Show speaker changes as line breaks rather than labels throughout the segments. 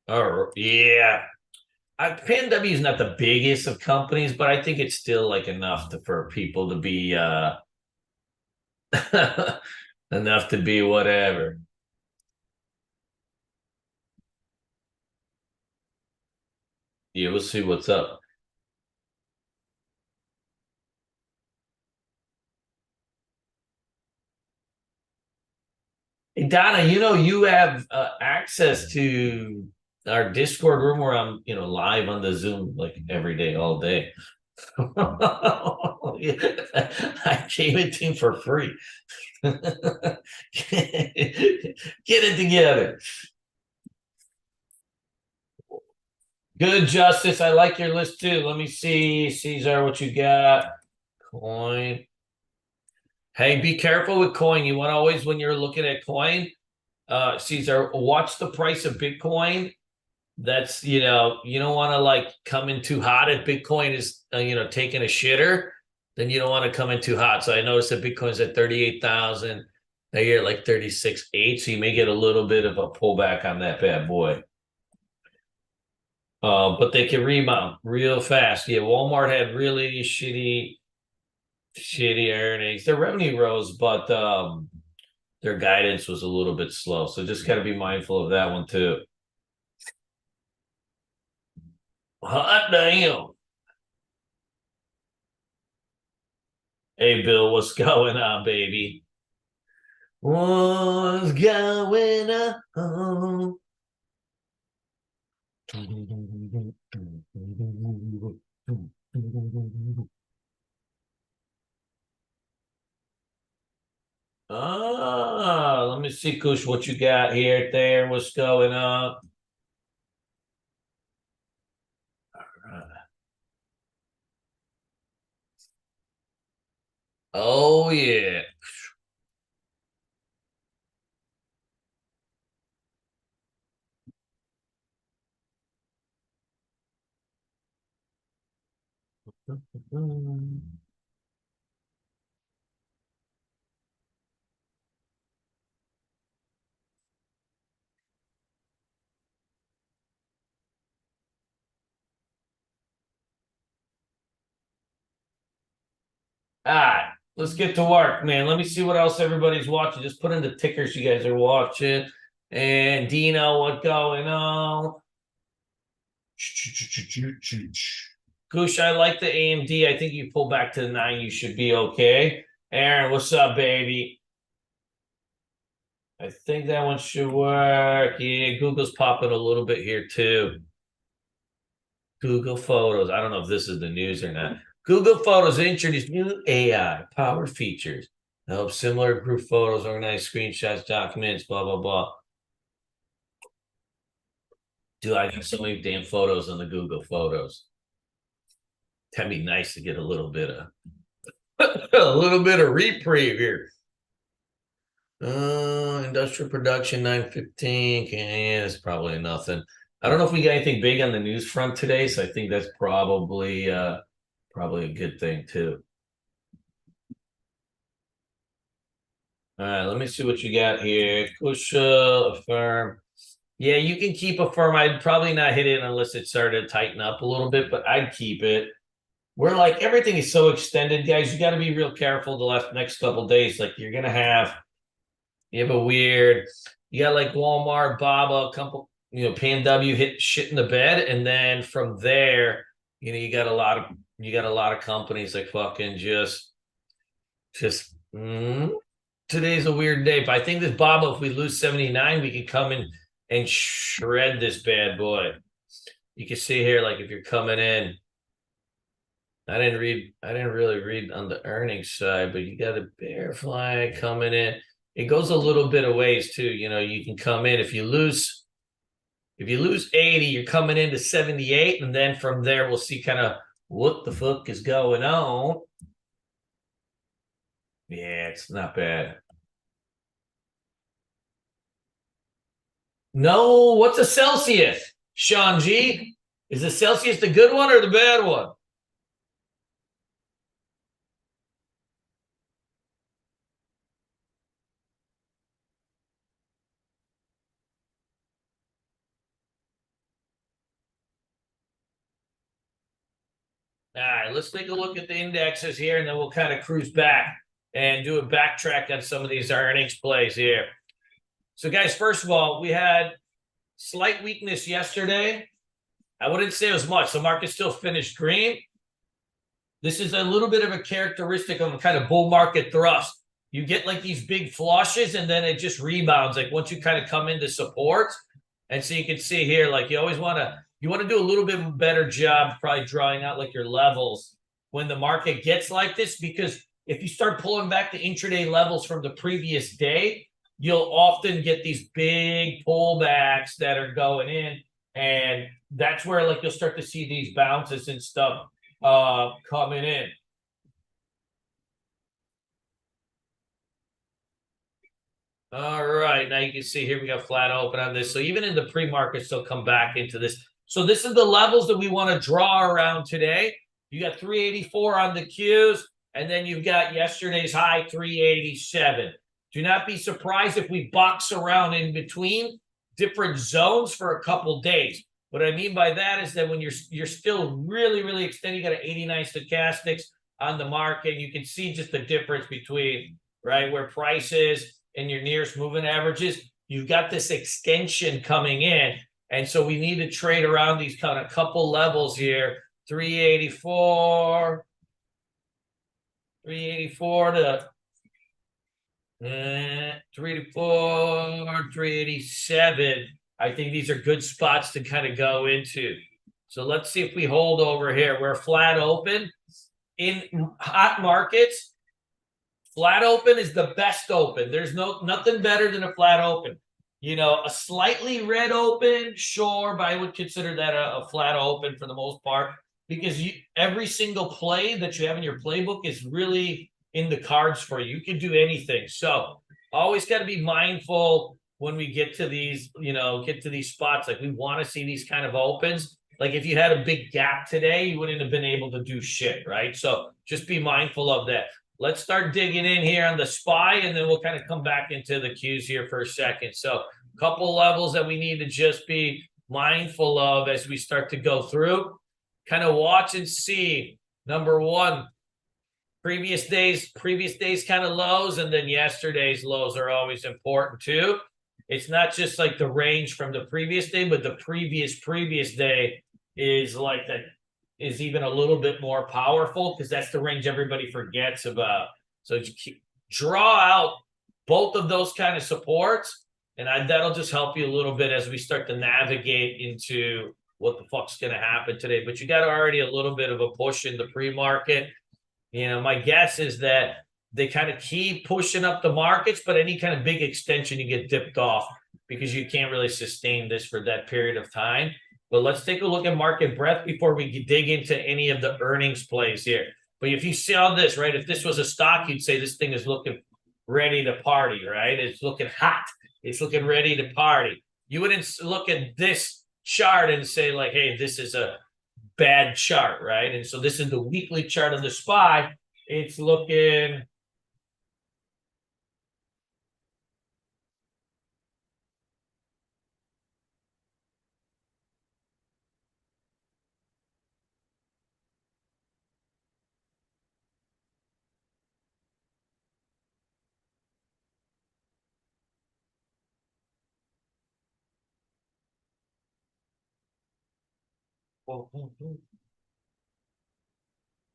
Oh, yeah. PNW is not the biggest of companies, but I think it's still like enough for people to be enough to be whatever. Yeah, we'll see what's up. Hey, Donna, you have access to our Discord room where I'm, live on the Zoom like every day, all day. I gave it to him for free. Get it together. Good, Justice. I like your list too. Let me see, Caesar, what you got. Coin. Hey, be careful with coin. You want to always, when you're looking at coin, Caesar, watch the price of Bitcoin. That's, you don't want to like come in too hot if Bitcoin is, taking a shitter, then you don't want to come in too hot. So I noticed that Bitcoin's at 38,000. Now you're at like 36.8. So you may get a little bit of a pullback on that bad boy. But they can rebound real fast. Yeah, Walmart had really shitty earnings. Their revenue rose, but their guidance was a little bit slow. So just got to be mindful of that one too. Hot damn. Hey, Bill, what's going on, baby? What's going on? Let me see, Kush, what you got here, there, what's going on? Oh, yeah. All right, let's get to work, man. Let me see what else everybody's watching. Just put in the tickers you guys are watching. And Dino, what going on? Goosh, I like the AMD. I think you pull back to the nine, you should be okay. Aaron, what's up, baby? I think that one should work. Yeah, Google's popping a little bit here too. Google Photos. I don't know if this is the news or not. Google Photos introduced new AI powered features to help similar group photos, organize screenshots, documents, blah, blah, blah. Dude, I got so many damn photos on the Google Photos. That'd be nice to get a little bit of a little bit of reprieve here. Industrial production 915. Yeah, it's probably nothing. I don't know if we got anything big on the news front today, so I think that's probably a good thing too. All right, let me see what you got here. Kusha, Affirm. Yeah, you can keep Affirm. I'd probably not hit it unless it started to tighten up a little bit, but I'd keep it. We're like everything is so extended, guys. You got to be real careful the next couple of days. Like you're gonna have you have a weird, you got like Walmart, Baba, a couple, PNW hit shit in the bed, and then from there, you got a lot of companies like fucking just today's a weird day. But I think this Baba, if we lose 79, we can come in and shred this bad boy. You can see here, like if you're coming in, I didn't really read on the earnings side, but you got a bear flag coming in. It goes a little bit of ways too. You can come in if you lose 80, you're coming into 78, and then from there we'll see kind of what the fuck is going on. Yeah, it's not bad. No, what's a Celsius? Sean G? Is the Celsius the good one or the bad one? All right, let's take a look at the indexes here, and then we'll kind of cruise back and do a backtrack on some of these earnings plays here. So, guys, first of all, we had slight weakness yesterday. I wouldn't say it was much. The market still finished green. This is a little bit of a characteristic of a kind of bull market thrust. You get like these big flushes, and then it just rebounds. Like once you kind of come into support, and so you can see here, like you always want to do a little bit better job probably drawing out like your levels when the market gets like this, because if you start pulling back the intraday levels from the previous day, you'll often get these big pullbacks that are going in, and that's where like you'll start to see these bounces and stuff coming in. All right, now you can see here we got flat open on this. So even in the pre-market, still come back into this. So this is the levels that we want to draw around today. You got 384 on the Qs, and then you've got yesterday's high 387. Do not be surprised if we box around in between different zones for a couple days. What I mean by that is that when you're still really extending, you got an 89 stochastics on the market. You can see just the difference between right where price is and your nearest moving averages. You've got this extension coming in, and so we need to trade around these kind of couple levels here. 384 to 384, 387. I think these are good spots to kind of go into. So let's see if we hold over here. We're flat open. In hot markets, flat open is the best open. There's nothing better than a flat open. You know, a slightly red open, sure, but I would consider that a flat open for the most part, because every single play that you have in your playbook is really in the cards for you. You can do anything. So always got to be mindful when we get to these, get to these spots. Like we want to see these kind of opens. Like if you had a big gap today, you wouldn't have been able to do shit, right? So just be mindful of that. Let's start digging in here on the SPY, and then we'll kind of come back into the Qs here for a second. So a couple levels that we need to just be mindful of as we start to go through. Kind of watch and see. Number one, previous days kind of lows, and then yesterday's lows are always important too. It's not just like the range from the previous day, but the previous day is like that, is even a little bit more powerful, because that's the range everybody forgets about. So draw out both of those kind of supports, and that'll just help you a little bit as we start to navigate into what the fuck's going to happen today. But you got already a little bit of a push in the pre-market. My guess is that they kind of keep pushing up the markets, but any kind of big extension, you get dipped off because you can't really sustain this for that period of time. But let's take a look at market breadth before we dig into any of the earnings plays here. But if you saw this, right, if this was a stock, you'd say this thing is looking ready to party, right? It's looking hot. It's looking ready to party. You wouldn't look at this chart and say like, hey, this is a bad chart, right? And so this is the weekly chart of the SPY. It's looking...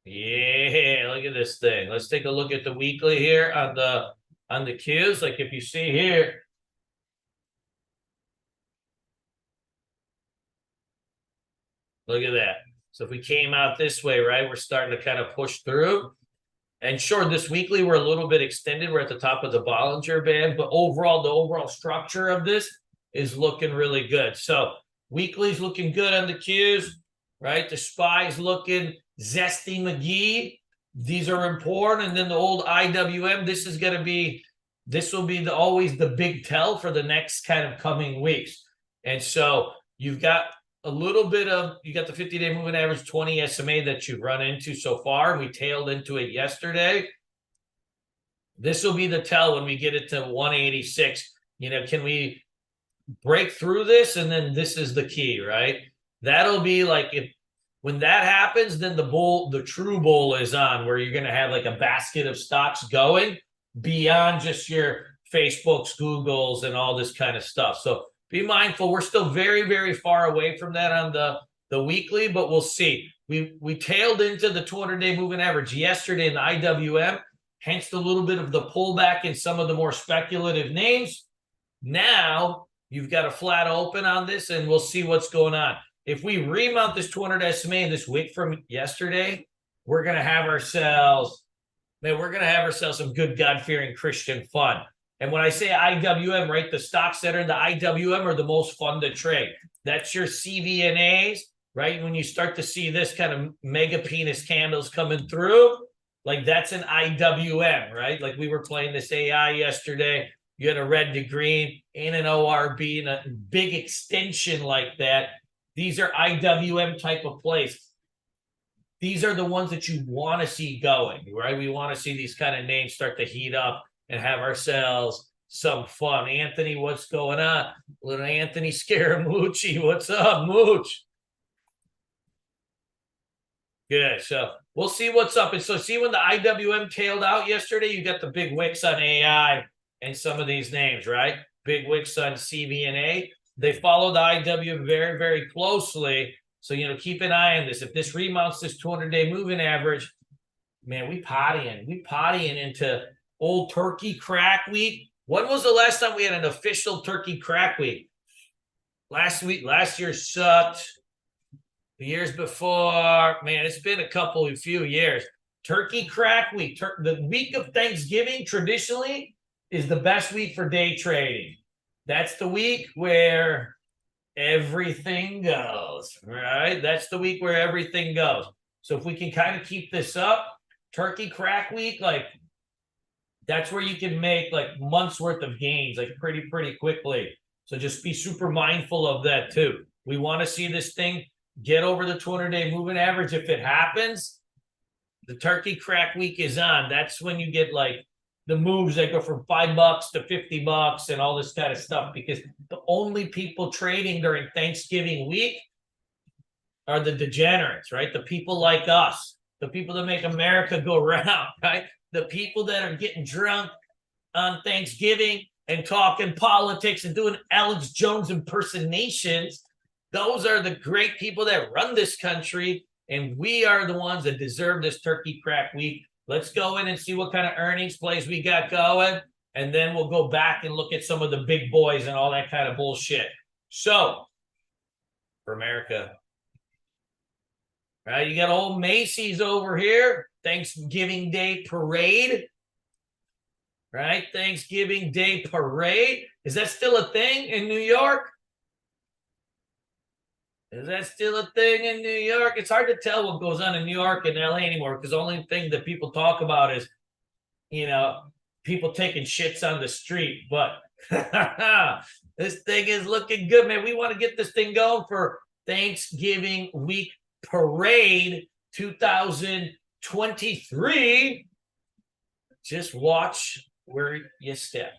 Yeah, look at this thing. Let's take a look at the weekly here on the Qs. Like if you see here, look at that. So if we came out this way, right, we're starting to kind of push through. And sure, this weekly we're a little bit extended. We're at the top of the Bollinger Band, but overall, the overall structure of this is looking really good. So weekly's looking good on the Qs, right? The SPY's looking zesty McGee. These are important. And then the old IWM, this will be always the big tell for the next kind of coming weeks. And so you've got a little bit of, you got the 50-day moving average 20 SMA that you've run into so far. We tailed into it yesterday. This will be the tell when we get it to 186. Can we break through this? And then this is the key, right? That'll be like When that happens, then the true bull is on, where you're going to have like a basket of stocks going beyond just your Facebooks, Googles, and all this kind of stuff. So be mindful. We're still very, very far away from that on the weekly, but we'll see. We tailed into the 200-day moving average yesterday in the IWM, hence the little bit of the pullback in some of the more speculative names. Now you've got a flat open on this, and we'll see what's going on. If we remount this 200 SMA and this wick from yesterday, we're going to have ourselves, some good God-fearing Christian fun. And when I say IWM, right, the stocks that are in the IWM are the most fun to trade. That's your CVNAs, right? When you start to see this kind of mega penis candles coming through, like that's an IWM, right? Like we were playing this AI yesterday. You had a red to green and an ORB and a big extension like that. These are IWM type of plays. These are the ones that you want to see going, right? We want to see these kind of names start to heat up and have ourselves some fun. Anthony, what's going on? Little Anthony Scaramucci, what's up, Mooch? Good. So we'll see what's up. And so see when the IWM tailed out yesterday, you got the big wicks on AI and some of these names, right? Big wicks on CVNA. They follow the IWM very, very closely. So, keep an eye on this. If this remounts this 200-day moving average, man, we pottying into old turkey crack week. When was the last time we had an official turkey crack week? Last year sucked. The years before, man, it's been a few years. Turkey crack week. The week of Thanksgiving traditionally is the best week for day trading. That's the week where everything goes, right? That's the week where everything goes. So if we can kind of keep this up, turkey crack week, like that's where you can make like months worth of gains, like pretty quickly. So just be super mindful of that too. We want to see this thing get over the 200-day moving average. If it happens, the turkey crack week is on. That's when you get like the moves that go from $5 to $50 and all this kind of stuff, because the only people trading during Thanksgiving week are the degenerates, right? The people like us, the people that make America go round, right? The people that are getting drunk on Thanksgiving and talking politics and doing Alex Jones impersonations. Those are the great people that run this country, and we are the ones that deserve this turkey crack week. Let's go in and see what kind of earnings plays we got going, and then we'll go back and look at some of the big boys and all that kind of bullshit. So, for America, right, you got old Macy's over here, Thanksgiving Day parade, right? Thanksgiving Day parade. Is that still a thing in New York? Is that still a thing in New York? It's hard to tell what goes on in New York and LA anymore, because the only thing that people talk about is, people taking shits on the street. But this thing is looking good, man. We want to get this thing going for Thanksgiving week parade 2023. Just watch where you step.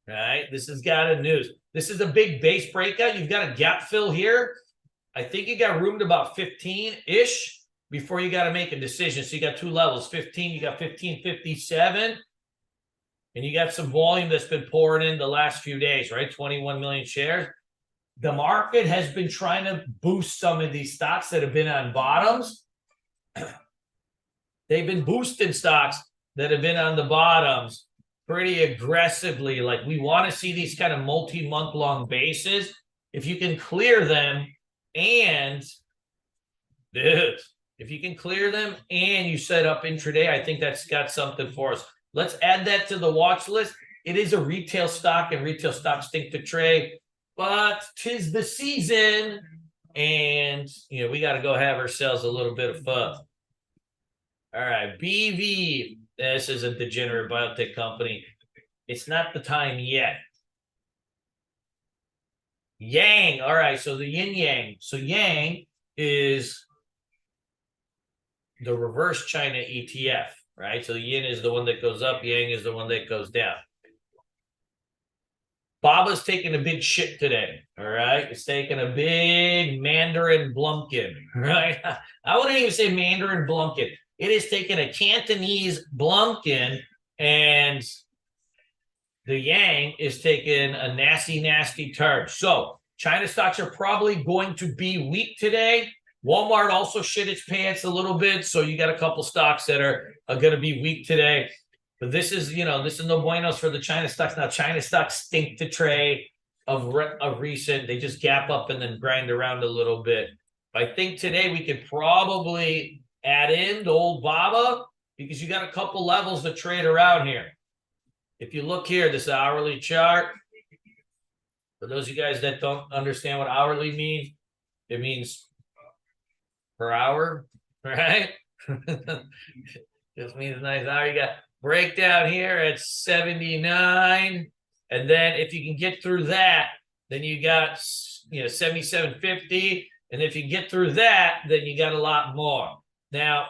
Right? This has got a news. This is a big base breakout. You've got a gap fill here. I think you got room to about 15-ish before you got to make a decision. So you got two levels, 15, you got 1557, and you got some volume that's been pouring in the last few days, right? 21 million shares. The market has been trying to boost some of these stocks that have been on bottoms. They've been boosting stocks that have been on the bottoms pretty aggressively. Like, we want to see these kind of multi-month long bases. If you can clear them, and if you can clear them and you set up intraday, I think that's got something for us. Let's add that to the watch list. It is a retail stock, and retail stocks stink to trade, but 'tis the season, and we got to go have ourselves a little bit of fun. All right, BV. This is a degenerate biotech company. It's not the time yet. Yang. All right, so the yin yang. So Yang is the reverse China ETF, right? So the yin is the one that goes up, Yang is the one that goes down. Baba's taking a big shit today, all All right, it's taking a big Mandarin Blumpkin, right? I wouldn't even say Mandarin Blumpkin. It is taking a Cantonese Blumpkin, and the Yang is taking a nasty, nasty turn. So China stocks are probably going to be weak today. Walmart also shit its pants a little bit, so you got a couple stocks that are going to be weak today. But this is no buenos for the China stocks. Now China stocks stink to trade of recent. They just gap up and then grind around a little bit. I think today we could probably add in the old Baba because you got a couple levels to trade around here. If you look here, this hourly chart. For those of you guys that don't understand what hourly means, it means per hour, right? This means nice hour. You got breakdown here at 79. And then if you can get through that, then you got 77.50. And if you get through that, then you got a lot more. Now,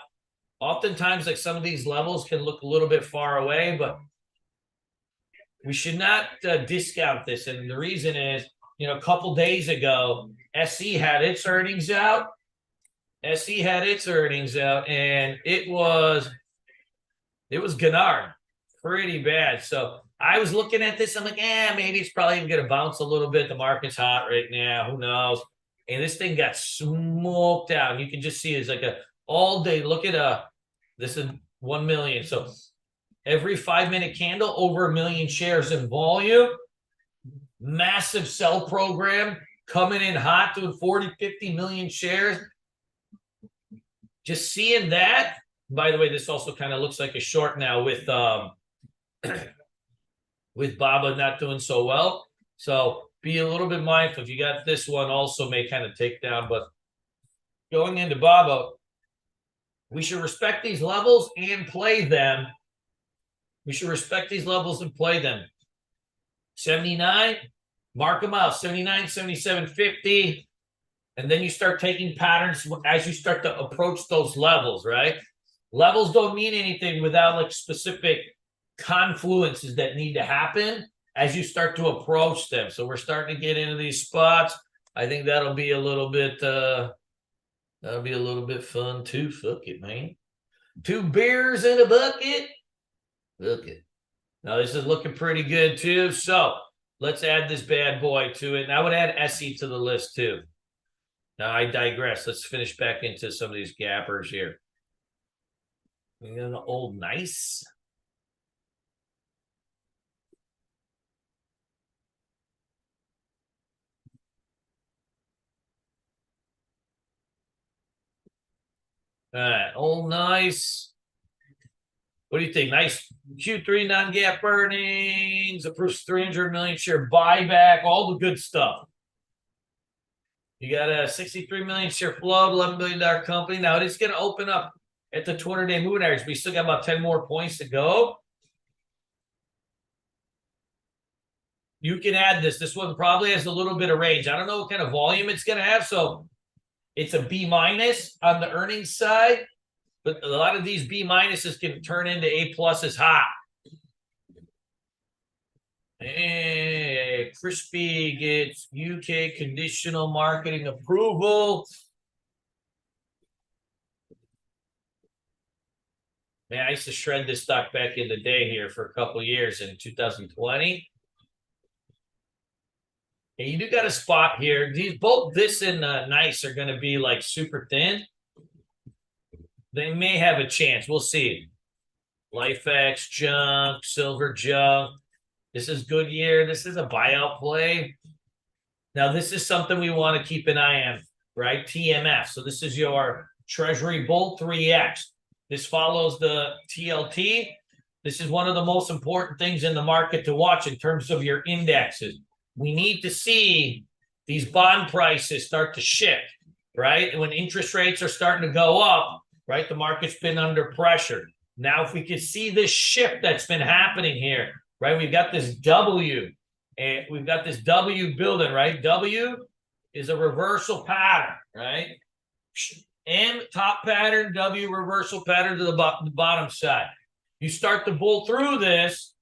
oftentimes, like some of these levels can look a little bit far away, but we should not discount this. And the reason is, a couple days ago, SE had its earnings out. And it was Gennard, pretty bad. So I was looking at this. I'm like, maybe it's probably going to bounce a little bit. The market's hot right now. Who knows? And this thing got smoked out. You can just see it's like a all day. Look at this is 1 million. So every 5-minute candle, over 1 million shares in volume. Massive sell program coming in hot, doing 40, 50 million shares. Just seeing that. By the way, this also kind of looks like a short now with with Baba not doing so well. So be a little bit mindful. If you got this one, also may kind of take down. But going into Baba, we should respect these levels and play them. 79, mark them out. 79, 77, 50. And then you start taking patterns as you start to approach those levels, right? Levels don't mean anything without like specific confluences that need to happen as you start to approach them. So we're starting to get into these spots. I think that'll be a little bit fun too. Fuck it, man. 2 beers in a bucket. Look it. Now this is looking pretty good too. So let's add this bad boy to it. And I would add SE to the list too. Now I digress. Let's finish back into some of these gappers here. We got an old nice. All right, old nice. What do you think? Nice Q3 non-gap earnings, approves 300 million share buyback, all the good stuff. You got a 63 million share float, $11 billion company. Now it is going to open up at the 200-day moving average. We still got about 10 more points to go. You can add this. This one probably has a little bit of range. I don't know what kind of volume it's going to have. So it's a B- on the earnings side. But a lot of these B- can turn into A+ hot. And Crispy gets UK conditional marketing approval. Man, I used to shred this stock back in the day here for a couple of years in 2020. And you do got a spot here. These both this and nice are going to be like super thin. They may have a chance. We'll see. LifeX junk, silver junk. This is Goodyear. This is a buyout play. Now, this is something we want to keep an eye on, right? TMF. So this is your Treasury Bull 3X. This follows the TLT. This is one of the most important things in the market to watch in terms of your indexes. We need to see these bond prices start to shift, right? And when interest rates are starting to go up, right, the market's been under pressure. Now, if we could see this shift that's been happening here, right, we've got this W, and we've got this W building, right? W is a reversal pattern, right? M top pattern, W reversal pattern to the bottom side. You start to bull through this,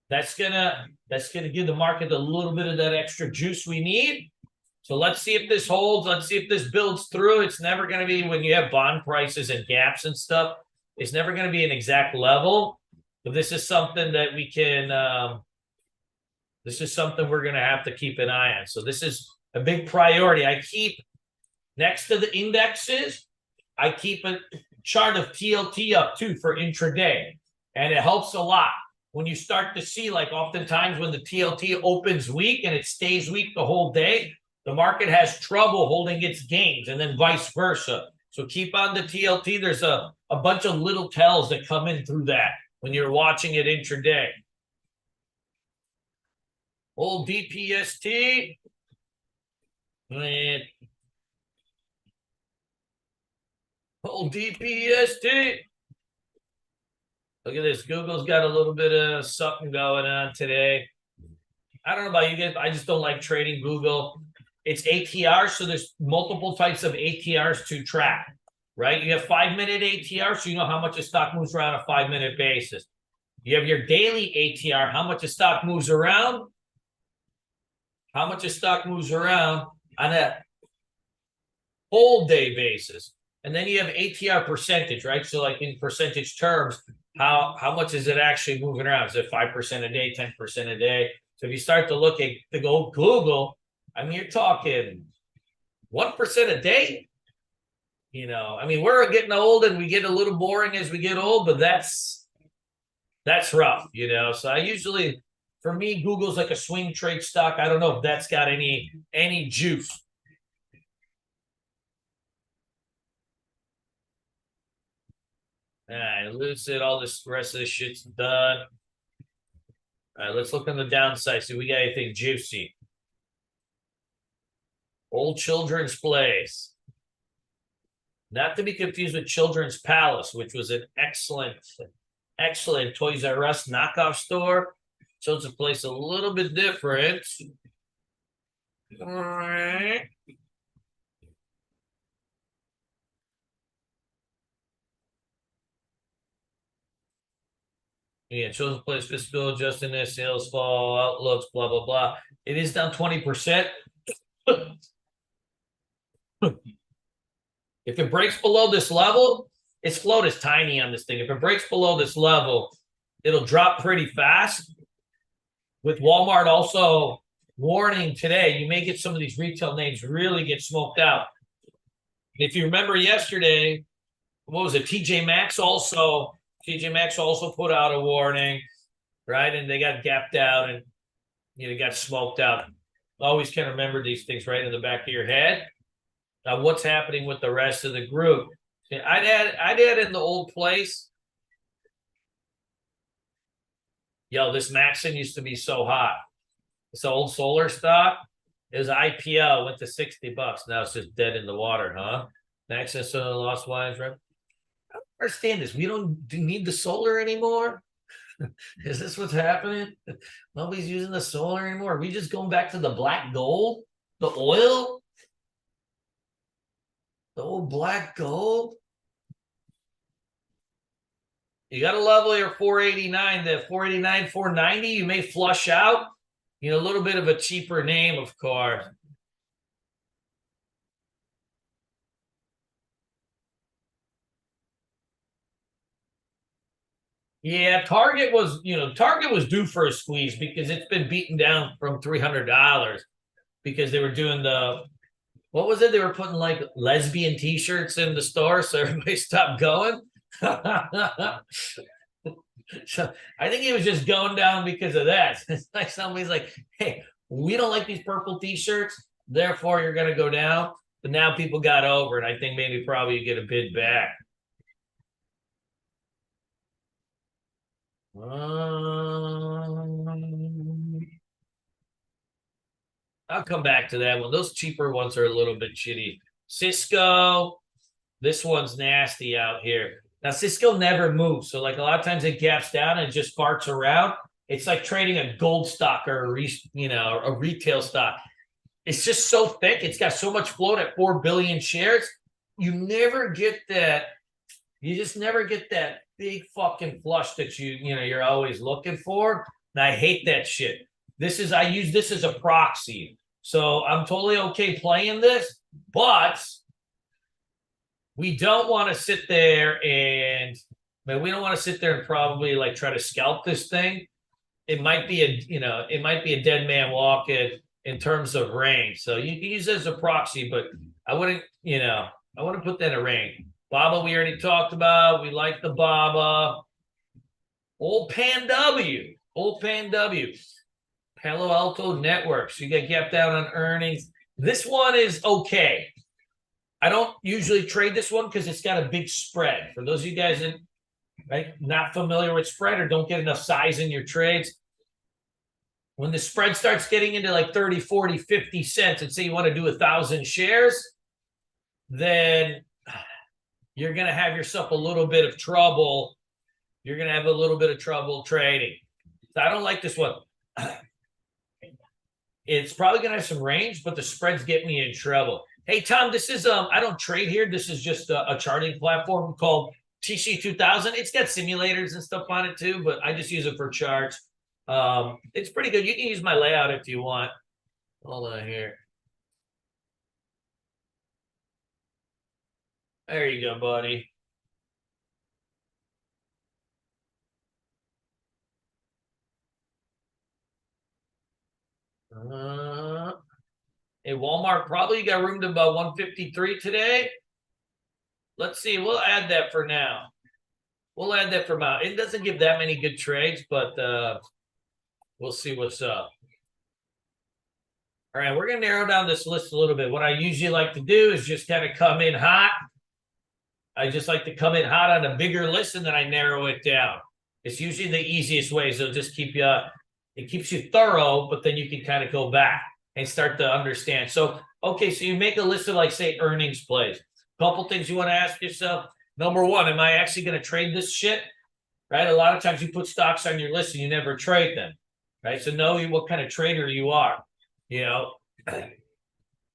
That's gonna give the market a little bit of that extra juice we need. So let's see if this holds. Let's see if this builds through. It's never going to be, when you have bond prices and gaps and stuff, it's never going to be an exact level. But this is something that we can, this is something we're going to have to keep an eye on. So this is a big priority. I keep, next to the indexes, I keep a chart of TLT up too for intraday. And it helps a lot. When you start to see, like oftentimes when the TLT opens weak and it stays weak the whole day, the market has trouble holding its gains, and then vice versa. So keep on the TLT. There's a bunch of little tells that come in through that when you're watching it intraday. Old DPST. Old DPST. Look at this. Google's got a little bit of something going on today. I don't know about you guys. I just don't like trading Google. It's ATR, so there's multiple types of ATRs to track, right? You have 5-minute ATR, so you know how much a stock moves around a 5-minute basis. You have your daily ATR, how much a stock moves around, how much a stock moves around on a whole day basis. And then you have ATR percentage, right? So like in percentage terms, how much is it actually moving around? Is it 5% a day, 10% a day? So if you start to look at the Google, I mean, you're talking 1% a day. You know, I mean, we're getting old and we get a little boring as we get old, but that's rough, you know. So I usually, for me, Google's like a swing trade stock. I don't know if that's got any juice. All right, Lucid, all this rest of this shit's done. All right, let's look on the downside. See, we got anything juicy. Old Children's Place. Not to be confused with Children's Palace, which was an excellent Toys R Us knockoff store. Children's Place a little bit different. All right. Yeah, Children's Place fiscal adjustment, sales fall, outlooks, blah, blah, blah. It is down 20%. If it breaks below this level, its float is tiny on this thing. If it breaks below this level, it'll drop pretty fast. With Walmart also warning today, you may get some of these retail names really get smoked out. If you remember yesterday, what was it? TJ Maxx also put out a warning, right? And they got gapped out and got smoked out. Always can remember these things right in the back of your head. Now, what's happening with the rest of the group? I'd add in the old place. Yo, this Maxon used to be so hot. This old solar stock, it was IPO, went to $60. Now it's just dead in the water, huh? Maxon lost wines, right? I don't understand this. We don't need the solar anymore. Is this what's happening? Nobody's using the solar anymore. Are we just going back to the black gold, the oil? The old black gold. You got to level your 489, the 489, 490. You may flush out, a little bit of a cheaper name, of course. Yeah, Target was due for a squeeze because it's been beaten down from $300 because they were doing what was it? They were putting like lesbian t-shirts in the store, so everybody stopped going. So I think he was just going down because of that. It's like somebody's like, hey, we don't like these purple t-shirts, therefore you're going to go down. But now people got over it. I think maybe probably you get a bid back. I'll come back to that one. Those cheaper ones are a little bit shitty. Cisco, this one's nasty out here. Now, Cisco never moves. So, like, a lot of times it gaps down and just farts around. It's like trading a gold stock or a retail stock. It's just so thick. It's got so much float at 4 billion shares. You never get that. You just never get that big fucking flush that you're always looking for. And I hate that shit. I use this as a proxy. So I'm totally okay playing this, but we don't want to sit there and we don't want to sit there and probably like try to scalp this thing. It might be a dead man walking in terms of range. So you can use it as a proxy, but I wouldn't put that in a range. Baba, we already talked about. We like the Baba. Old Pan W. Palo Alto Networks. You get gapped down on earnings. This one is okay. I don't usually trade this one because it's got a big spread. For those of you guys that not familiar with spread or don't get enough size in your trades, when the spread starts getting into like 30, 40, 50 cents, and say you want to do 1,000 shares, then you're going to have yourself a little bit of trouble. You're going to have a little bit of trouble trading. So I don't like this one. It's probably going to have some range, but the spreads get me in trouble. Hey, Tom, this is, I don't trade here. This is just a charting platform called TC2000. It's got simulators and stuff on it too, but I just use it for charts. It's pretty good. You can use my layout if you want. Hold on here. There you go, buddy. At Walmart, probably got room to about 153 today. Let's see. We'll add that for now. It doesn't give that many good trades, but we'll see what's up. All right, we're going to narrow down this list a little bit. What I usually like to do is just kind of come in hot. I just like to come in hot on a bigger list, and then I narrow it down. It's usually the easiest way. So just it keeps you thorough, but then you can kind of go back and start to understand. So, okay, so you make a list of, like, say, earnings plays. A couple things you want to ask yourself. Number one, am I actually going to trade this shit? Right? A lot of times you put stocks on your list and you never trade them. Right? So know what kind of trader you are. You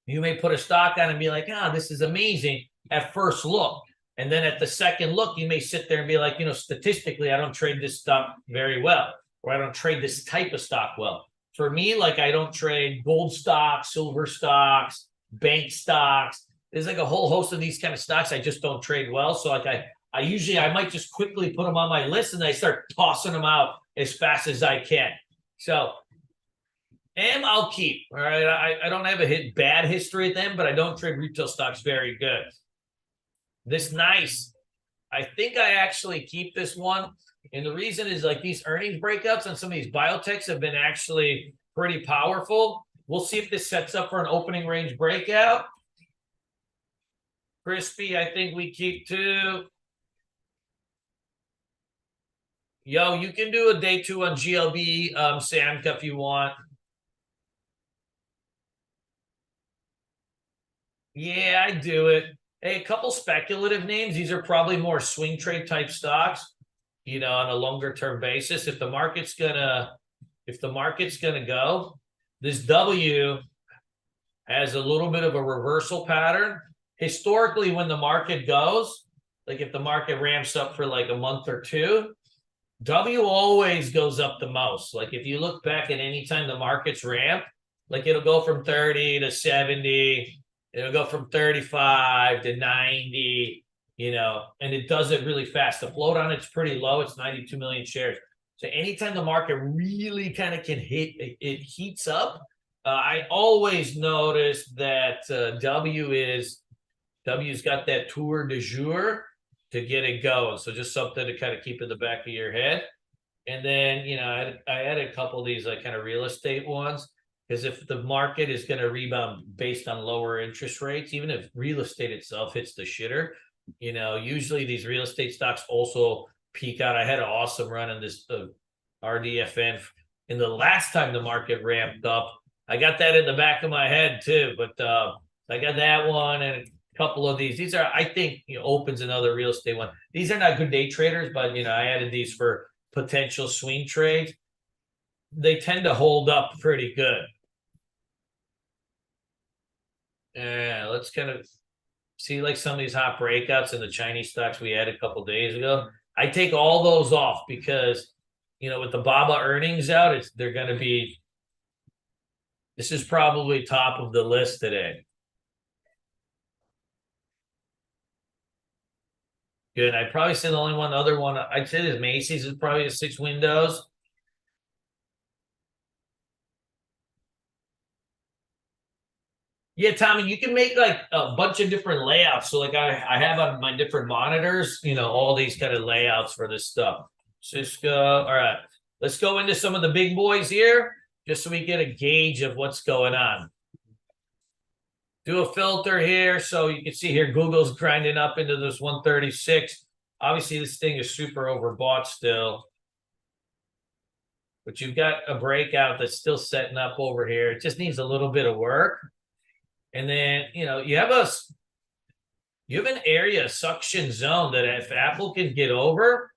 may put a stock on and be like, this is amazing at first look. And then at the second look, you may sit there and be like, statistically, I don't trade this stock very well, or I don't trade this type of stock well. For me, like, I don't trade gold stocks, silver stocks, bank stocks. There's like a whole host of these kind of stocks I just don't trade well. So like I might just quickly put them on my list and I start tossing them out as fast as I can. So I'll keep. All right. I don't have a bad history with them, but I don't trade retail stocks very good. This nice. I think I actually keep this one. And the reason is, like, these earnings breakouts on some of these biotechs have been actually pretty powerful. We'll see if this sets up for an opening range breakout. Crispy, I think we keep too. Yo, you can do a day 2 on GLB, Samka, if you want. Yeah, I do it. Hey, a couple speculative names. These are probably more swing trade type stocks, on a longer term basis. If the market's gonna go, this W has a little bit of a reversal pattern. Historically, when the market goes, like if the market ramps up for like a month or two, W always goes up the most. Like if you look back at any time the market's ramp, like it'll go from 30 to 70. It'll go from 35 to 90, and it does it really fast. The float on it's pretty low. It's 92 million shares. So anytime the market really kind of it heats up. I always notice that W's got that tour de jour to get it going. So just something to kind of keep in the back of your head. And then, I added a couple of these like kind of real estate ones. Because if the market is going to rebound based on lower interest rates, even if real estate itself hits the shitter, usually these real estate stocks also peak out. I had an awesome run in this RDFN. And the last time the market ramped up, I got that in the back of my head too. But I got that one and a couple of these. These are, I think, Open's another real estate one. These are not good day traders, but, I added these for potential swing trades. They tend to hold up pretty good. Yeah, let's kind of see like some of these hot breakouts in the Chinese stocks we had a couple days ago. I take all those off because with the Baba earnings out, they're going to be. This is probably top of the list today. Good. I'd probably say the only other one I'd say is Macy's is probably a 6 windows. Yeah, Tommy, you can make like a bunch of different layouts. So like I have on my different monitors, all these kind of layouts for this stuff. Cisco. All right. Let's go into some of the big boys here, just so we get a gauge of what's going on. Do a filter here. So you can see here, Google's grinding up into this 136. Obviously, this thing is super overbought still. But you've got a breakout that's still setting up over here. It just needs a little bit of work. And then, you have an area suction zone that if Apple can get over,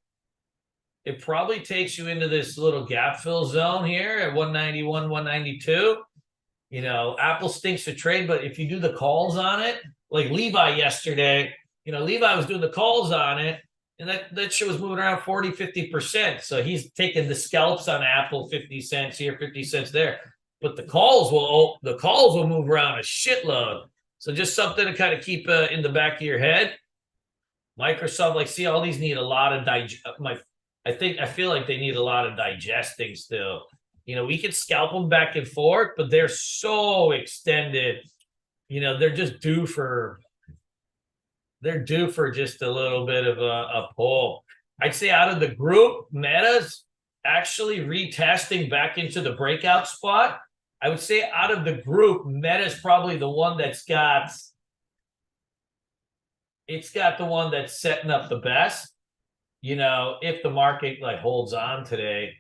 it probably takes you into this little gap fill zone here at 191, 192. Apple stinks to trade, but if you do the calls on it, like Levi yesterday, Levi was doing the calls on it, and that shit was moving around 40, 50%. So he's taking the scalps on Apple, 50 cents here, 50 cents there. But the calls will move around a shitload. So just something to kind of keep in the back of your head. Microsoft, see, all these need a lot of I feel like they need a lot of digesting still. We could scalp them back and forth, but they're so extended. They're just due for just a little bit of a pull. I'd say out of the group, Meta's actually retesting back into the breakout spot. I would say out of the group, Meta's probably the one that's got the one that's setting up the best. If the market holds on today.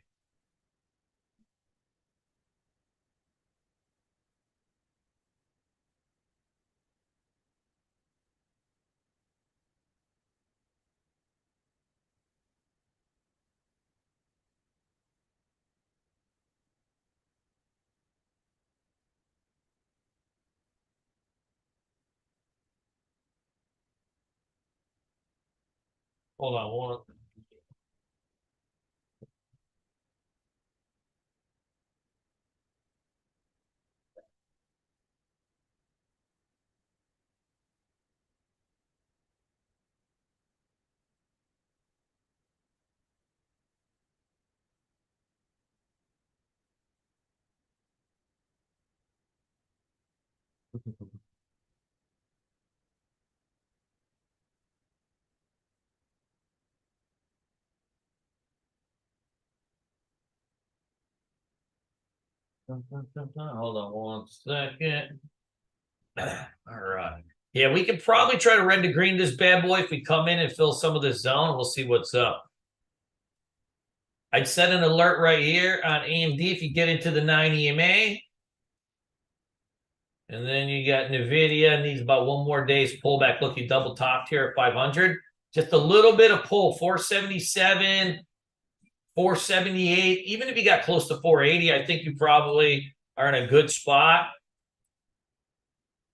Hold on one. Hold on one second. All right. Yeah, we could probably try to red to green this bad boy if we come in and fill some of this zone. We'll see what's up. I'd set an alert right here on AMD if you get into the 9 EMA. And then you got NVIDIA needs about one more day's pullback. Look, you double topped here at 500. Just a little bit of pull, 477, 478. Even if you got close to 480, I think you probably are in a good spot.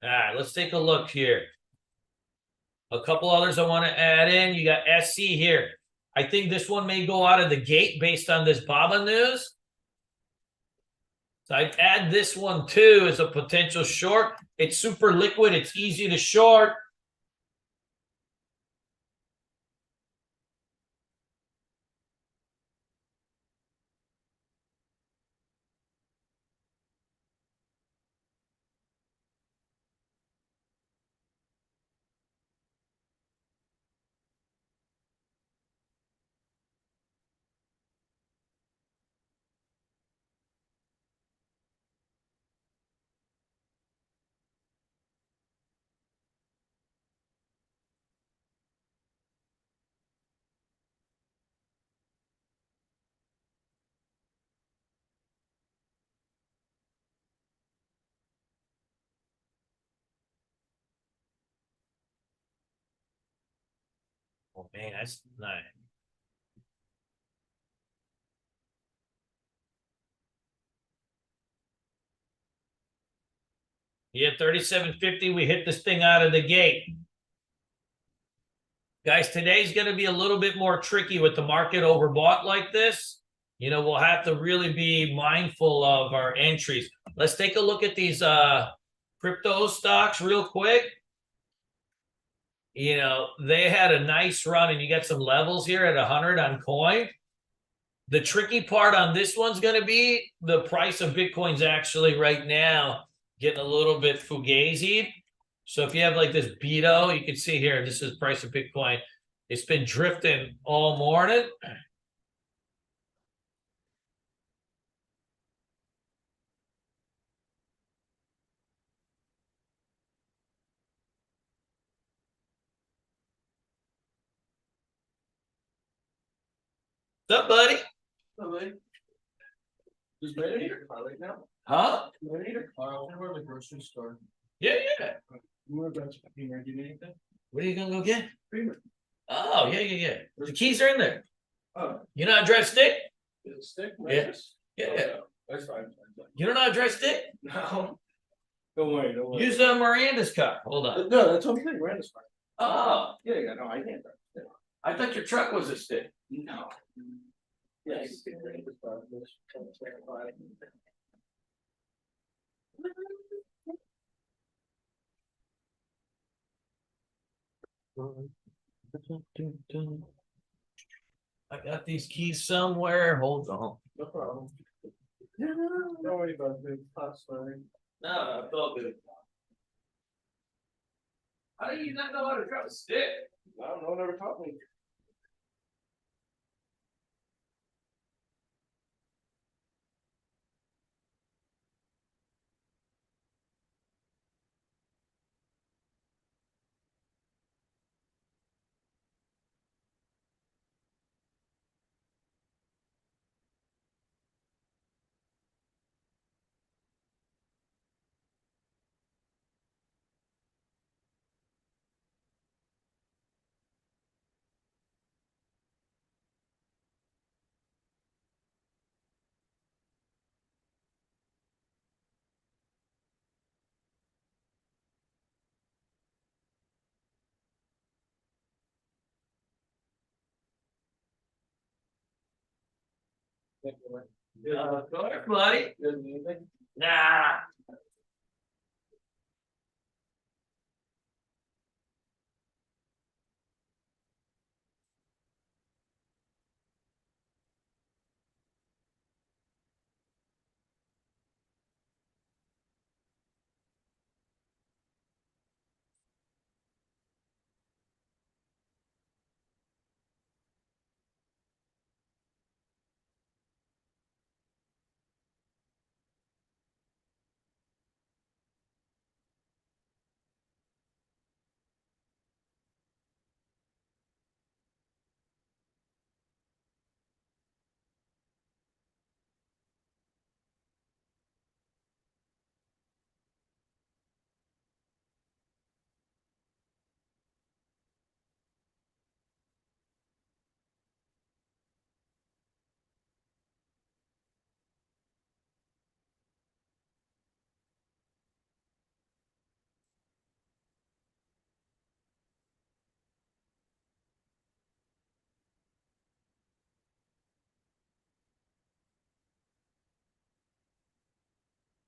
All right, let's take a look here. A couple others I want to add in. You got SC here. I think this one may go out of the gate based on this Baba news. So I'd add this one too as a potential short. It's super liquid. It's easy to short. Oh man, that's nice. Yeah, 37.50. We hit this thing out of the gate. Guys, today's going to be a little bit more tricky with the market overbought like this. we'll have to really be mindful of our entries. Let's take a look at these crypto stocks real quick. They had a nice run, and you got some levels here at 100 on coin. The tricky part on this one's going to be the price of Bitcoin's actually right now getting a little bit fugazi. So if you have like this Beto, you can see here, this is price of Bitcoin. It's been drifting all morning. What's up, buddy?
Hello, buddy. Is Brandon in your car right now?
Huh?
Brandon in your car? We're at the grocery store.
Yeah, yeah.
You want to grab some creamer? Do you need anything?
What are you gonna go get?
Creamer.
Oh, yeah, yeah, yeah. The keys are in there.
Oh,
You know how to drive stick?
is it stick?
Yes. Yeah,
Oh,
yeah.
no. That's fine.
You don't know how to drive stick?
No. Don't worry, don't worry.
Use Miranda's car. Hold on.
No, that's what I'm saying. Miranda's fine.
Oh,
Yeah, no, I can't drive stick.
I thought your truck was a stick.
No. Yes. Miranda's fine.
I got these keys somewhere. Hold on.
No problem. Don't worry about it. It's fine.
No, it's all good. How do you not know how to drive a stick?
I don't know, never taught me.
Go ahead, buddy.
Anything?
Nah.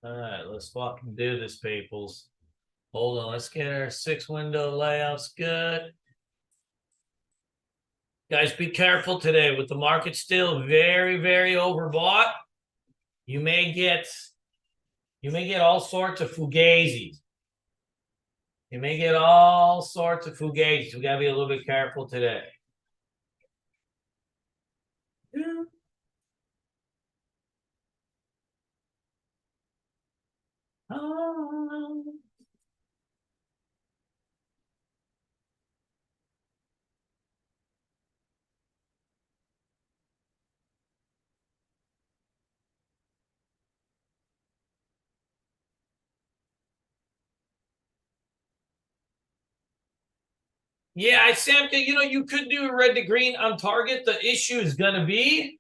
All right, let's fucking do this, peoples. Hold on, let's get our 6-window layouts good. Guys, be careful today with the market still very, very overbought. You may get all sorts of fugazis. You may get all sorts of fugazis. We gotta be a little bit careful today. Oh. Yeah, Samka, you could do a red to green on target. The issue is going to be,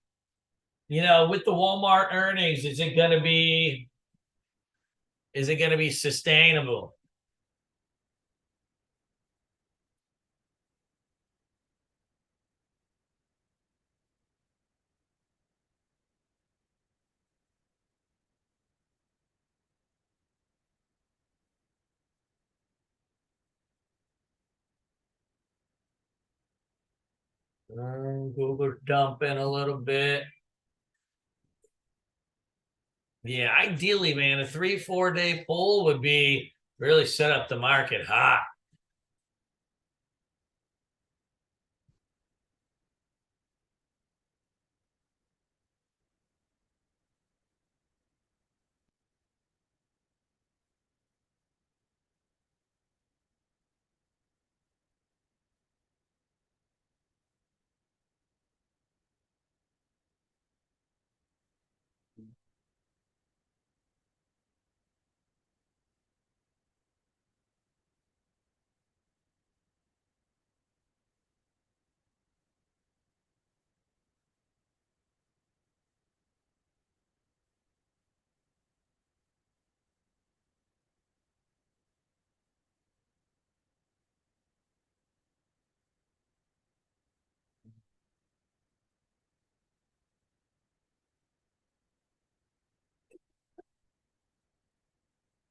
with the Walmart earnings, is it going to be sustainable? Google dumping a little bit. Yeah, ideally, man, a 3-4 day pull would be really set up the market hot.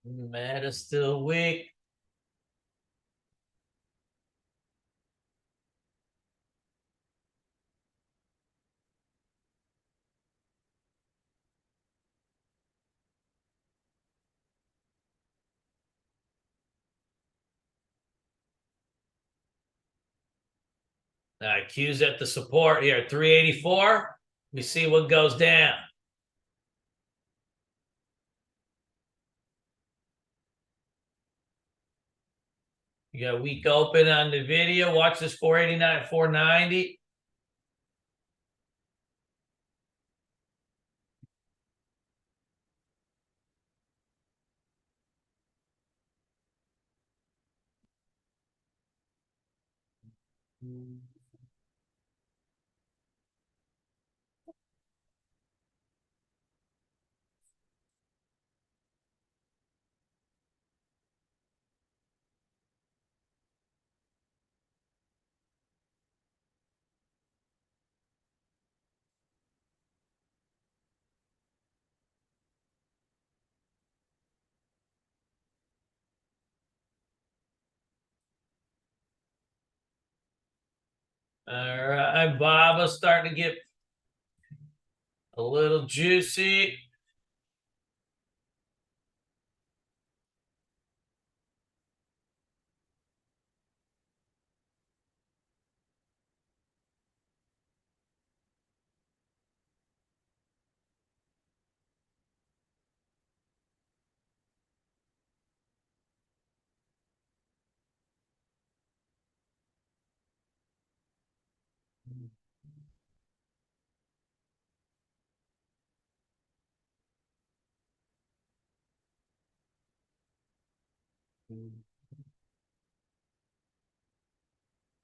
Meta still weak. Q's at the support here, 384. We see what goes down. You got weak open on the video. Watch this 489, 490. All right, Baba's starting to get a little juicy.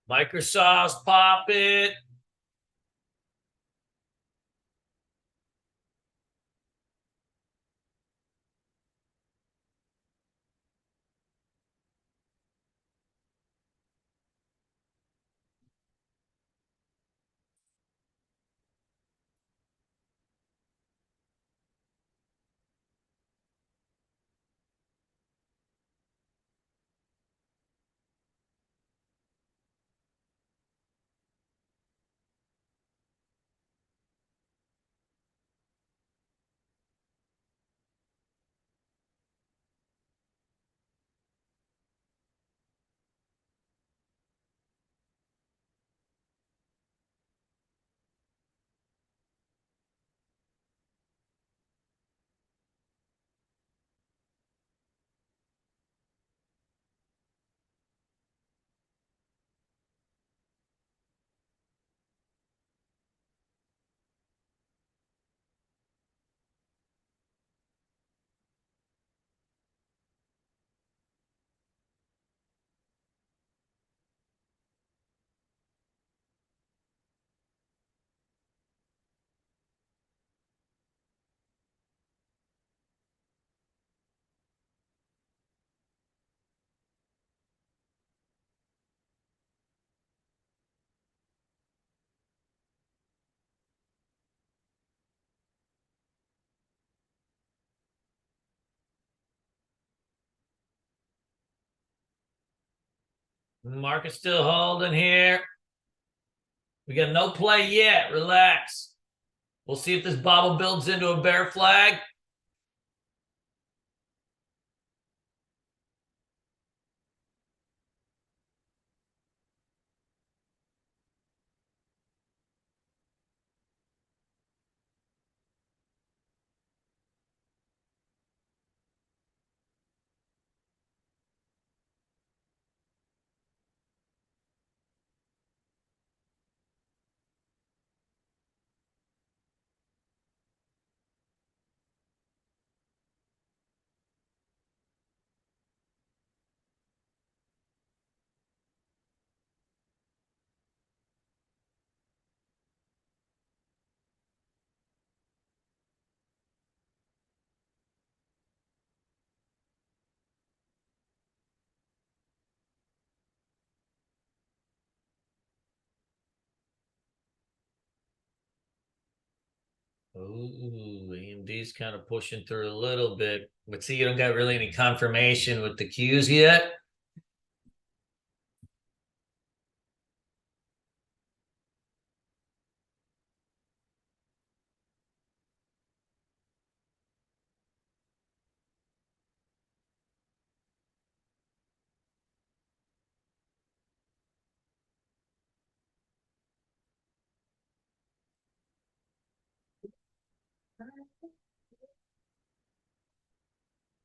Microsoft's pop it. Market's still holding here. We got no play yet. Relax. We'll see if this bobble builds into a bear flag. Ooh, AMD's kind of pushing through a little bit. But see, you don't got really any confirmation with the cues yet.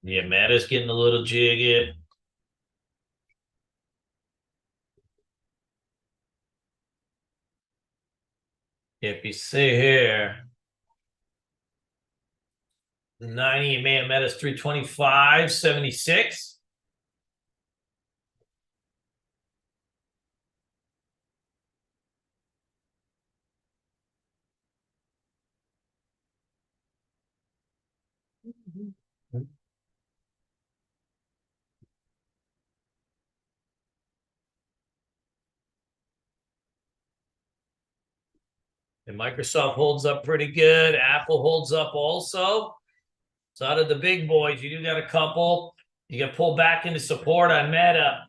Yeah, Meta's getting a little jiggy. If you see here, the 90 man Meta's 325.76. And Microsoft holds up pretty good. Apple holds up also. So out of the big boys, you do got a couple. You get pulled back into support on Meta.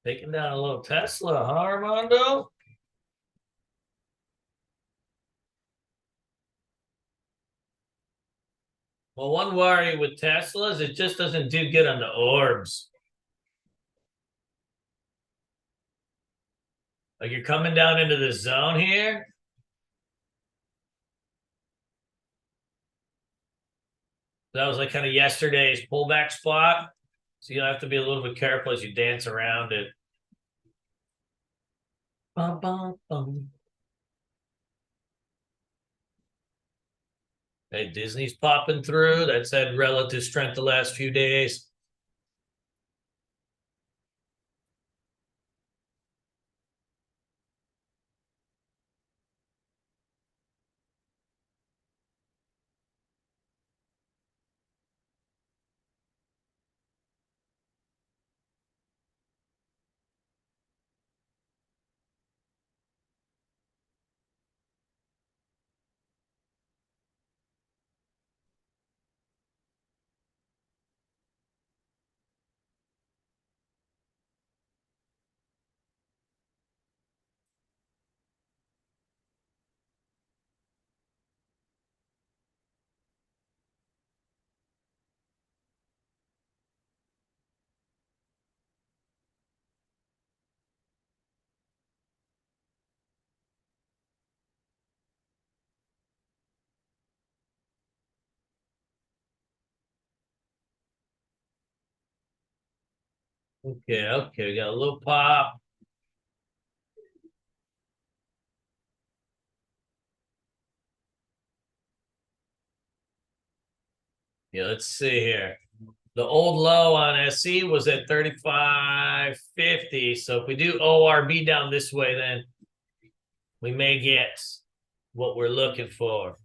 Taking down a little Tesla, huh, Armando? Well, one worry with Teslas, it just doesn't do good on the orbs. Like you're coming down into the zone here. That was like kind of yesterday's pullback spot. So you'll have to be a little bit careful as you dance around it. Bum, bum, bum. Hey, Disney's popping through. That's had relative strength the last few days. Okay, we got a little pop. Yeah, let's see here. The old low on SC was at 35.50. So if we do ORB down this way, then we may get what we're looking for.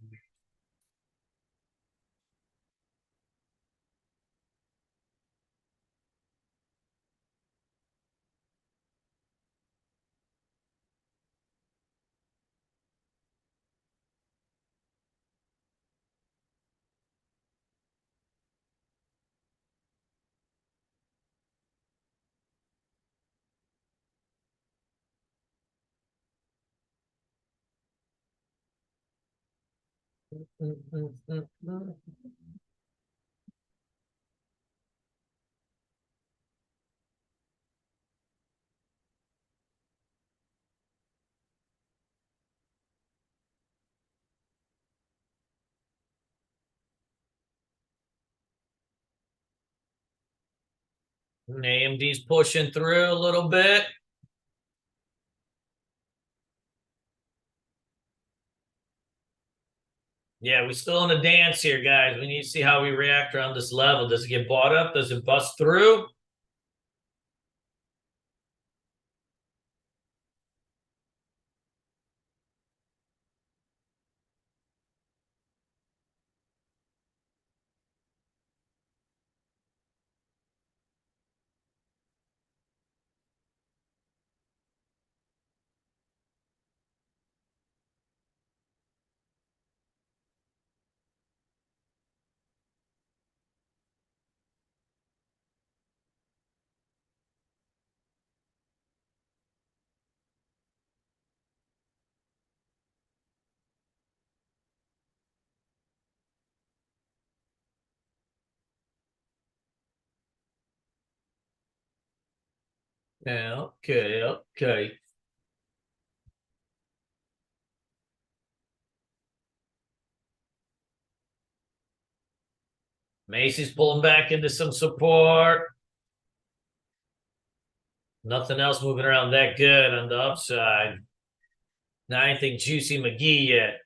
AMD's pushing through a little bit. Yeah, we're still in a dance here, guys. We need to see how we react around this level. Does it get bought up? Does it bust through? Yeah, okay. Macy's pulling back into some support. Nothing else moving around that good on the upside. Not anything juicy McGee yet.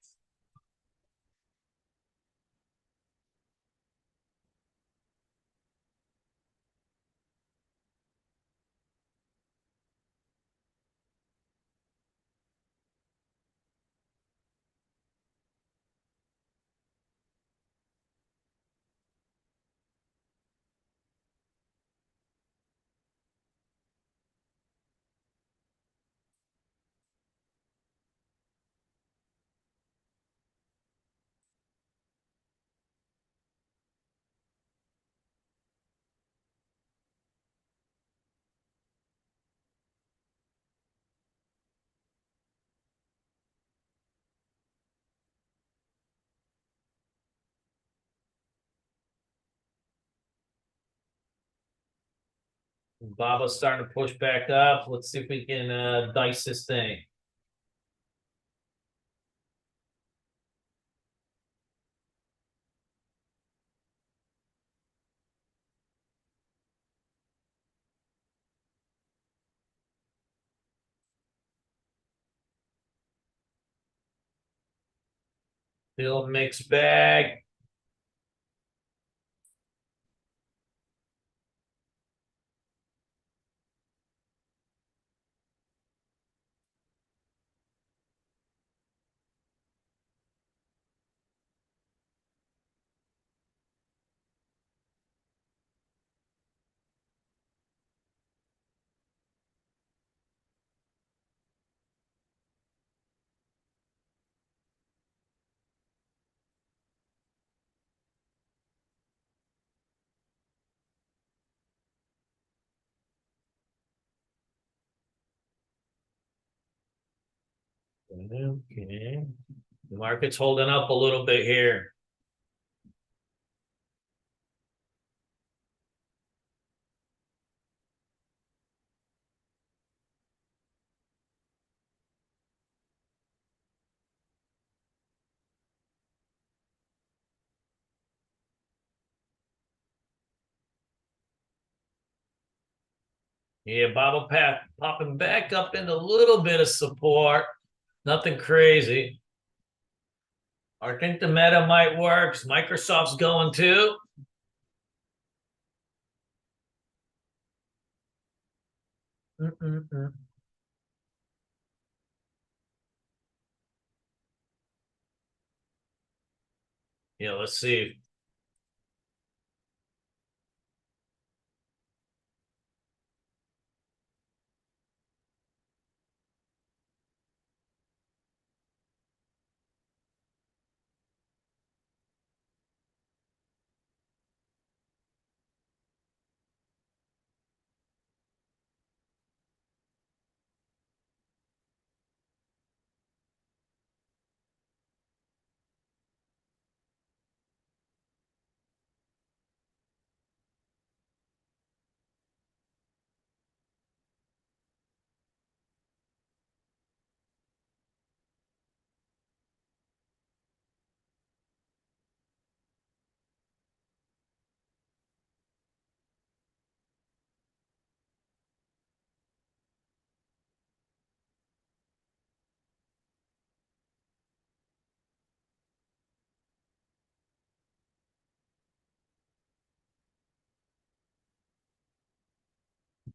Baba's starting to push back up. Let's see if we can dice this thing. Still mixed bag. Okay. The market's holding up a little bit here. Yeah, Baba Pat popping back up into a little bit of support. Nothing crazy. I think the meta might work. Microsoft's going too. Mm-mm-mm. Yeah, let's see.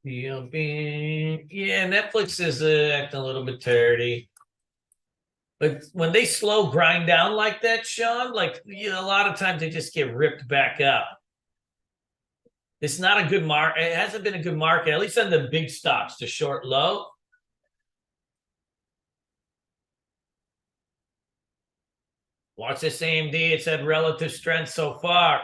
Yeah, Netflix is acting a little bit dirty. But when they slow grind down like that, Sean, like a lot of times they just get ripped back up. It's not a good market. It hasn't been a good market, at least on the big stocks, to short low. Watch this AMD. It's had relative strength so far.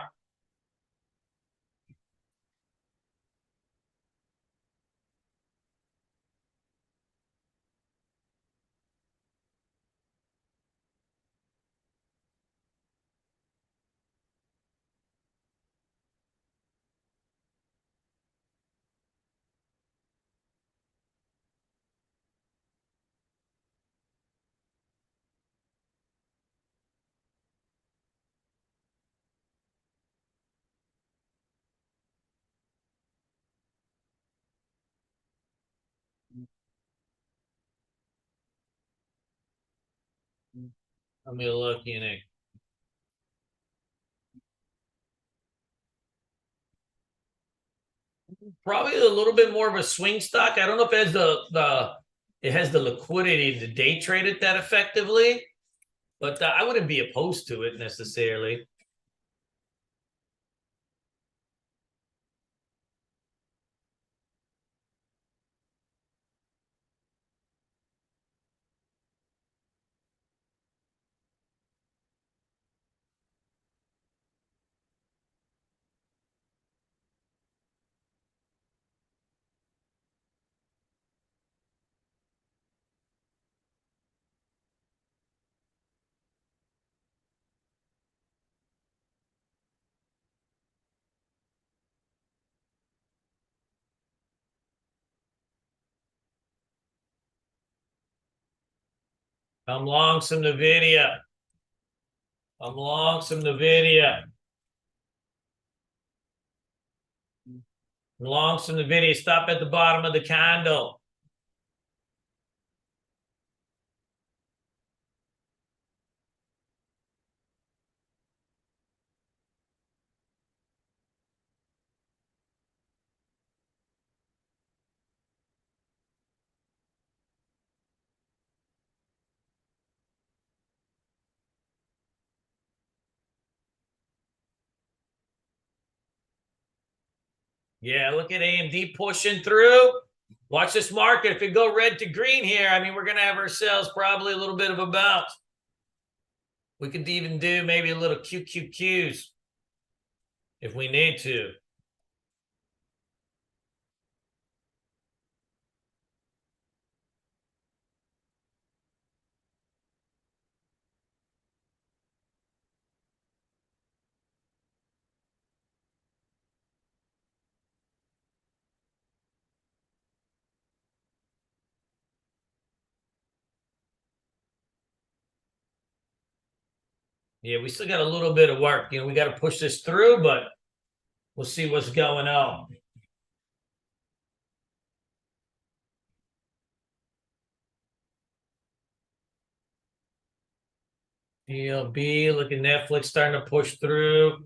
Let me look in it. Probably a little bit more of a swing stock. I don't know if it has the liquidity to day trade it that effectively, but I wouldn't be opposed to it necessarily. I'm long some Nvidia. I'm long some Nvidia. Long some Nvidia. Stop at the bottom of the candle. Yeah, look at AMD pushing through. Watch this market. If it go red to green here, I mean, we're going to have ourselves probably a little bit of a bounce. We could even do maybe a little QQQs if we need to. Yeah, we still got a little bit of work. We got to push this through, but we'll see what's going on. ELB, look at Netflix starting to push through.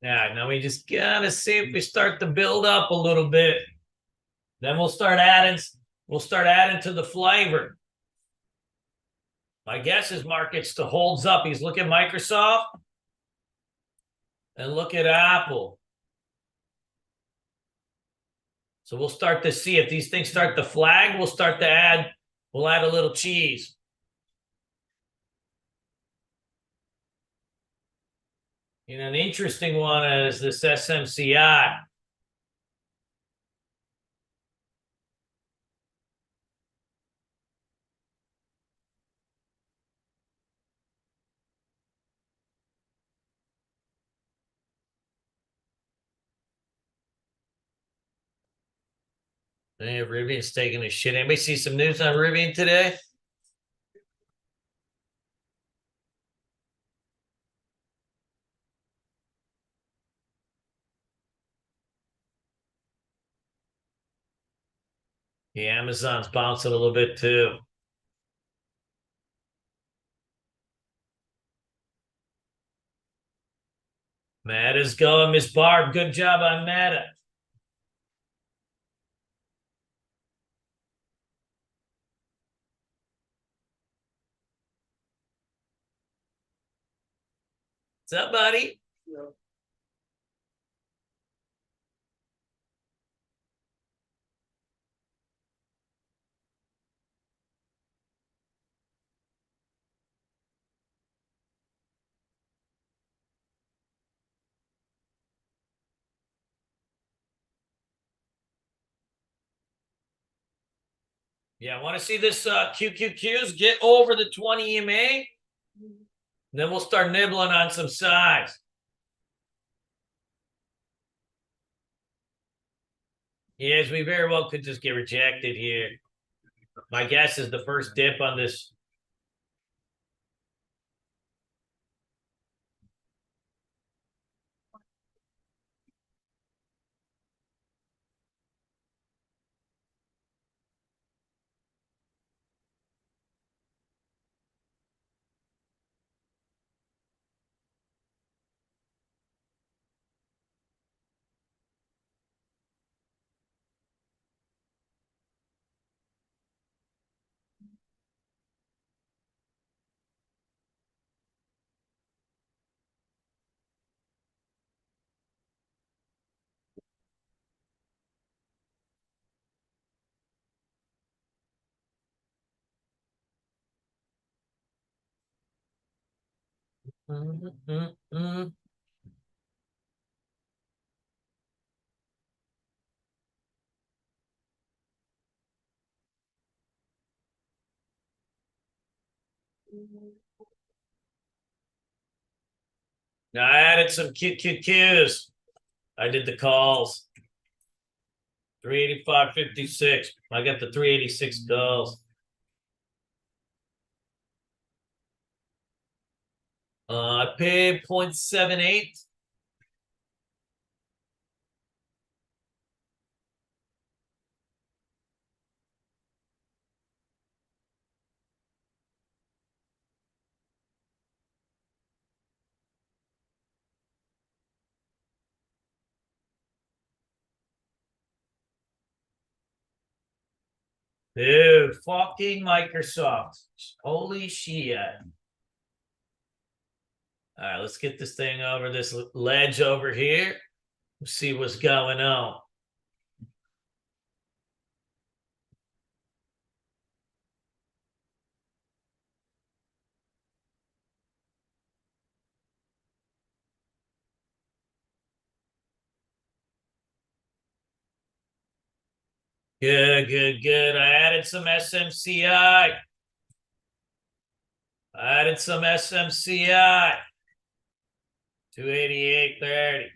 Yeah, now we just gotta see if we start to build up a little bit. Then we'll start adding to the flavor. My guess is market still holds up. He's looking at Microsoft and look at Apple. So we'll start to see if these things start to flag, we'll add a little cheese. You know, an interesting one is this SMCI. Hey, Rivian's taking a shit. Anybody see some news on Rivian today? Yeah, Amazon's bouncing a little bit too. Meta's going, Miss Barb. Good job on Meta. What's up, buddy?
Yeah.
Yeah, I want to see this QQQs get over the 20 EMA. Then we'll start nibbling on some size. Yes, we very well could just get rejected here. My guess is the first dip on this. Now I added some QQQs. I did the calls. 385.56. I got the 386 calls. I paid 0.78. Dude, fucking Microsoft. Holy shit. All right, let's get this thing over this ledge over here. See what's going on. Good, good, good. I added some SMCI. I added some SMCI. 288.30.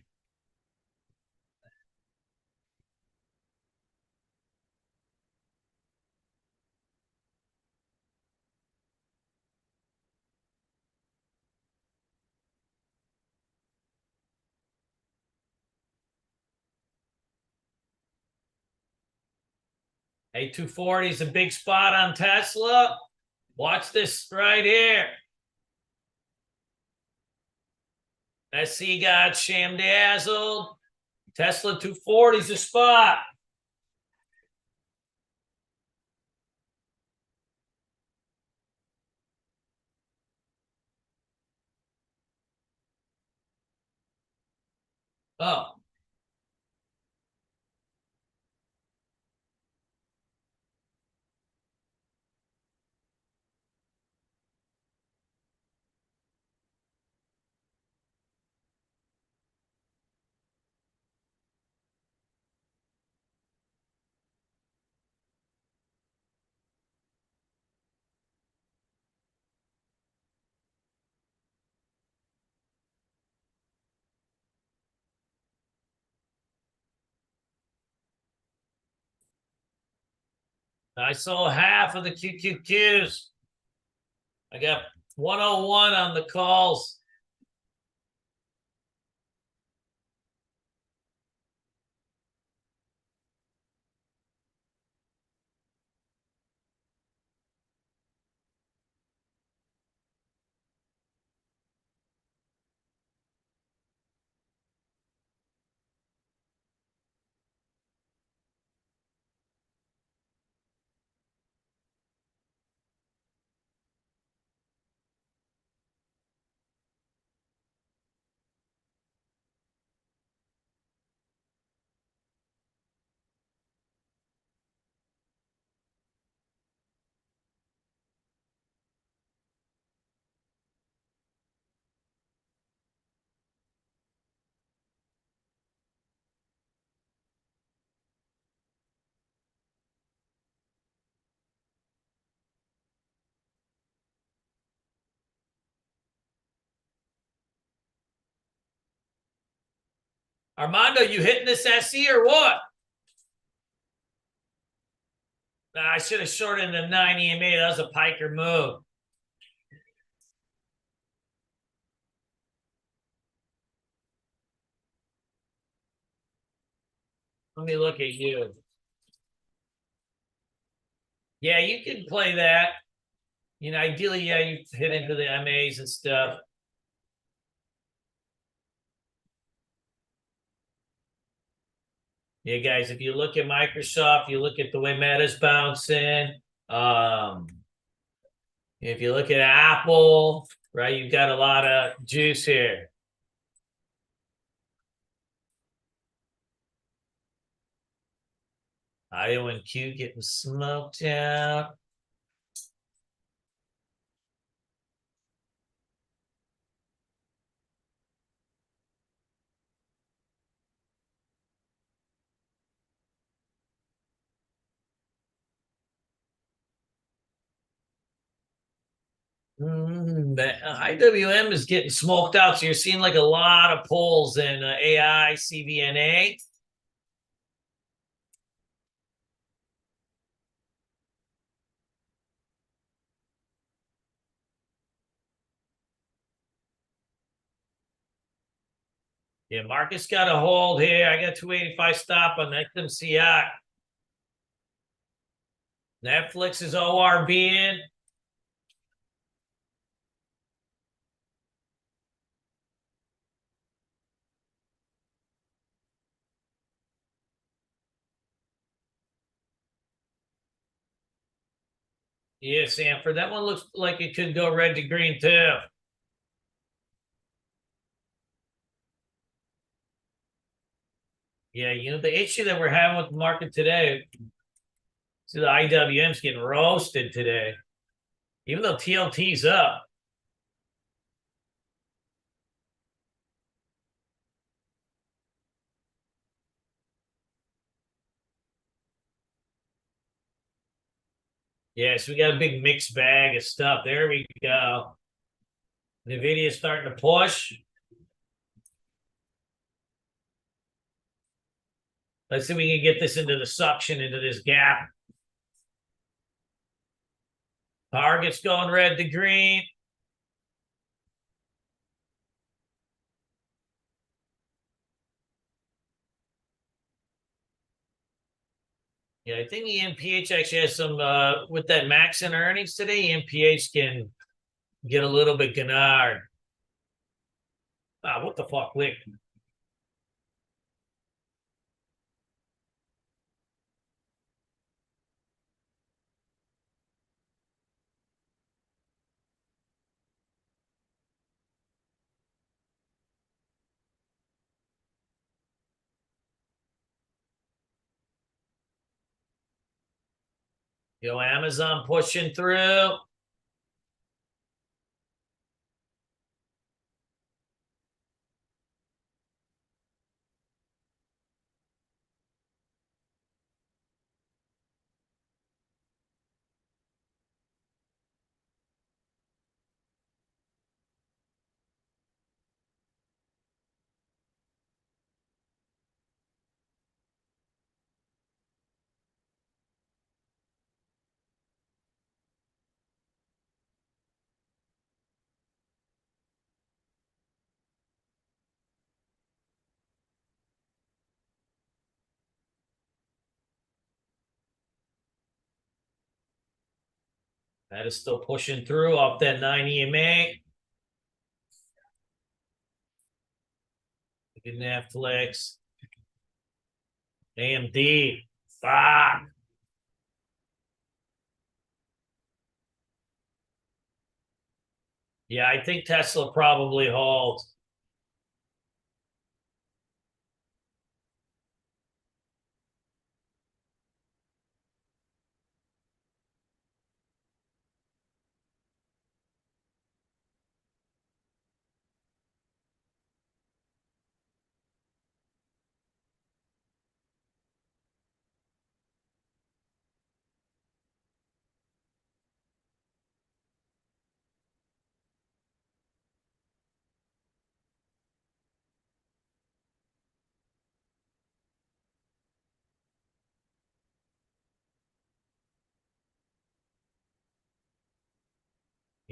Hey, 240 is a big spot on Tesla. Watch this right here. SC got sham dazzled. Tesla 240's a spot. Oh, I sold half of the QQQs. I got 101 on the calls. Armando, you hitting this SE or what? Nah, I should have shorted the 9 EMA. That was a piker move. Let me look at you. Yeah, you can play that. You know, ideally, yeah, you hit into the MAs and stuff. Yeah, guys, if you look at Microsoft, you look at the way Meta's bouncing. If you look at Apple, right, you've got a lot of juice here. IONQ getting smoked out. The IWM is getting smoked out. So you're seeing like a lot of pulls in AI, CVNA. Yeah, Marcus got a hold here. I got 285 stop on XMCI. Netflix is ORB in. Yeah, Sanford. That one looks like it could go red to green too. Yeah, you know, the issue that we're having with the market today, so the IWM's getting roasted today, even though TLT's up. Yeah, so we got a big mixed bag of stuff. There we go. NVIDIA's starting to push. Let's see if we can get this into the suction, into this gap. Target's going red to green. Yeah, I think EMPH actually has some with that max in earnings today. EMPH can get a little bit Gennard. Ah, what the fuck, Lick? Yo, Amazon pushing through. That is still pushing through off that 9 EMA. Look at Netflix. AMD. Fuck. Yeah, I think Tesla probably holds.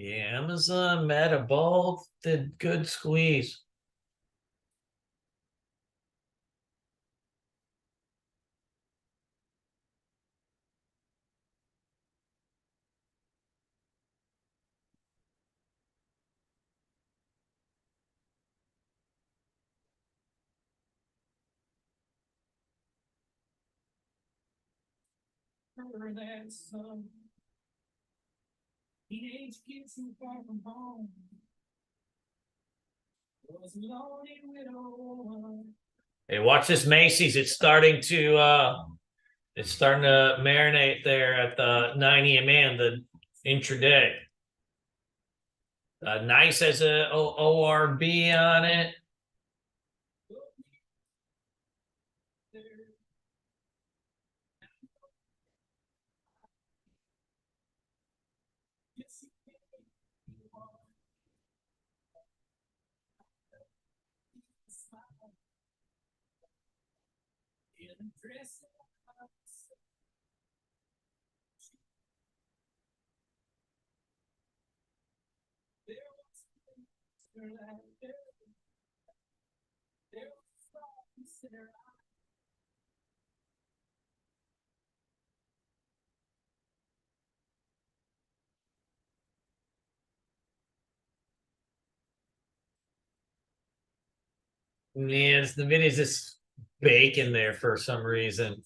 Yeah, Amazon, Meta, both did good squeeze.
Teenage kids so far from home. Was lonely widow.
Hey, watch this Macy's. It's starting to marinate there at the 9 EMA and the intraday. Nice as a ORB on it. Yeah, the video's just bacon there for some reason.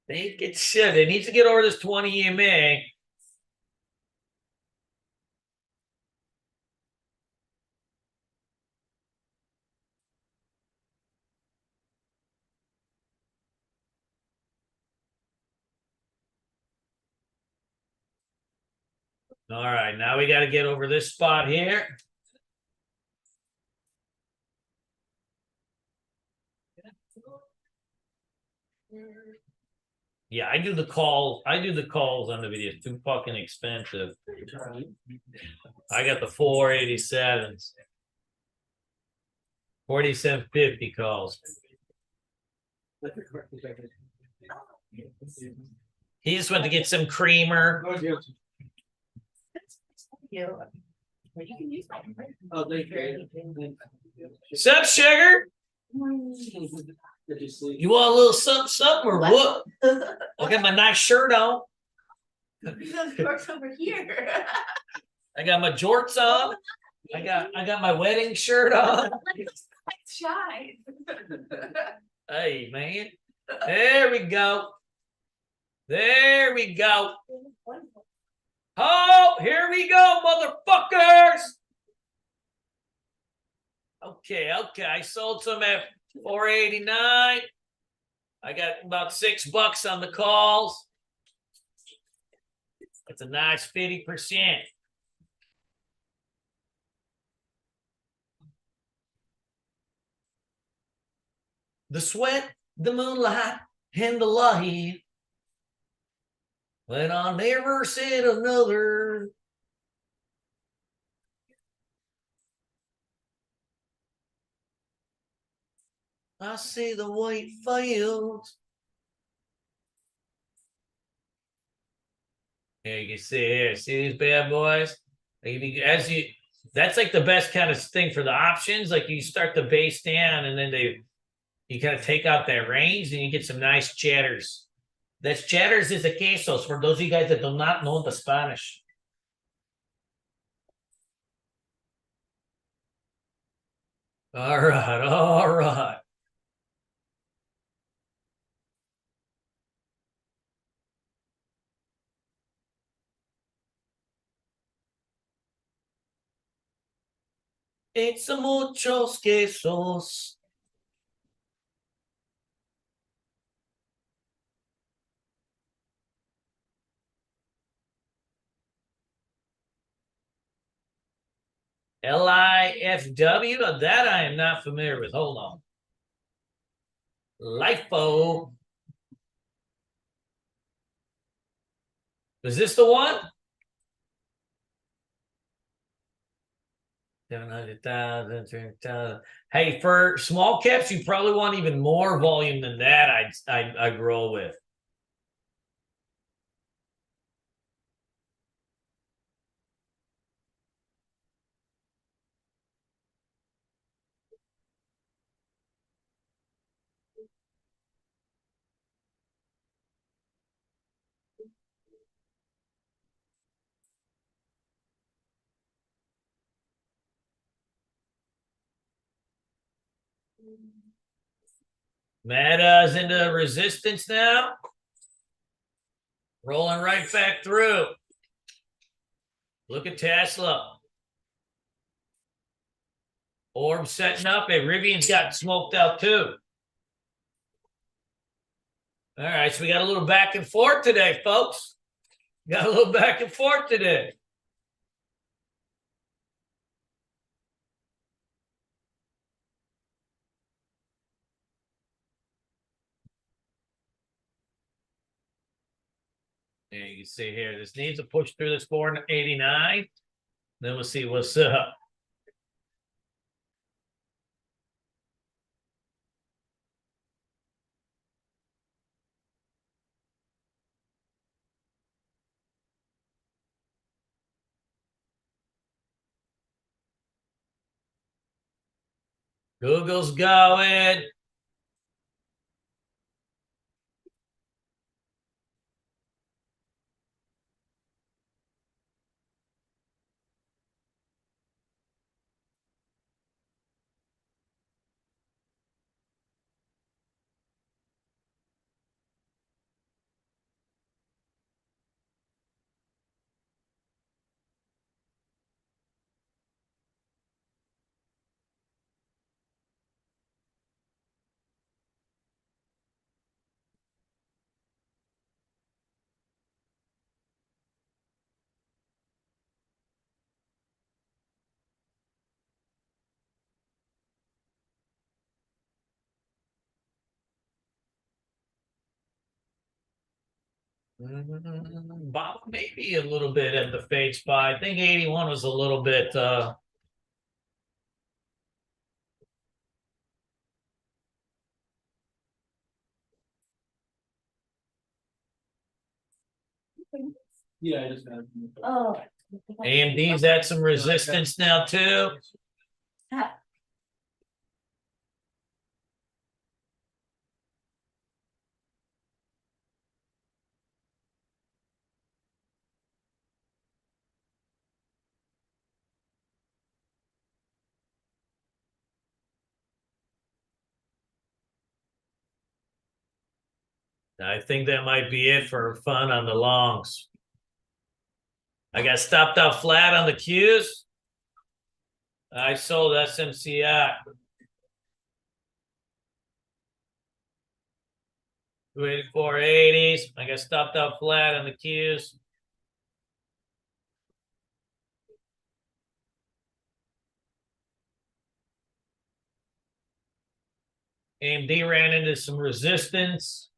Think it should. It needs to get over this 20 EMA. All right, now we got to get over this spot here. Yeah, I do the calls on the video. It's too fucking expensive. I got the 487s. 4750 calls. He just went to get some creamer. Sup, sugar?
Did you sleep?
You want a little something, something, or what?
What?
I got my nice shirt on.
Works over here.
I got my jorts on. I got my wedding shirt on.
Shy.
Hey, man. There we go. There we go. Oh, here we go, motherfuckers. Okay. I sold some at $4.89. I got about $6 on the calls. That's a nice 50%. The sweat, the moonlight, and the light. When I never said another. I see the white fields. Here you can see here. See these bad boys? That's like the best kind of thing for the options. Like you start the base down and then you kind of take out that range and you get some nice chatters. That's chatters is the quesos for those of you guys that do not know the Spanish. All right. It's a muchos quesos. LIFW? That I am not familiar with. Hold on. LIFO. Is this the one? 700,000, 300,000. Hey, for small caps, you probably want even more volume than that. I roll with. Meta's into resistance now. Rolling right back through. Look at Tesla. Orb setting up. Hey, Rivian's got smoked out too. All right, so we got a little back and forth today, folks. Got a little back and forth today. Yeah, you can see here, this needs to push through this 489. Then we'll see what's up. Google's going. Bob, maybe a little bit at the fade spot. I think 81 was a little bit
Yeah, I just got it.
Oh.
AMD's at some resistance now too. I think that might be it for fun on the longs. I got stopped out flat on the Qs. I sold SMCI. 480s. I got stopped out flat on the Qs. AMD ran into some resistance.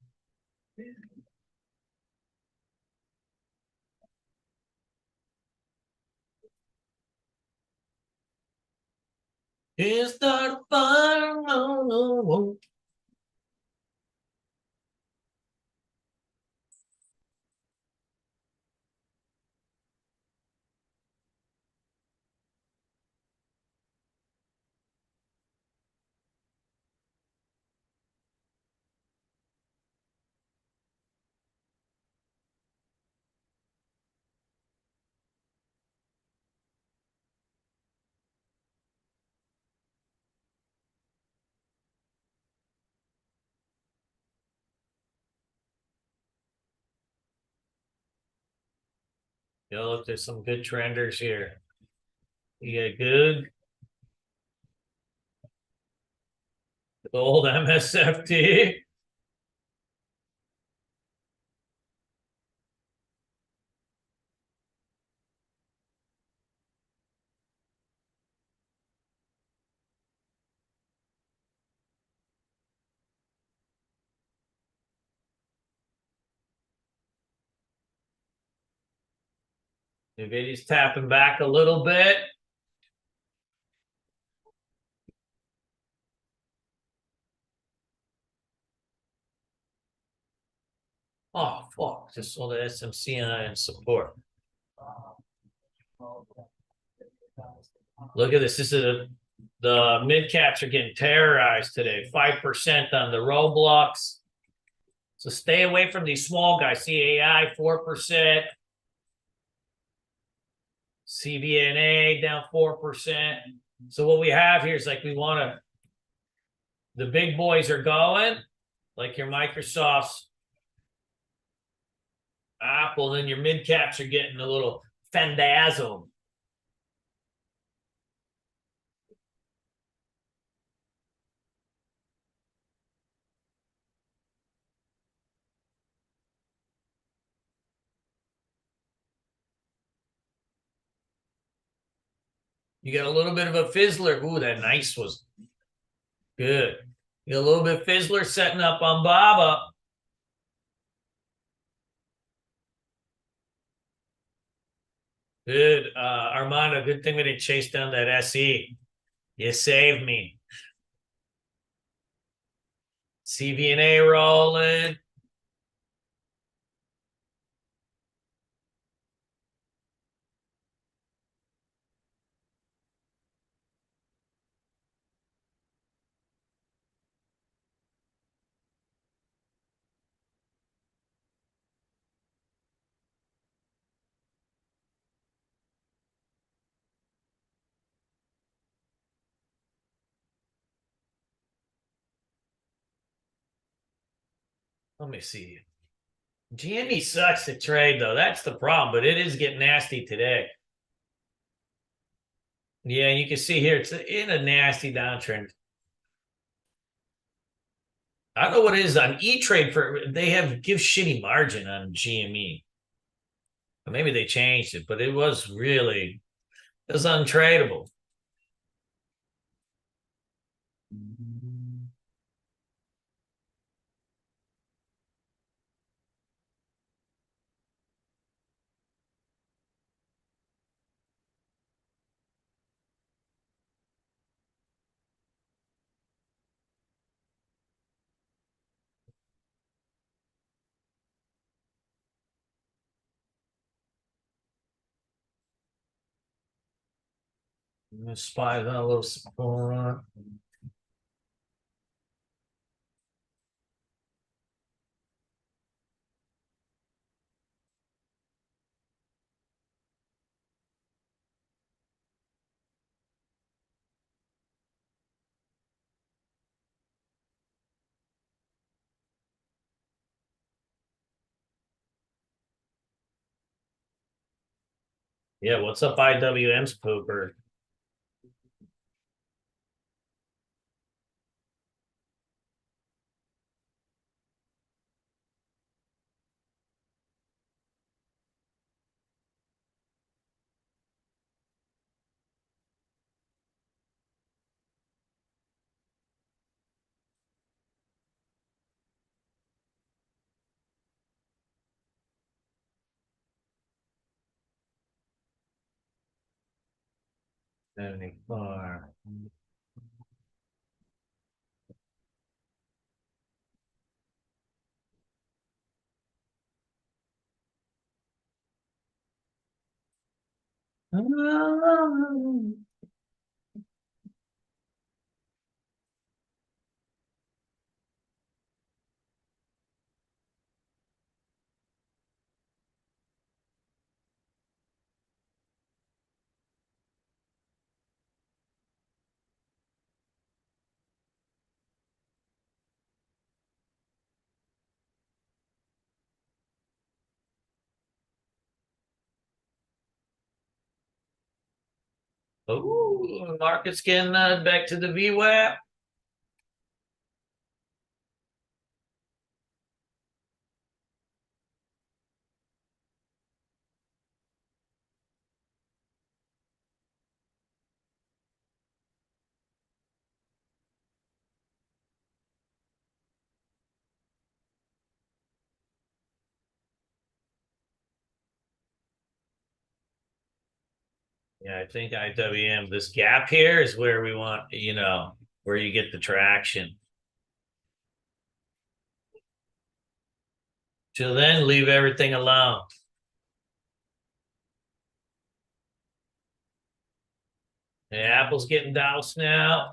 Is that fire? No. Yo, look, there's some good trenders here. You got good. The old MSFT. Nvidia's tapping back a little bit. Oh, fuck. Just sold the SMCI and support. Look at this. The mid caps are getting terrorized today. 5% on the Roblox. So stay away from these small guys. CAI 4%. CVNA down 4%. So what we have here is like we want to. The big boys are going, like your Microsofts, Apple, then your mid caps are getting a little fandazzled. You got a little bit of a fizzler. Ooh, that nice was good. You got a little bit of fizzler setting up on Baba. Good, Armando. Good thing we didn't chase down that SE. You saved me. CVNA rolling. Let me see. GME sucks to trade, though. That's the problem, but it is getting nasty today. Yeah, you can see here it's in a nasty downtrend. I don't know what it is on E-Trade for they give shitty margin on GME. Or maybe they changed it, but it was untradeable. Spies on a little support. Yeah, what's up, IWM's pooper? Any far. Oh, market's getting back to the VWAP. Yeah, I think IWM, this gap here is where we want, where you get the traction. Till then, leave everything alone. The apple's getting doused now.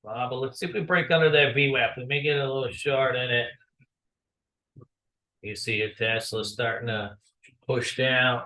But let's see if we break under that VWAP. We may get a little short in it. You see your Tesla starting to push down.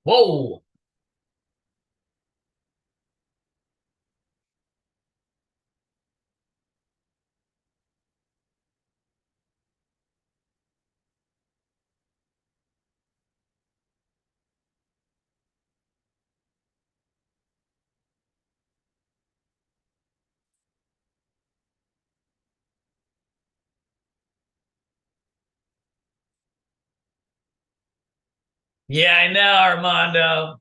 Whoa. Yeah, I know, Armando.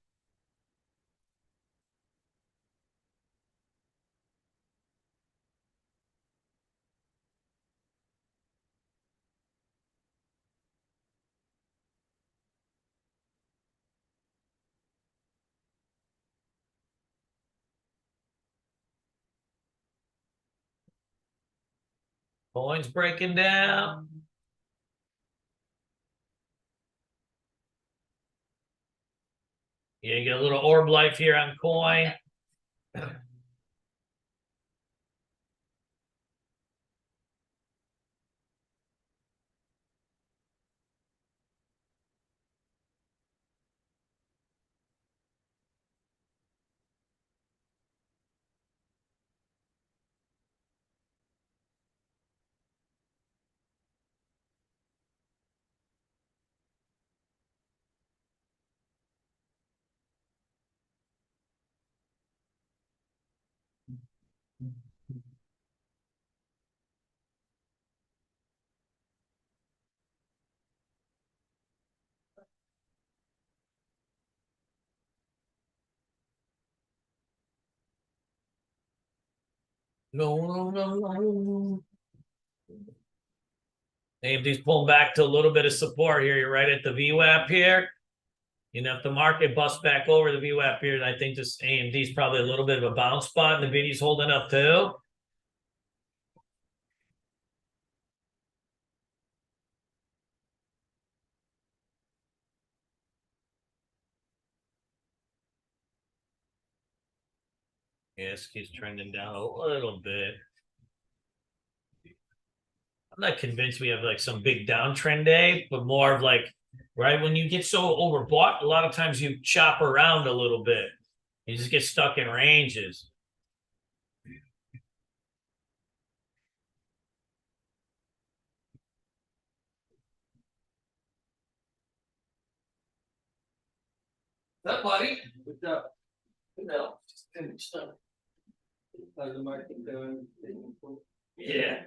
Coin's breaking down. Yeah, you get a little orb life here on coin. No. AMD's pulling back to a little bit of support here. You're right at the VWAP here. You know, if the market busts back over the VWAP here, I think this AMD is probably a little bit of a bounce spot, and the NVIDIA's holding up too. Yes, keeps trending down a little bit. I'm not convinced we have like some big downtrend day, but more of like, right, when you get so overbought, a lot of times you chop around a little bit. You just get stuck in ranges. What's up, buddy?
What's up?
No, just finished up.
How's the market doing?
Yeah.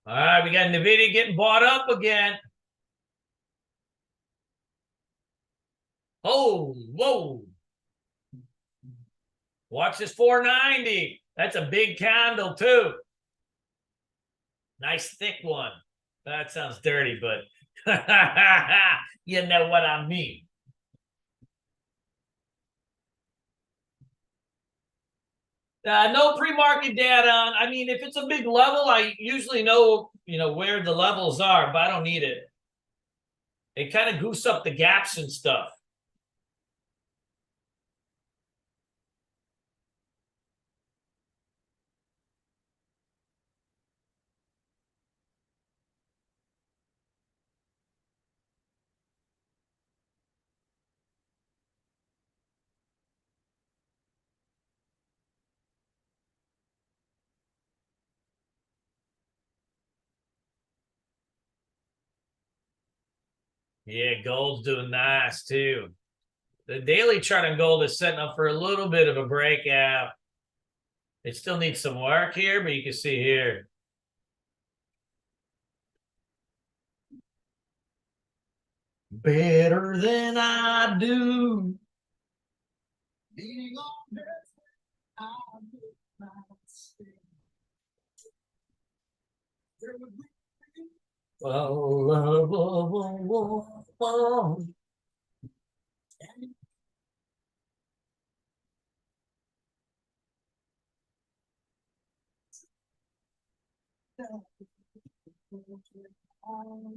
All right, we got NVIDIA getting bought up again. Oh, whoa. Watch this 490. That's a big candle, too. Nice thick one. That sounds dirty, but you know what I mean. No pre-market data on. I mean, if it's a big level, I usually know, where the levels are, but I don't need it. It kind of goose up the gaps and stuff. Yeah, gold's doing nice too. The daily chart on gold is setting up for a little bit of a breakout. It still needs some work here, but you can see here. Better than I do. Oh, love, oh, oh, oh.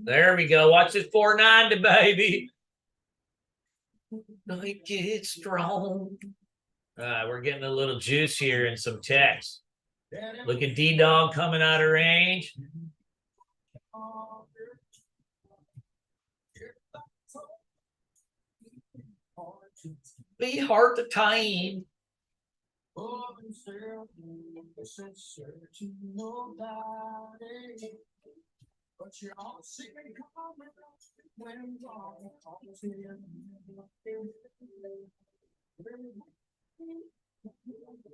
There we go. Watch this 490, baby. Night gets strong. We're getting a little juice here and some text. Look at D-Dog coming out of range. Be hard to tame.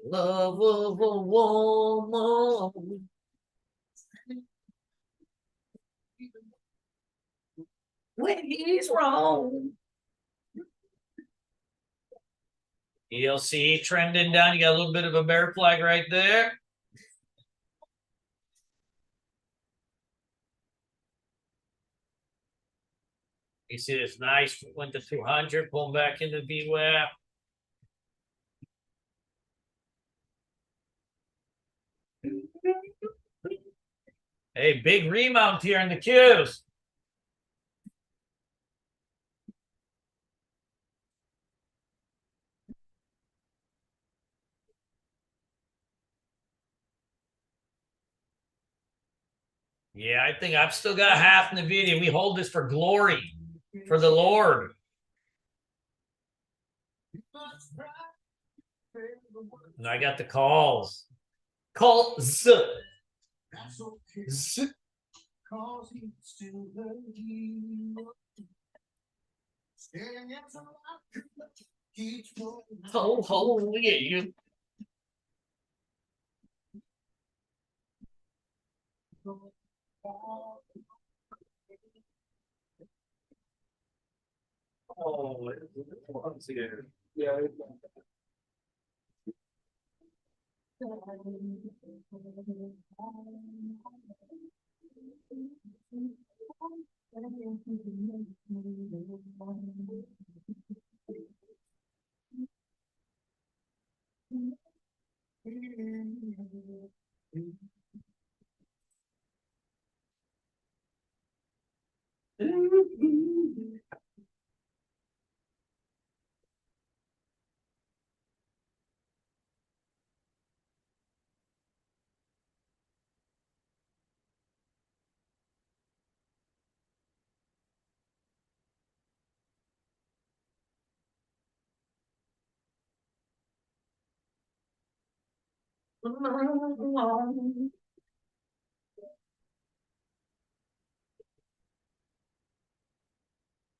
Love of a woman. When he's wrong. ELC trending down. You got a little bit of a bear flag right there. You see this nice went to 200, pulling back into VWAP. Hey, big remount here in the Qs. Yeah, I think I've still got half NVIDIA. We hold this for glory, for the Lord. And I got the calls. Call Z. Z.
Cause he's still the hero. Staring at the light, keeps going.
Oh, look at you.
Oh, once again. Yeah.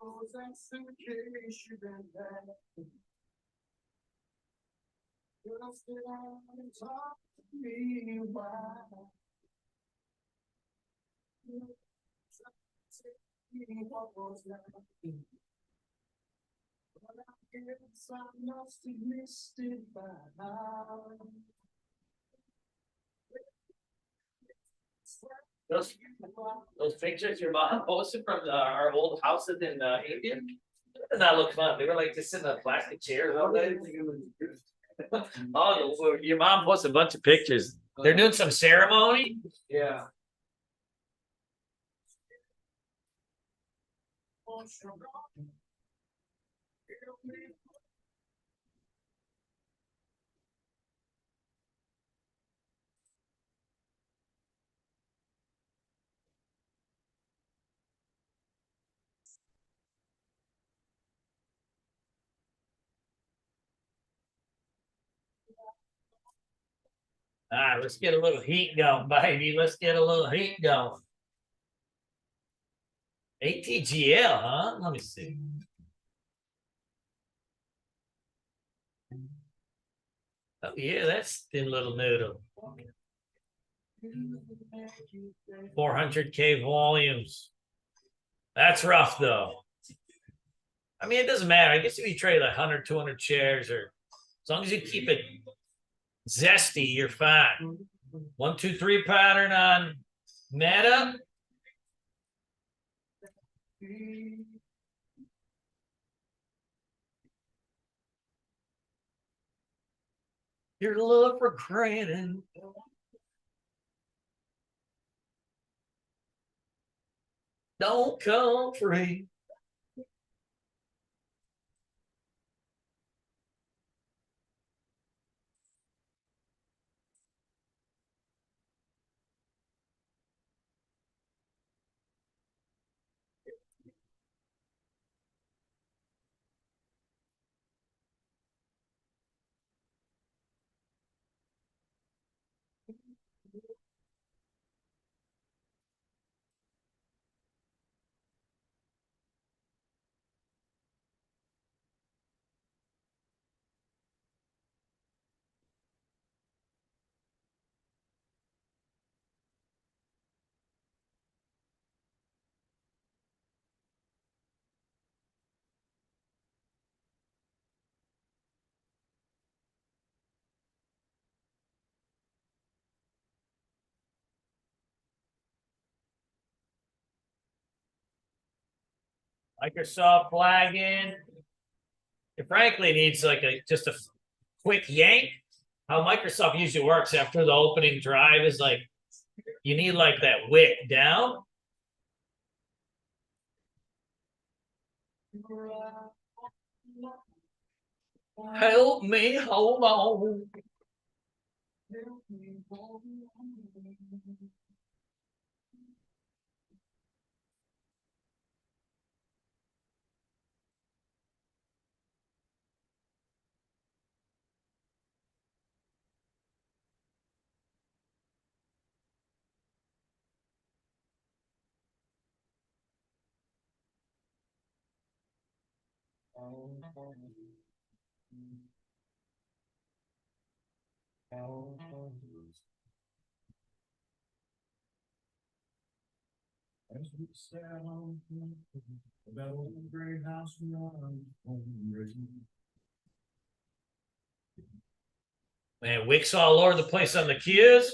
Oh, that's in case you've been back. Just sit down and talk to me a while. What was that? But I guess I must have missed it by now.
Those pictures your mom posted from our old houses in India. Did not look fun. They were like just sitting on plastic chairs all day. Oh, your mom posted a bunch of pictures. They're doing some ceremony.
Yeah.
All right, let's get a little heat going, baby. Let's get a little heat going. ATGL, huh? Let me see. Oh yeah, that's thin little noodle. 400K volumes. That's rough though. I mean, it doesn't matter. I guess if you trade like 100, 200 shares, or as long as you keep it zesty, you're fine. 1, 2, 3 pattern on Meta. Your love for granted. Don't come free. Microsoft flagging. It frankly needs like just a quick yank. How Microsoft usually works after the opening drive is like you need like that wick down. Help me hold on.
As we sat on that old gray house we are on.
Man, wicks all over the place on the cues.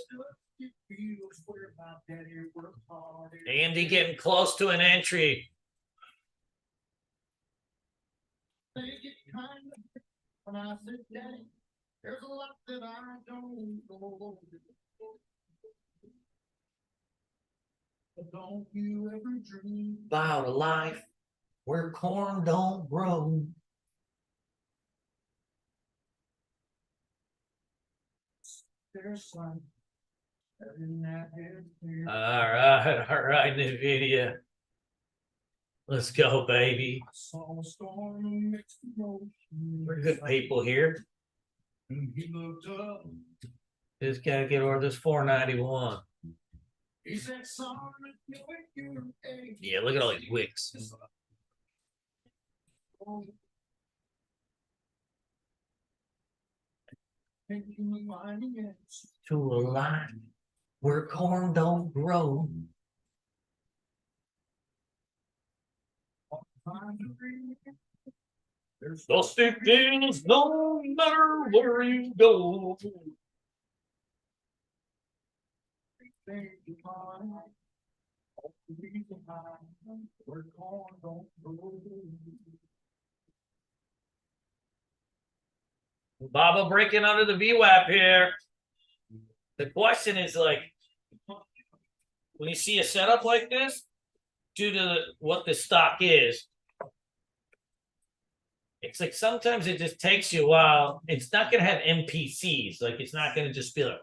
Andy getting close to an entry.
When I sit down, there's a lot that I don't know. But don't you ever dream
About a life where corn don't grow.
there's sun in that head.
All right, NVIDIA. Let's go, baby.
I saw a storm mixed emotion.
We're good people here.
And he looked up.
Just gotta get over this 491.
He said, "Son, if you're a
Yeah, look at all these wicks. To a line where corn don't grow. The stick is no matter where you go. Baba breaking under the VWAP here. The question is like, when you see a setup like this, due to what the stock is, it's like sometimes it just takes you a while. It's not going to have NPCs. Like it's not going to just be like,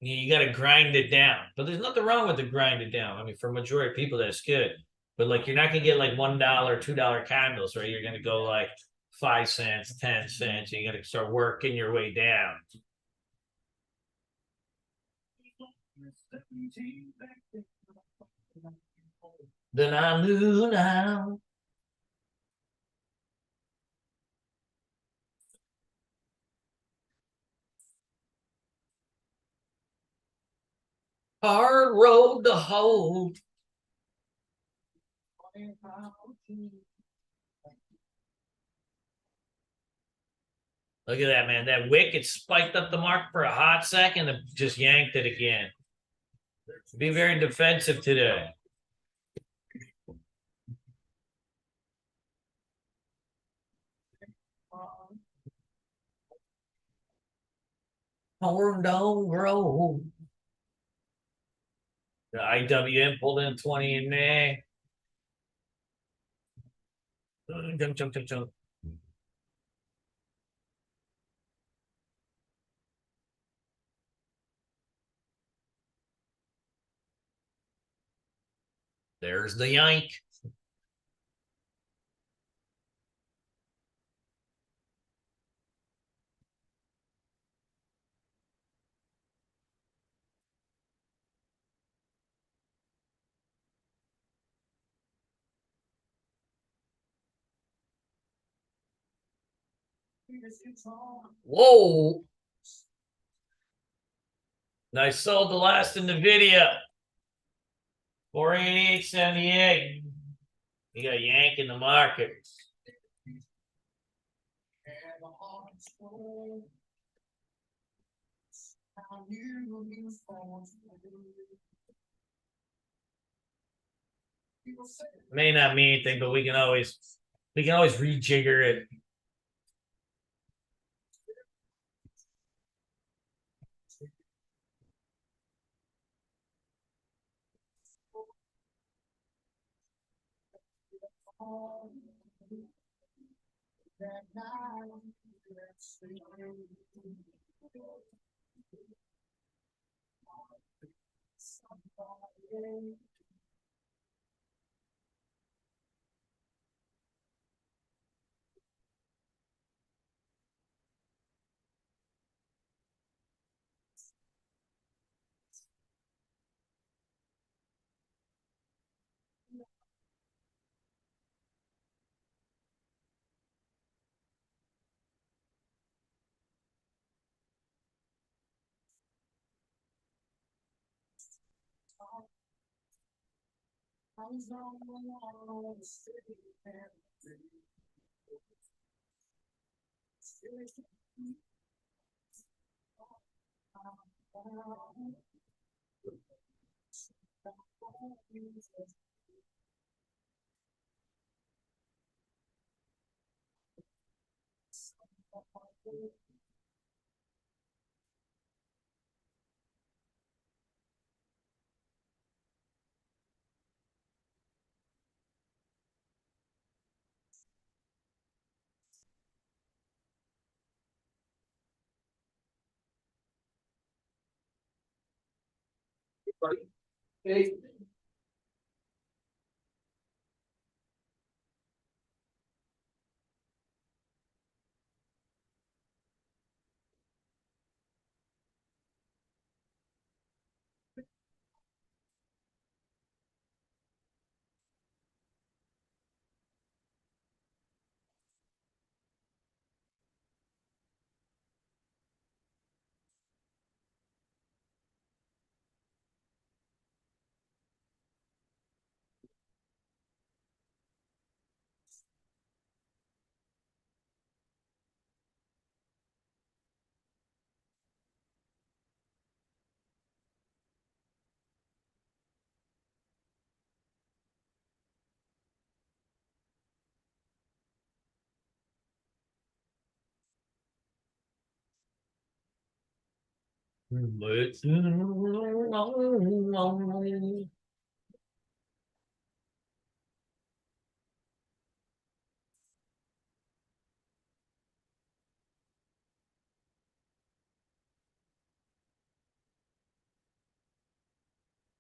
you got to grind it down. But there's nothing wrong with the grind it down. I mean, for majority of people, that's good. But like, you're not going to get like $1, $2 candles, right? You're going to go like 5 cents, 10 cents. You got to start working your way down. Then I knew now. Hard road to hold. Look at that, man. That wick, it spiked up the mark for a hot second and just yanked it again. Be very defensive today. Corn don't grow. The IWM pulled in 20 in May. Jump, jump, jump, jump. There's the yank. Whoa. I sold the last in the video. 488.78. You got yank in the market. May not mean anything, but we can always rejigger it.
Hey.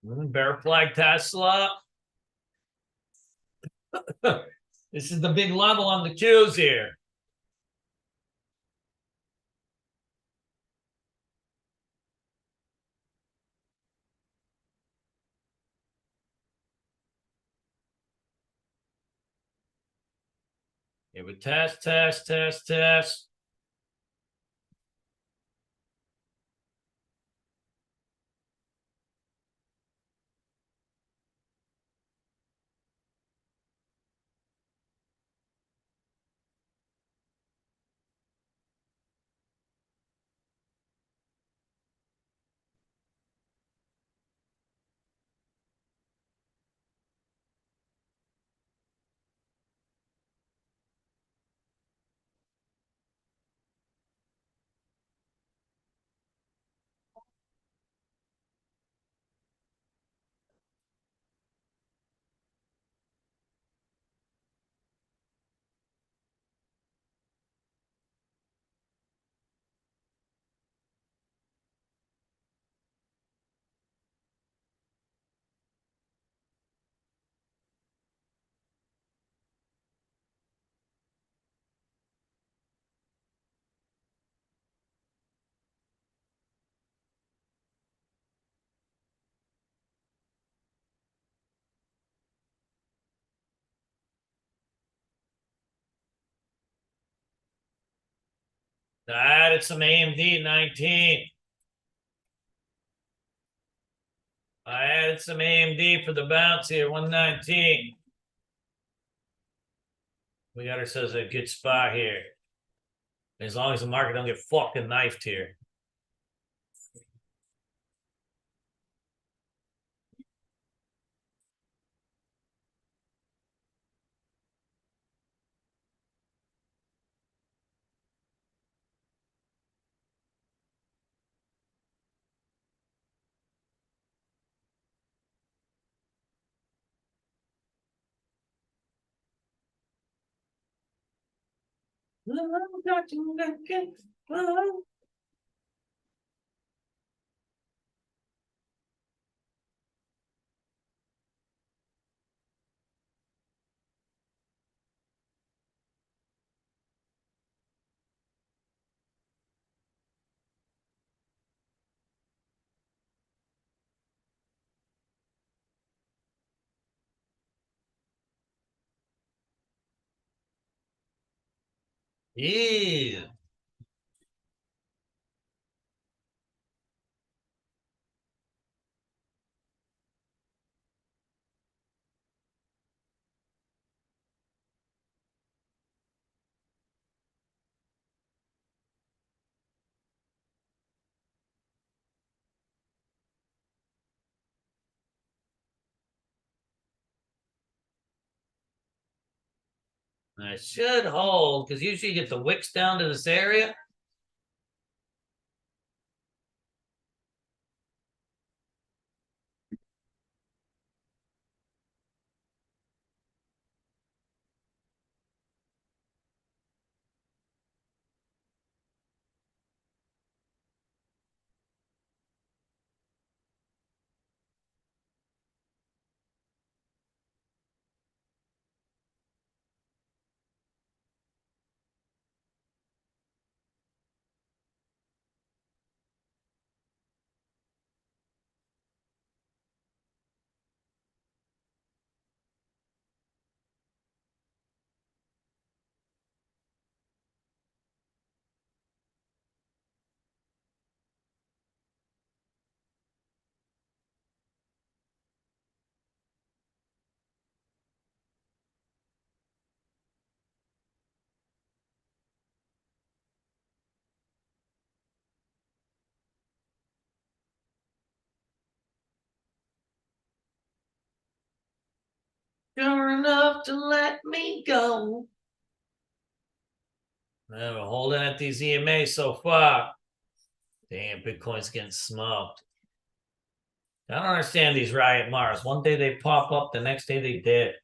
Bear flag Tesla. This is the big level on the Qs here. It would test. I added some AMD 19. I added some AMD for the bounce here, 119. We got ourselves a good spot here. As long as the market don't get fucking knifed here. Yeah. I should hold because usually you get the wicks down to this area. Sure enough to let me go. We're holding at these EMA so far. Damn, Bitcoin's getting smoked. I don't understand these riot Mars. One day they pop up, the next day they did.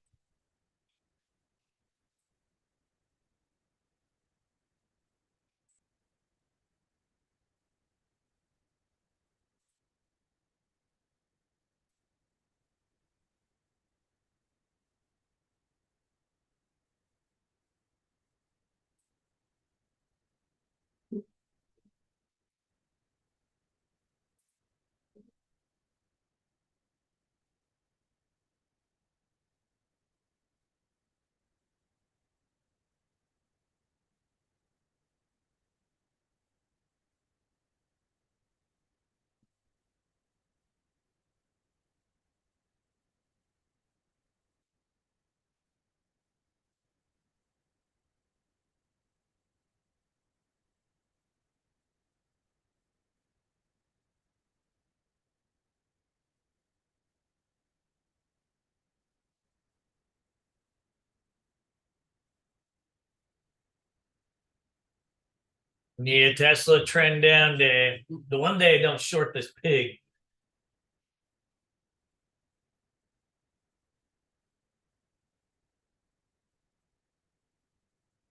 Yeah, Tesla trend down day. The one day I don't short this pig.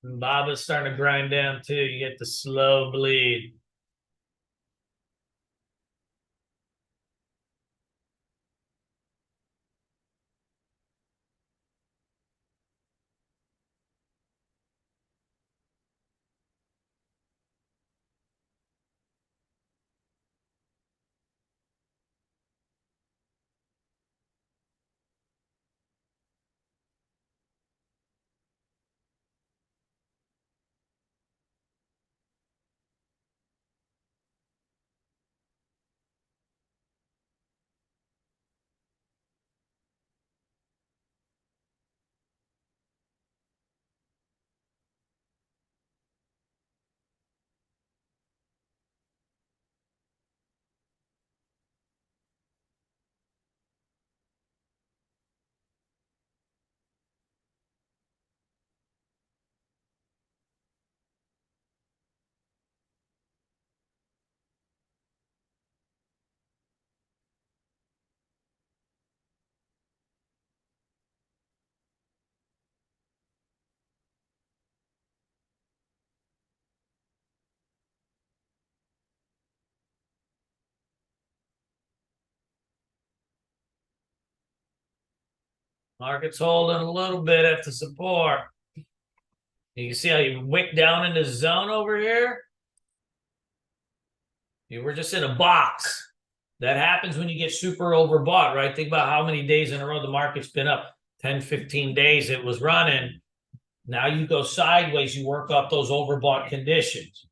And Baba's starting to grind down too. You get the slow bleed. Market's holding a little bit at the support. You can see how you wick down into zone over here. You were just in a box. That happens when you get super overbought, right? Think about how many days in a row the market's been up. 10, 15 days it was running. Now you go sideways, you work off those overbought conditions.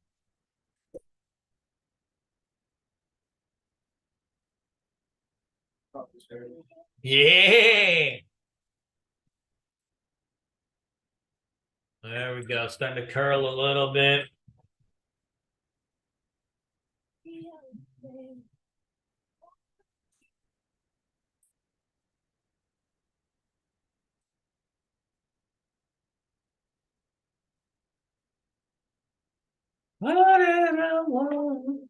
Yeah. There we go. Starting to curl a little bit. What did I want?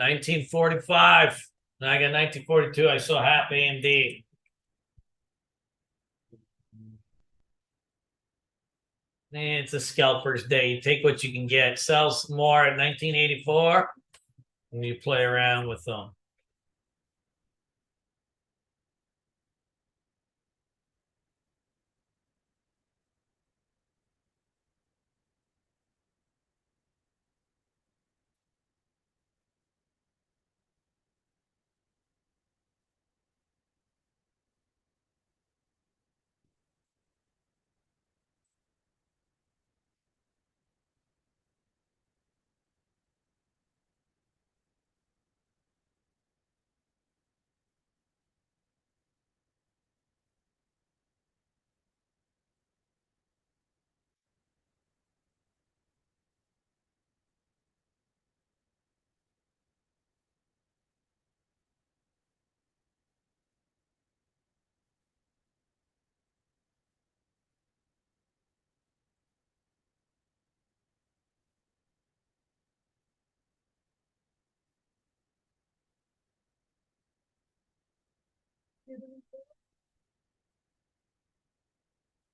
$19.45. Now I got 1942. I saw half AMD. It's a scalper's day. You take what you can get. Sells more at 1984, and you play around with them.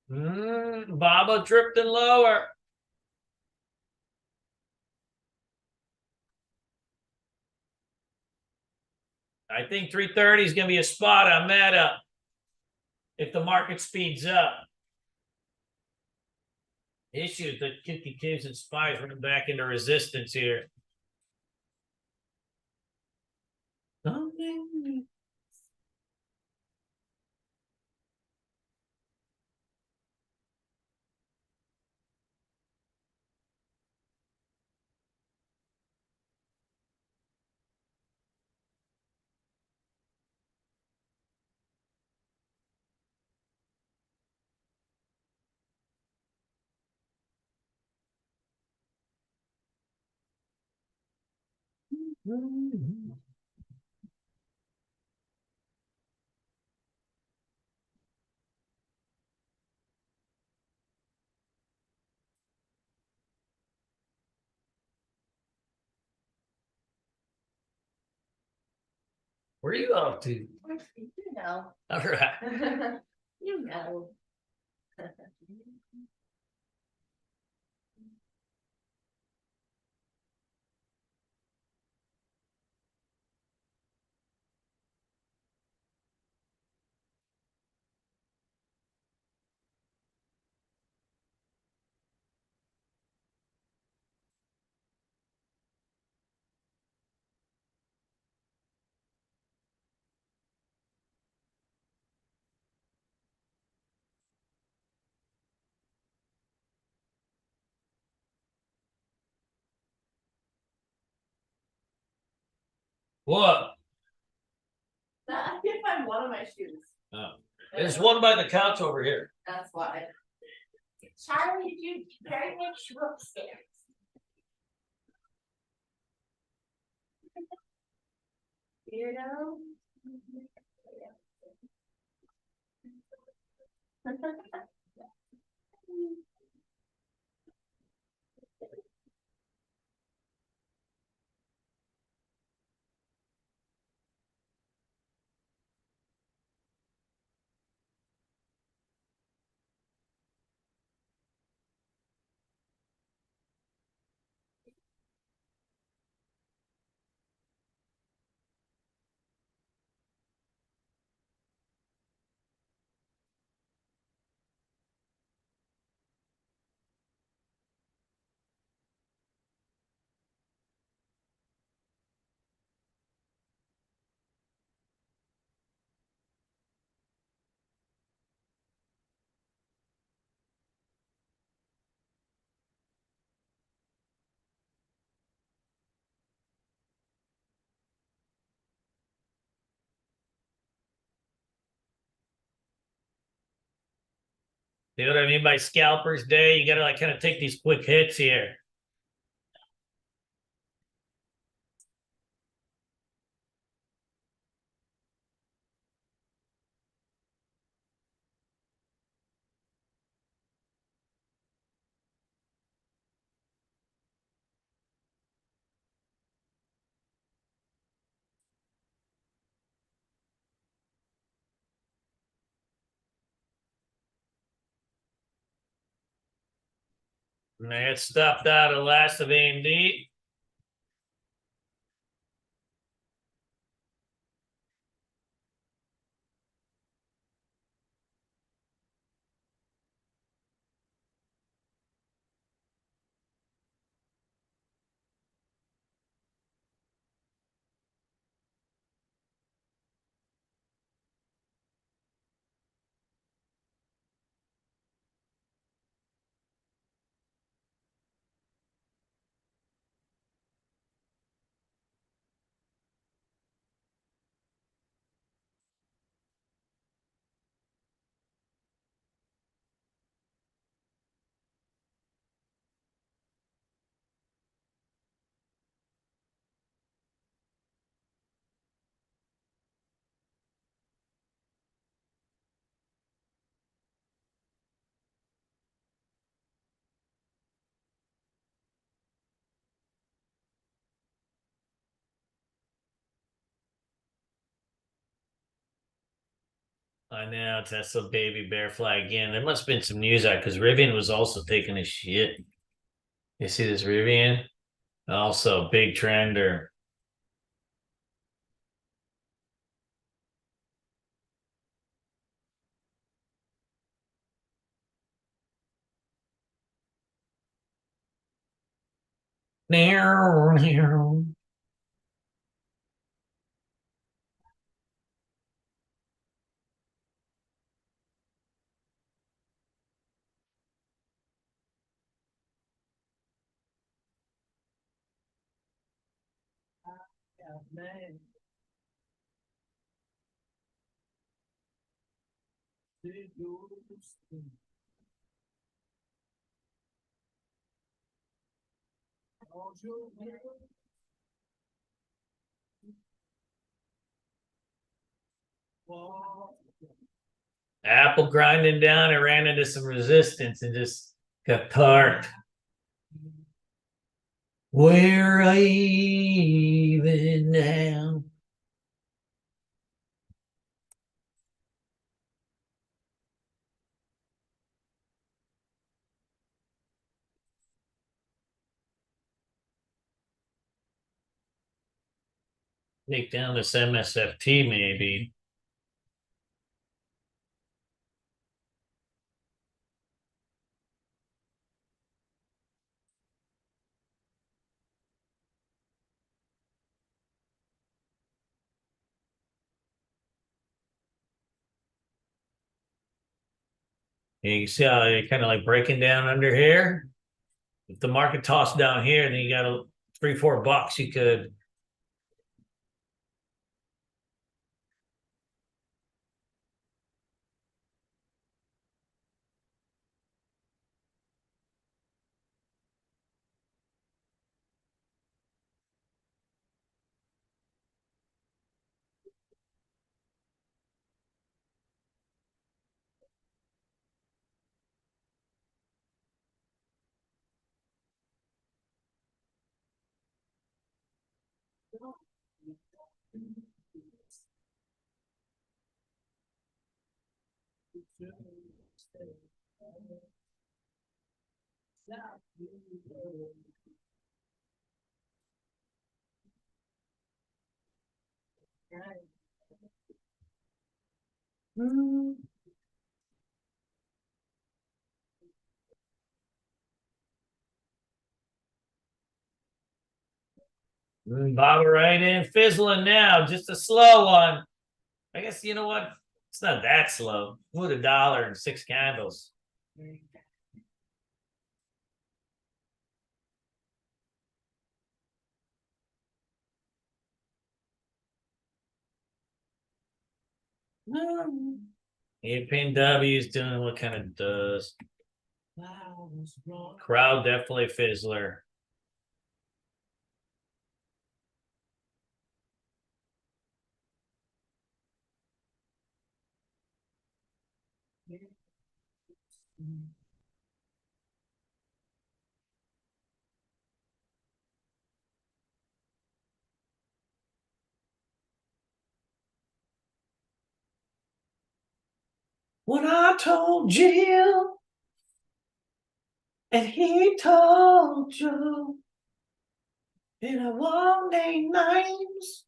Baba drifting lower. I think 330 is going to be a spot on Meta if the market speeds up. Issues that Kiki Kids and Spies running back into resistance here. Where are you off to?
You know.
All right.
You know.
What?
I can't find one of my shoes.
Oh. There's one by the couch over here.
That's why. Charlie, did you carry my shoe upstairs? Weirdo.
See what I mean by scalpers day? You gotta like kind of take these quick hits here. And I got stuffed out of last of AMD. I know Tesla baby bear fly again. There must have been some news out because Rivian was also taking a shit. You see this Rivian? Also big trender. Apple grinding down, it ran into some resistance and just got parked. Where I even now? Take down this MSFT maybe. You can see how it kind of like breaking down under here. If the market tossed down here, then you got a $3-4 you could. Bob right in, fizzling now, just a slow one. I guess you know what? It's not that slow. With $1 and 6 candles. Pin W is doing what kind of does. Crowd definitely fizzler. When I told Jill and he told Joe, and I won't name names.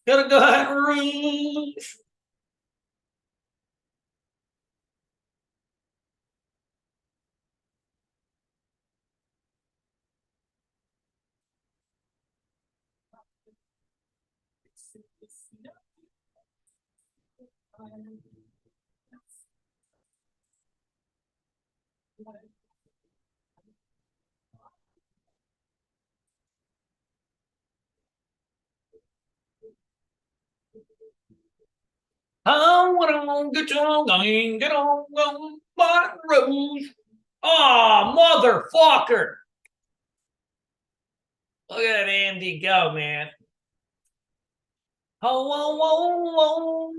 Gotta go ahead and Rouge. I wanna get on going, get on going, Baton Rouge. Oh, motherfucker. Look at that Andy go, man. Oh, whoa, whoa, whoa.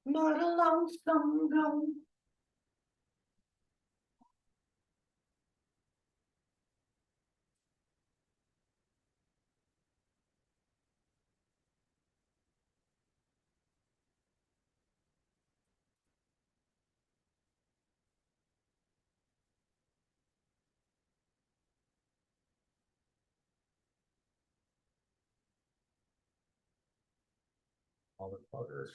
Not a lonesome gone. Motherfuckers.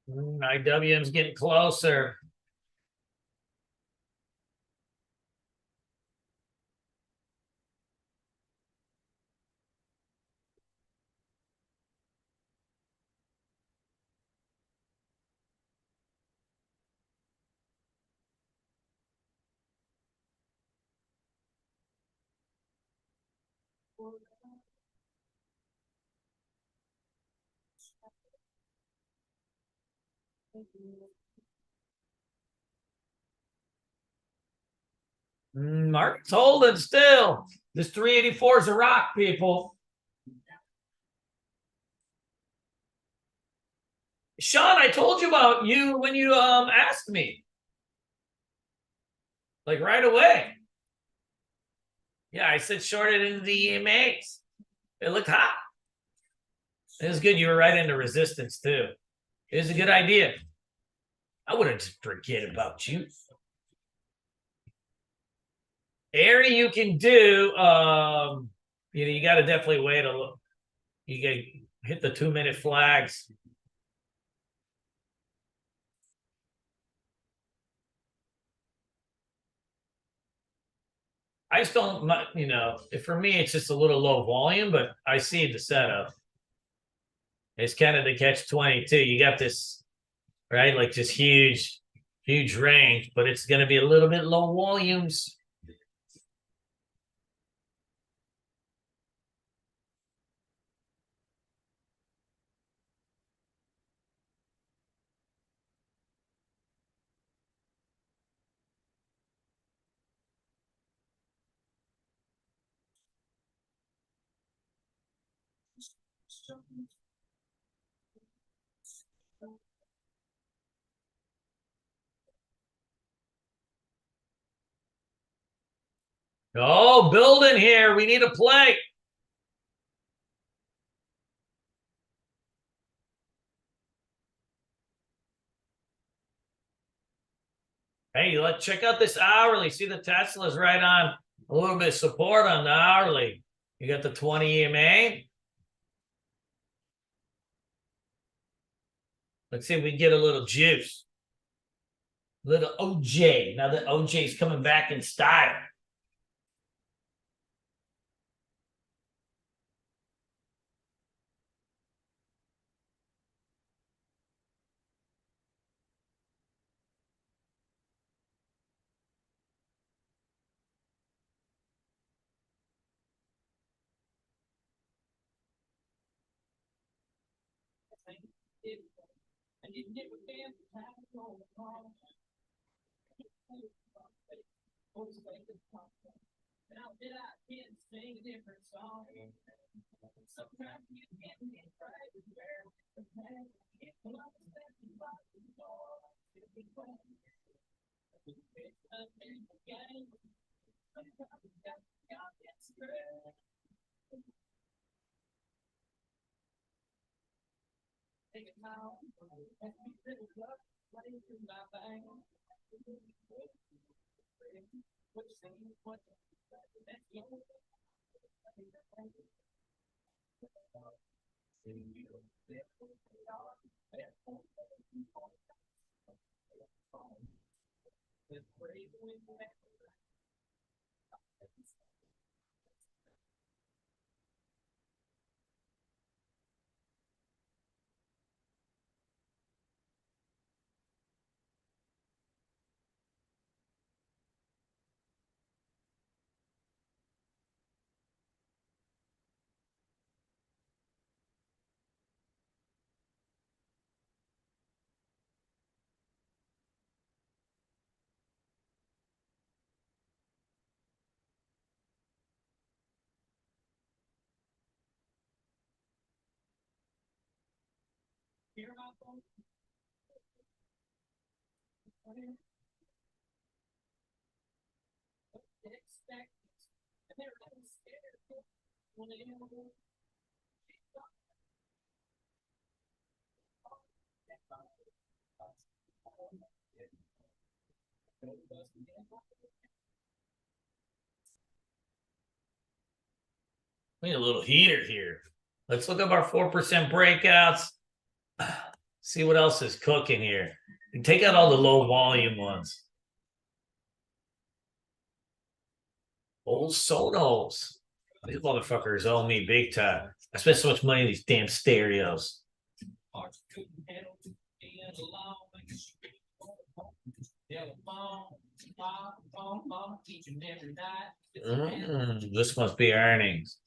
IWM's getting closer. Market's holding still. This 384 is a rock, people. Sean, I told you about you when you asked me. Like right away. Yeah, I said short it into the EMAs. It looked hot. It was good. You were right into resistance too. It was a good idea. I wouldn't just forget about you. Airy, you can do. You got to definitely wait a little. You got to hit the 2-minute flags. I just don't, for me, it's just a little low volume, but I see the setup. It's kind of the catch-22. You got this, right? Like just huge range, but it's going to be a little bit low volumes. Oh, building here. We need a play. Hey, let's check out this hourly. See the Tesla's right on a little bit of support on the hourly. You got the 20 EMA. Let's see if we can get a little juice. Little OJ. Now that OJ's coming back in style. We need a little heater here. Let's look up our 4% breakouts. See what else is cooking here. And take out all the low volume ones. Old Sonos. These motherfuckers owe me big time. I spent so much money on these damn stereos. This must be earnings.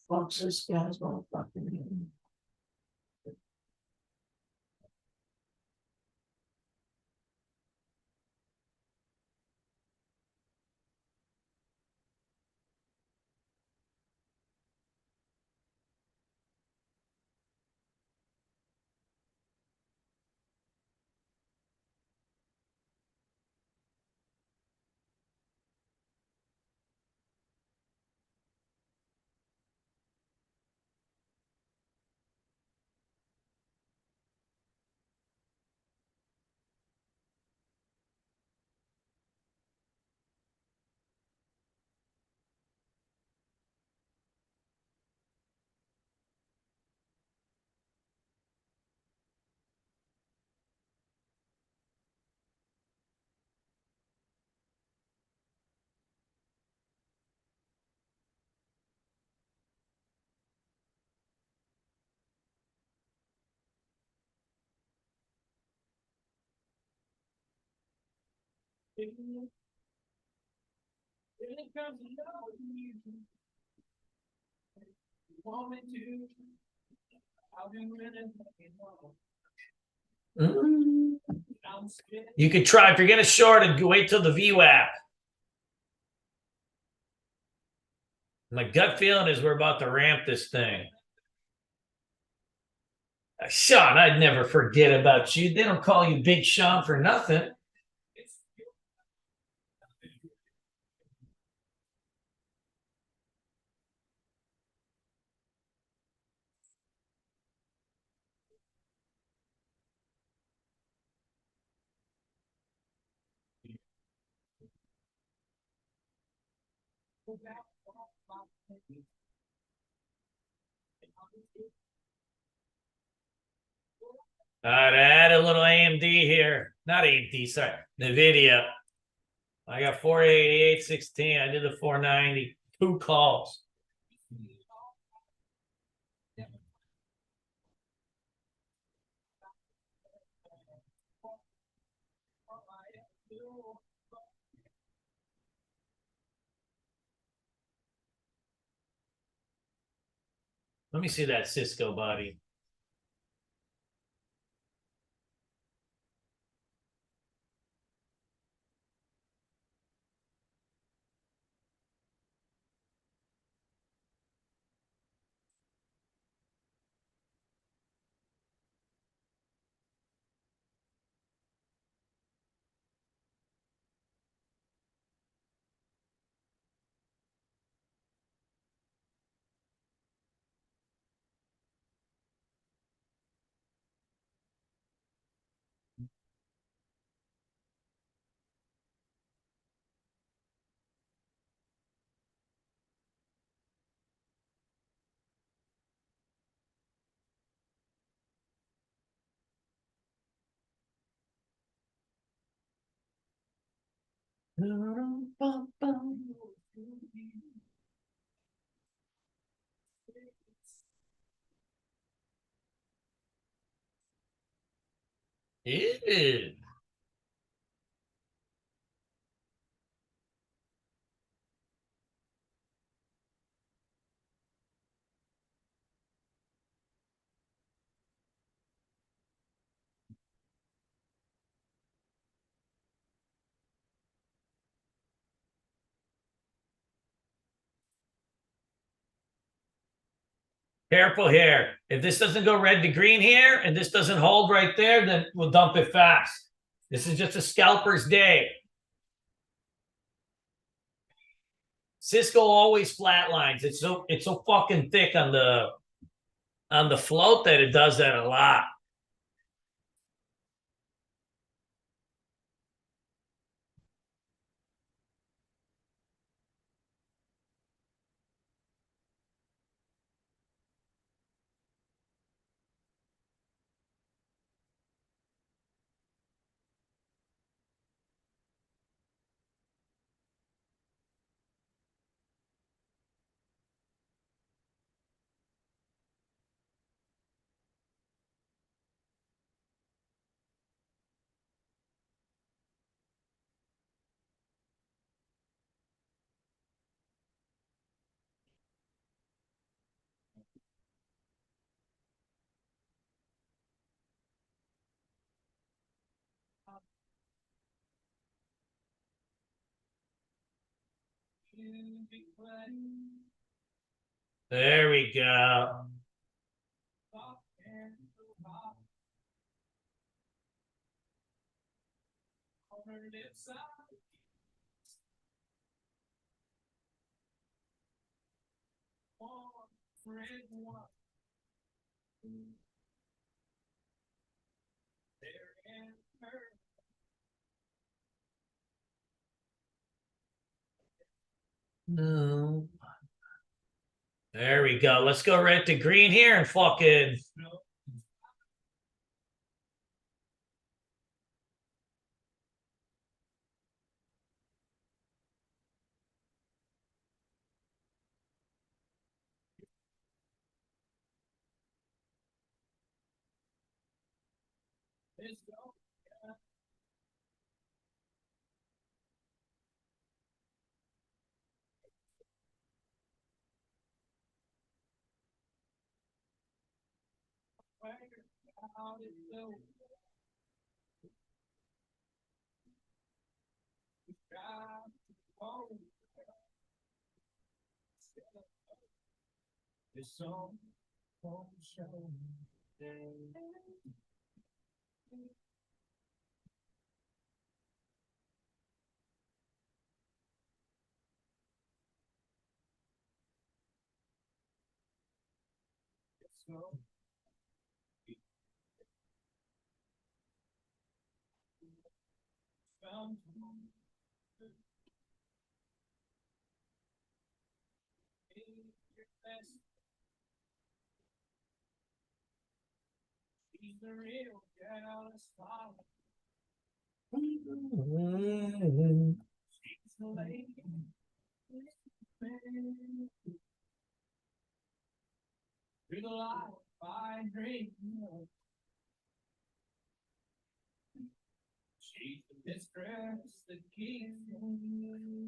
Fuck this guy's motherfucking.
You could try if you're gonna short and wait till the VWAP. My gut feeling is we're about to ramp this thing. Sean, I'd never forget about you. They don't call you Big Sean for nothing. All right, add a little AMD here. Not AMD, sorry. NVIDIA. I got 488, 16. I did the 490. 2 calls. Let me see that Cisco body. Ew. Careful here. If this doesn't go red to green here and this doesn't hold right there, then we'll dump it fast. This is just a scalper's day. Cisco always flatlines. It's so fucking thick on the float that it does that a lot. There we go. No. There we go. Let's go red to green here and fucking.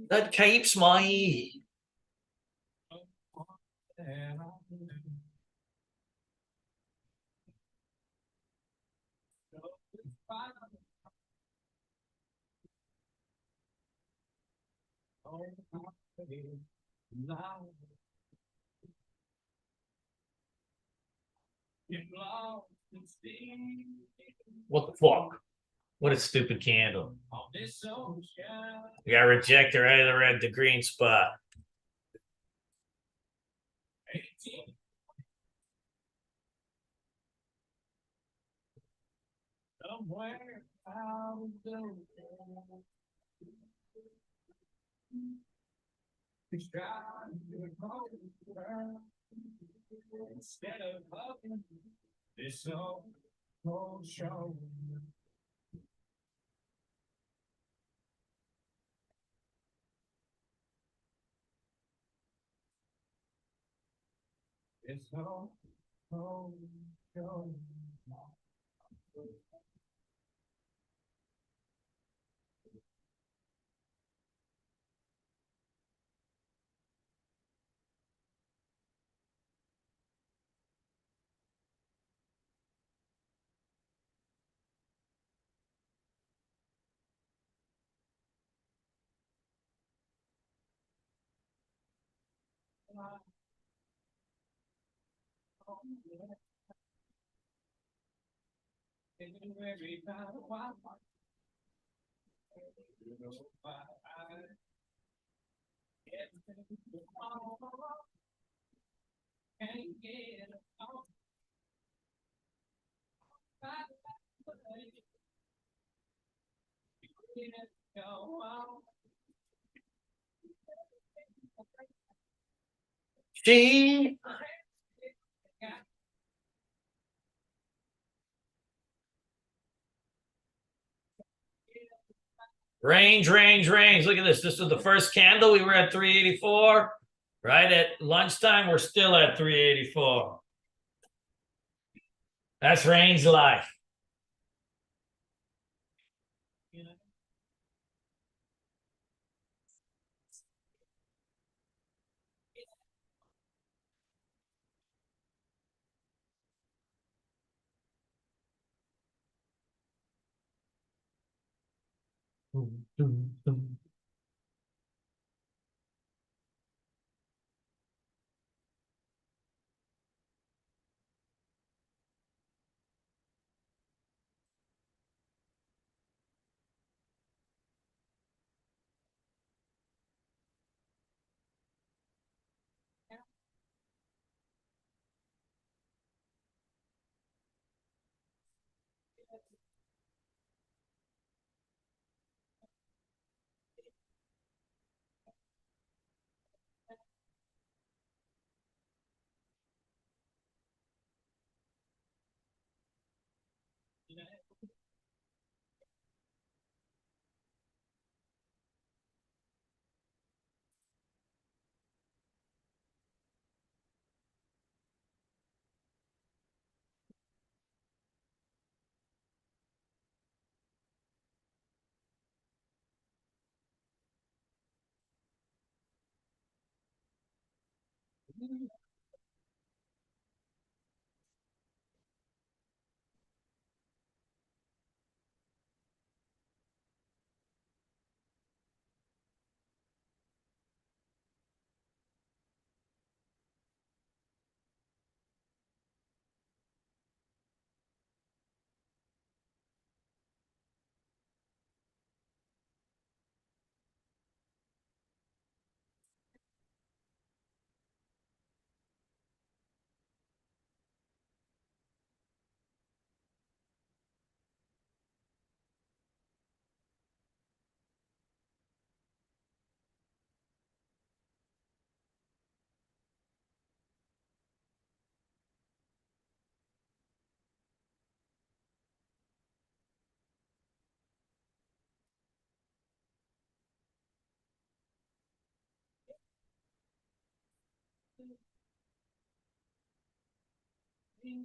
That keeps my. What the fuck? What a stupid candle. We got rejector right of the red to green spot. Somewhere out of the instead of hugging this old show.
It's home, home, home.
She. Range. Look at this. This was the first candle. We were at 384. Right at lunchtime, we're still at 384. That's range life.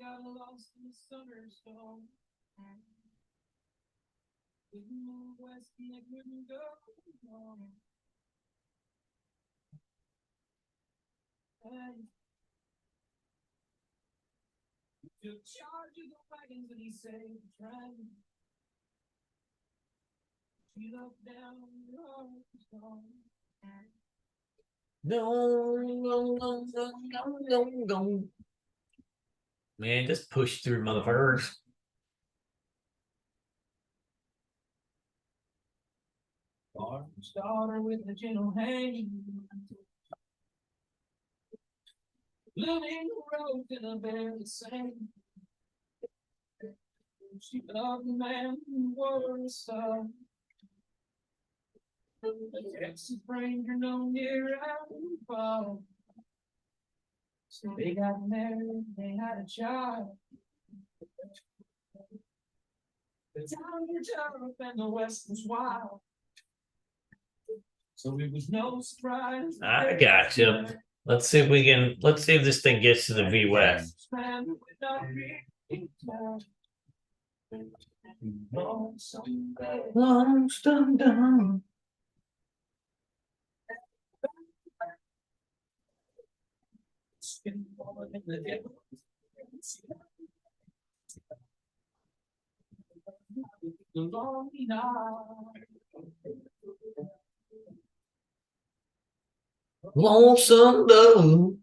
Got lost in the summer storm. Couldn't move west and I couldn't go home. He took charge of the wagons and he saved the train. She looked down and the road was gone.
No. Man, just push through, motherfuckers.
Farmer's daughter with a gentle hand. Living the road in a barely same. She loved the man who wore a star. The Texas Ranger no near out and far. So they got married, they had a child. The town was tough and the West was wild. So it was no surprise.
I gotcha. Let's see if we can. Let's see if this thing gets to the V West. Lost and down. Lonesome dove.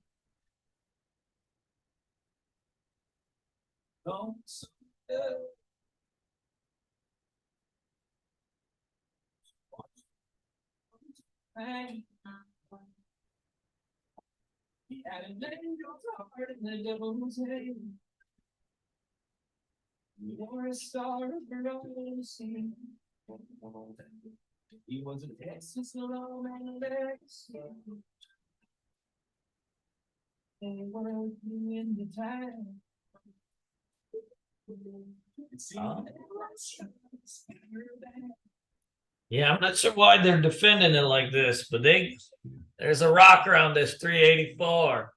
He had an angel's heart and the devil's head. You're a star of your own scene. He was a Texas love and legacy. They were you in the time.
Yeah, I'm not sure why they're defending it like this, but there's a rocker on this 384.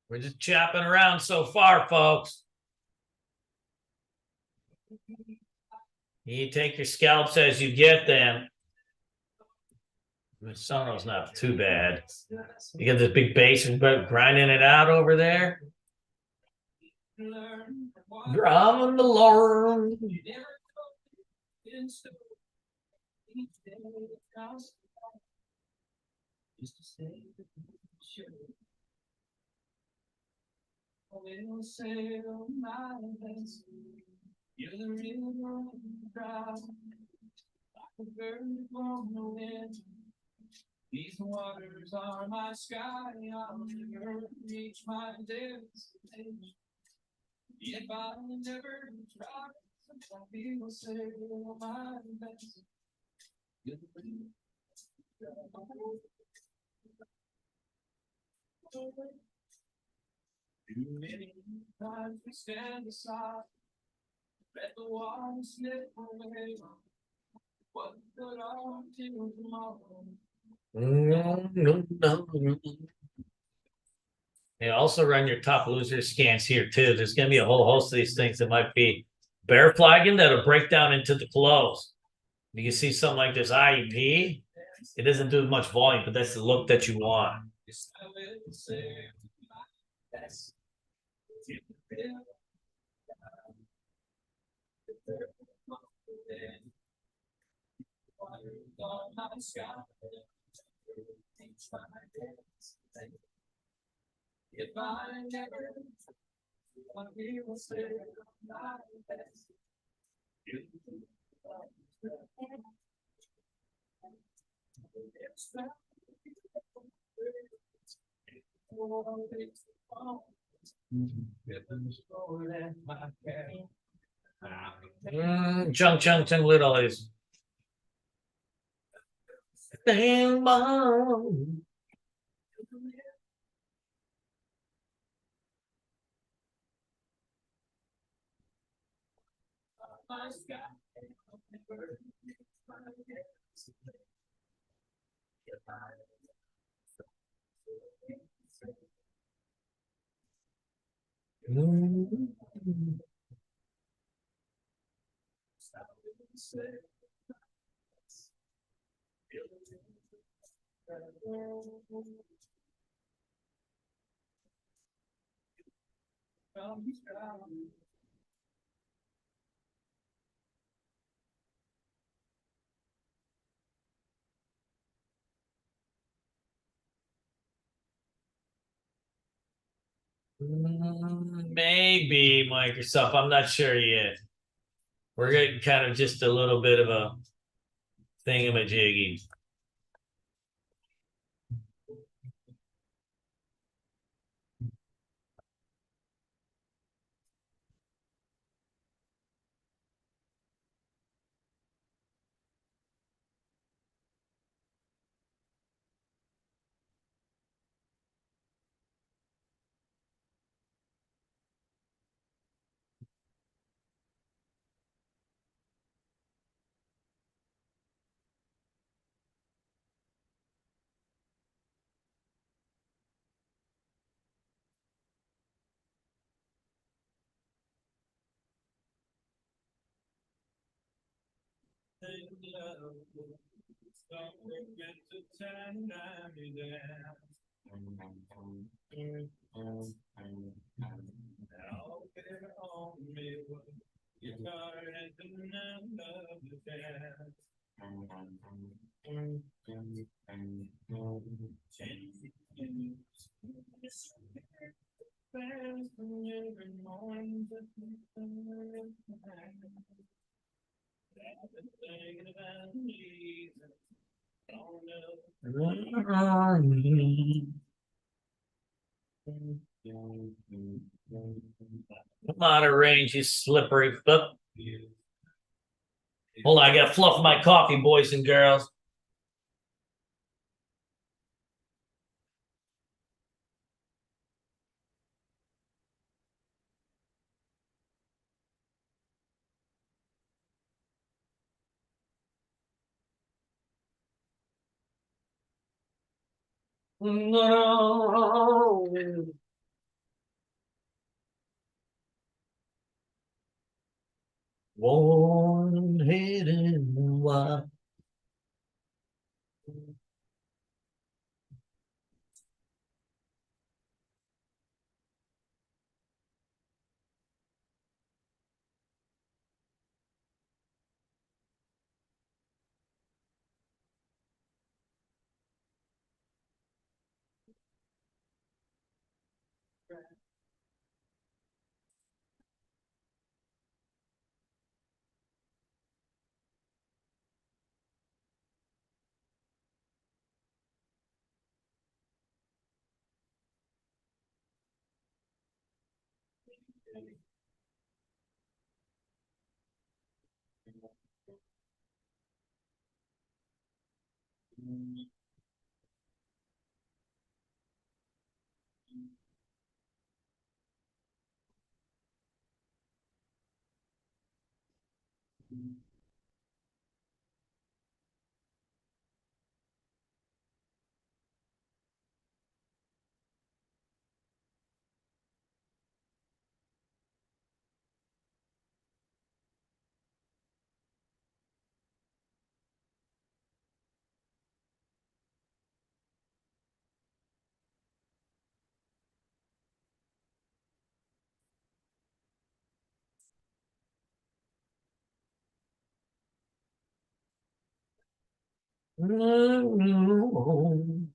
We're just chopping around so far, folks. You take your scalps as you get them. Sono's not too bad. You got this big bass and grinding it out over there. Driving the Lord.
Will sail my vessel. You're the river dry, like a bird from the wind. These waters are my sky. I'll never reach my destination. If I never try, I will sail my vessel. You're the river Too many times we stand aside, let the water slip away. What good are till tomorrow?
They also run your top loser scans here too. There's going to be a whole host of these things that might be bear flagging that'll break down into the close. You can see something like this IEP. It doesn't do much volume, but that's the look that you want.
If I never, what we will say, not best.
Chung little is. Damn bomb. Maybe Microsoft. I'm not sure yet. We're getting kind of just a little bit of a thingamajiggy. Come out of range, you slippery foot. Hold on, I gotta fluff my coffee, boys and girls. No. One hidden wild. Ew,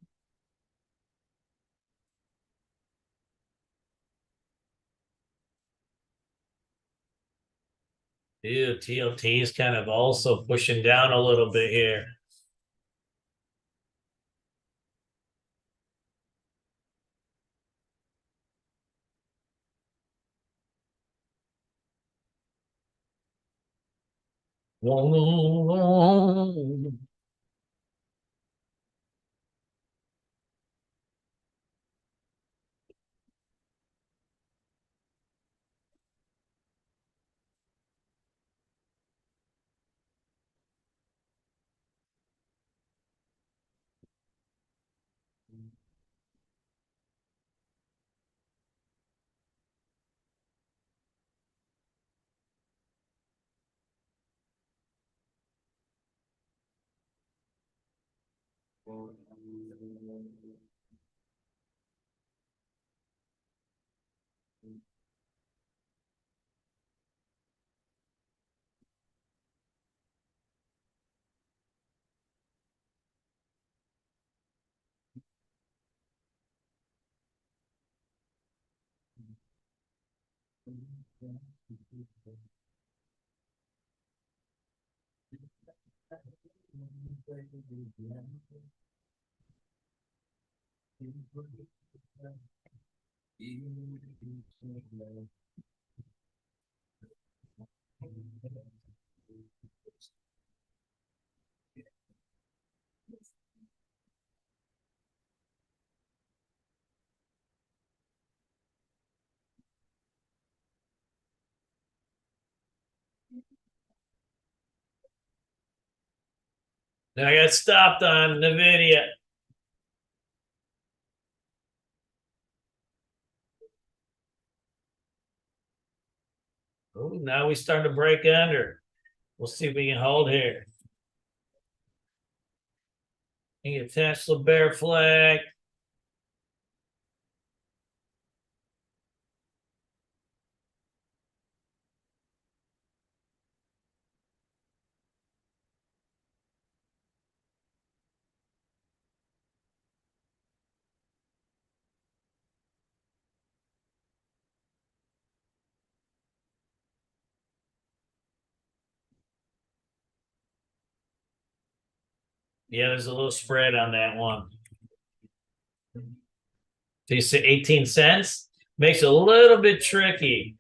TLT is kind of also pushing down a little bit here. I got stopped on NVIDIA. Oh, now we start to break under. We'll see if we can hold here. You get Tesla bear flag. Yeah, there's a little spread on that one. So you say 18 cents? Makes it a little bit tricky.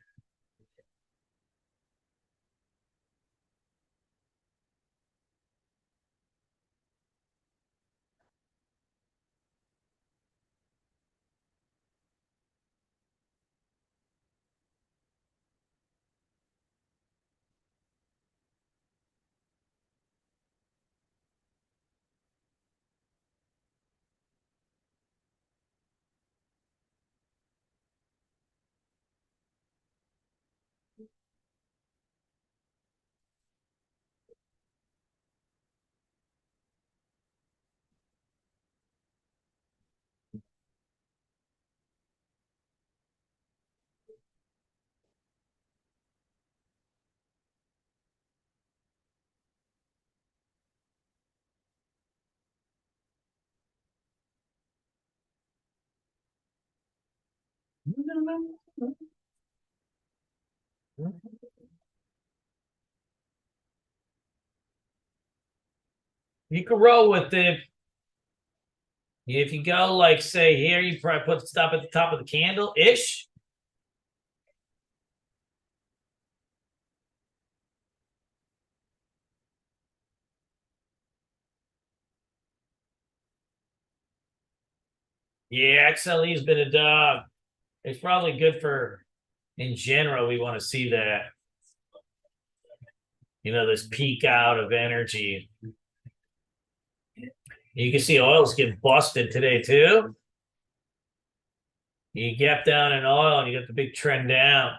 You can roll with it. If you go like say here, you probably put the stop at the top of the candle ish. Yeah, XLE's been a dog. It's probably good for, in general, we want to see that. You know, this peak out of energy. You can see oil's getting busted today too. You gap down in oil and you got the big trend down.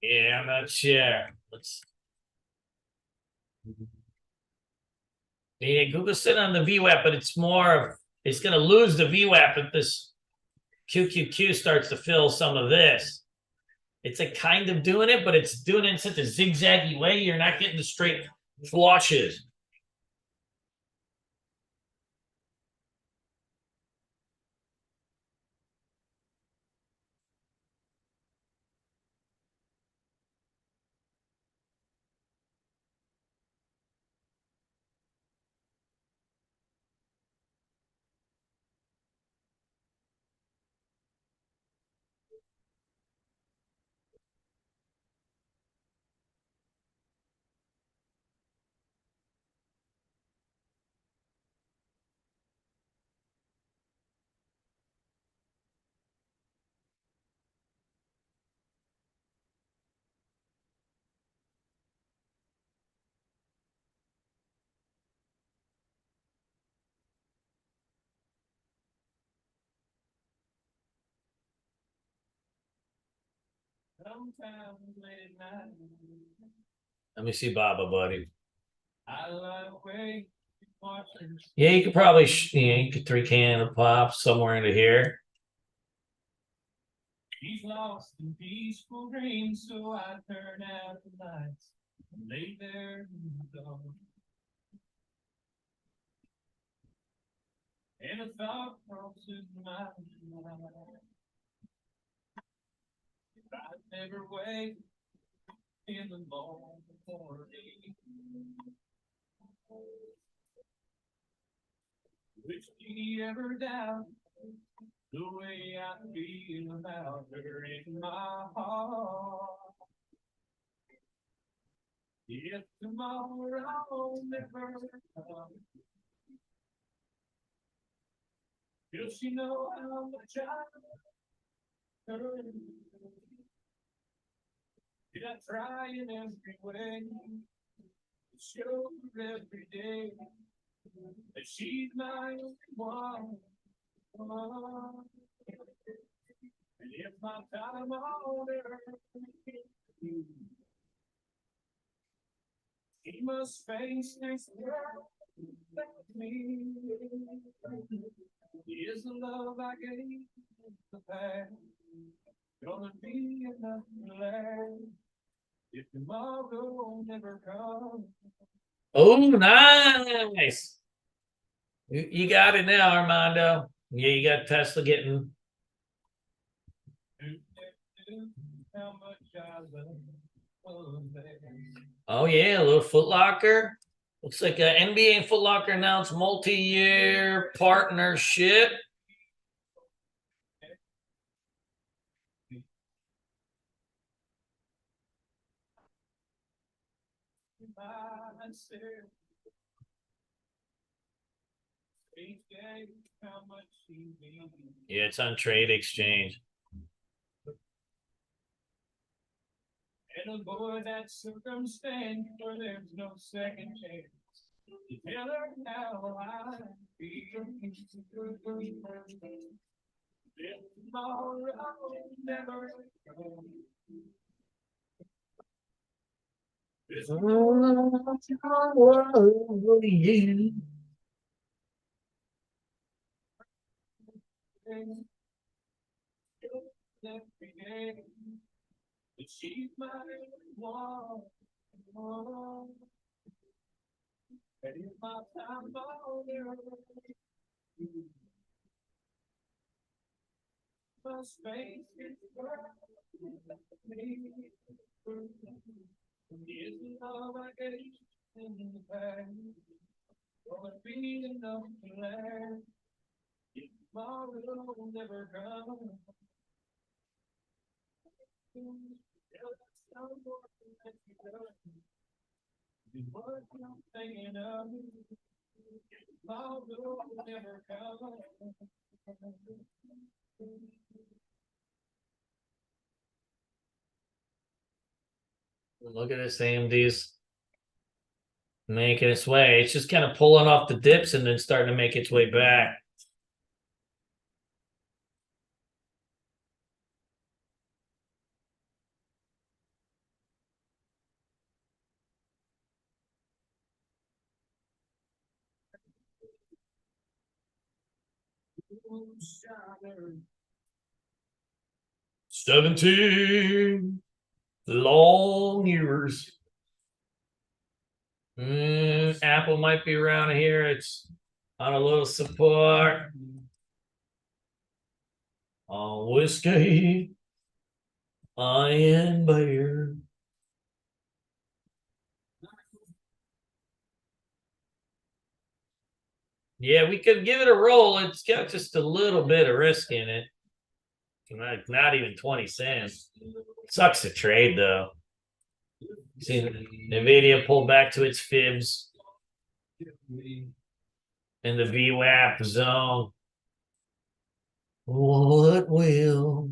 Yeah, I'm not sure. Let's. Yeah, Google's sitting on the VWAP, but it's more of it's going to lose the VWAP if this QQQ starts to fill some of this. It's a kind of doing it, but it's doing it in such a zigzaggy way. You're not getting the straight flushes.
Sometimes late at night,
Let me see Baba, buddy.
I lie awake watching.
Yeah, you could probably, you could 3 can of pop somewhere into here.
He's lost in peaceful dreams, so I turn out the lights and lay there in the dark. And a thought crosses my mind. If I'd never wake in the morning, would she ever doubt the way I feel about her in my heart? If tomorrow never comes, will she know how much I hurt? Did I try in every way to show her every day that she's my only one? And if my time on earth, he must face this world Me is the love I gave in the past gonna be enough to last if tomorrow never comes?
Oh, nice. You got it now, Armando. Yeah, you got Tesla getting.
How much I love that.
Oh yeah, a little Foot Locker. Looks like a NBA and Foot Locker announced multi-year partnership.
Myself, each day, how much she means.
Yeah, it's on Trade Exchange.
And avoid that circumstance where there's no second chance. You tell her how I feel. If tomorrow never comes. This every day, but she's my one. And if my time on earth, my space is me. Is the love I gave in the past gonna be enough to last if tomorrow never comes? What I'm thinking of, tomorrow never comes.
Look at this AMD's making its way. It's just kind of pulling off the dips and then starting to make its way back.
Shattered.
17 long years. Apple might be around here. It's on a little support. On whiskey. Iron bear. Yeah, we could give it a roll. It's got just a little bit of risk in it. Not even 20 cents. Sucks to trade though. See, Nvidia pulled back to its fibs in the VWAP zone. What will?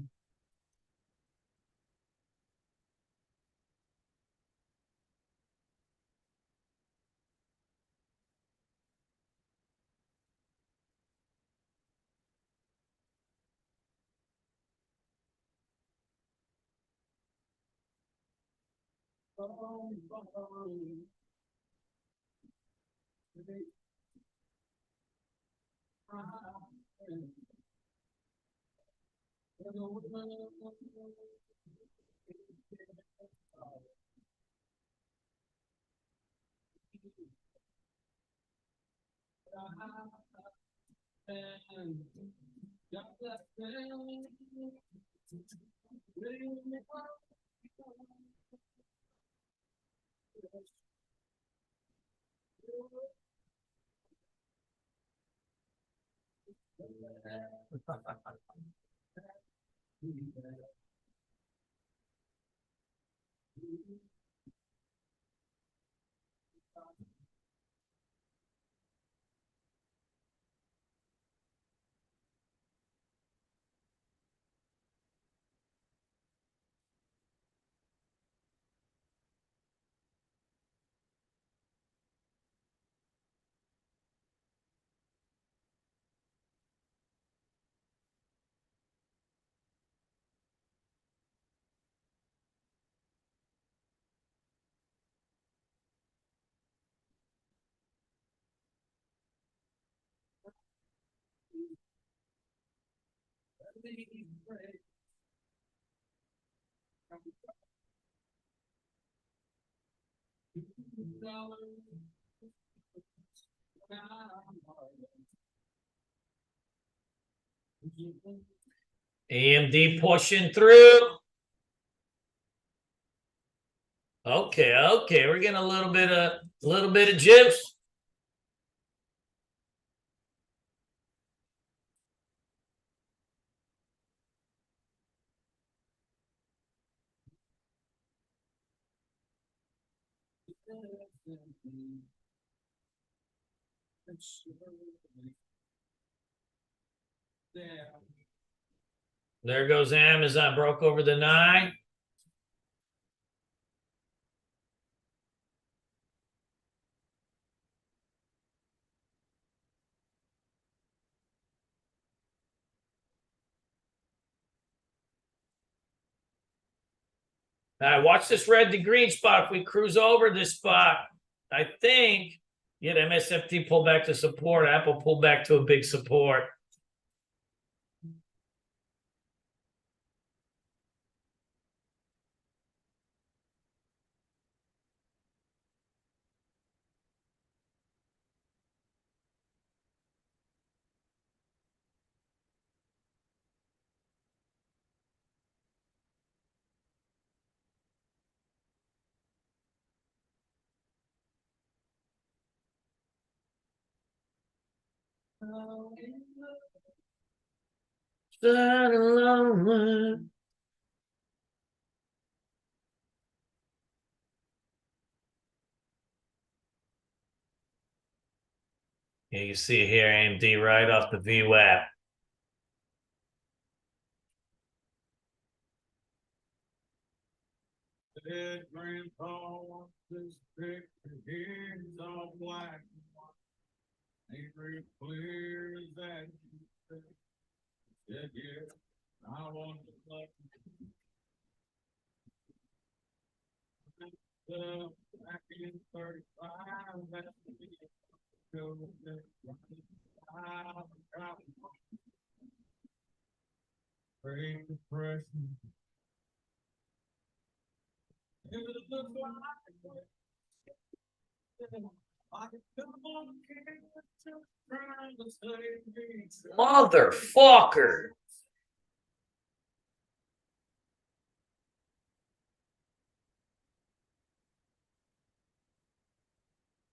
AMD pushing through. Okay, okay, we're getting a little bit of juice. There goes Amazon, broke over the 9. All right, watch this red to green spot. If we cruise over this spot, I think, yeah, the MSFT pull back to support. Apple pull back to a big support. Yeah, you see here AMD right off the VWAP.
Dead grandpa this picture here's all black and white. Ain't real clear as that. Said yeah, I want to like back in 35, that's the go Great Depression.
Motherfucker.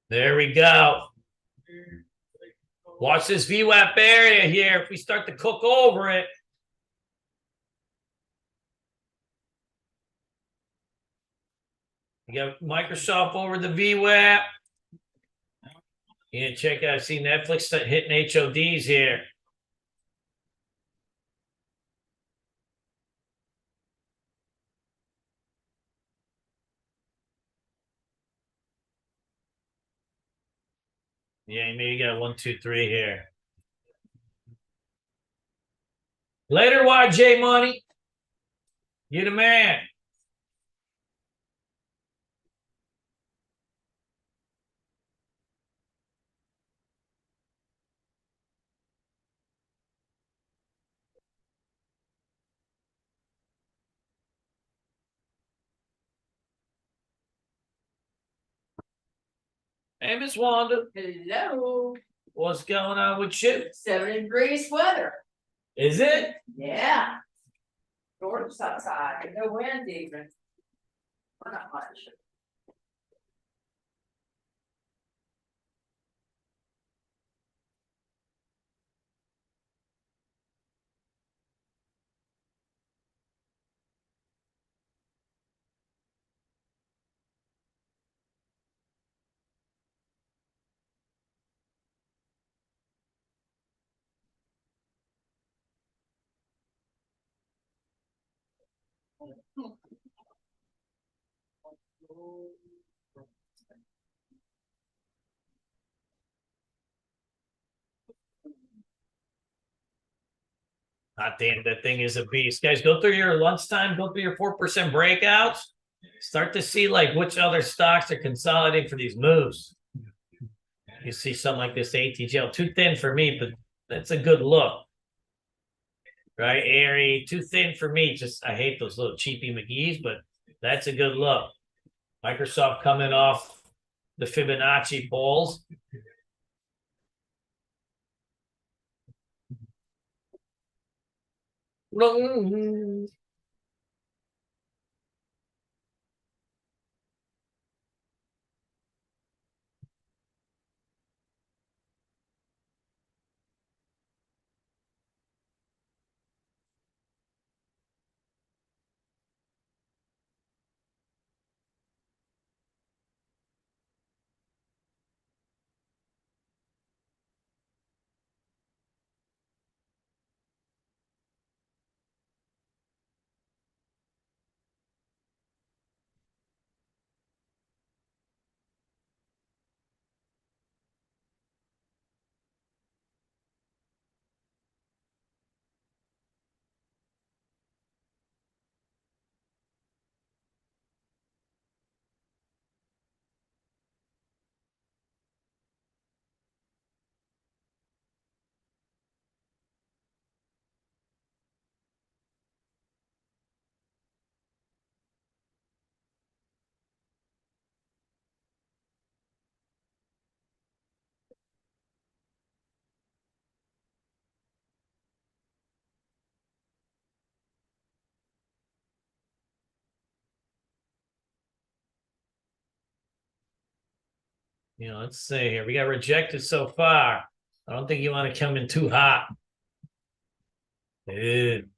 There we go. Watch this VWAP area here. If we start to cook over it. You got Microsoft over the VWAP. Yeah, check out. I see Netflix hitting HODs here. Yeah, maybe you got 1, 2, 3 here. Later, YJ Money. You the man. Hey, Miss Wanda.
Hello,
What's going on with you?
7 degrees weather,
Is it?
yeah. Gorgeous outside, no wind even. Or not much.
God damn, that thing is a beast. Guys, go through your lunchtime, go through your 4% breakouts. Start to see like which other stocks are consolidating for these moves. You see something like this ATGL, too thin for me, but that's a good look. Right, Airy, too thin for me. Just I hate those little cheapy McGee's, but that's a good look. Microsoft coming off the Fibonacci polls. Let's see here. We got rejected so far. I don't think you want to come in too hot. Dude.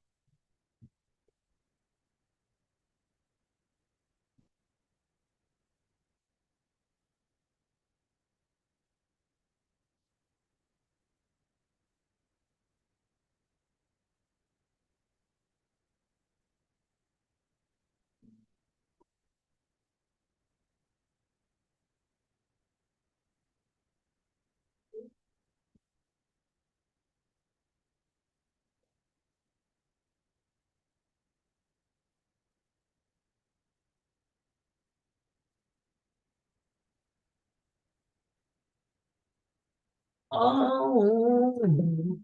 Oh.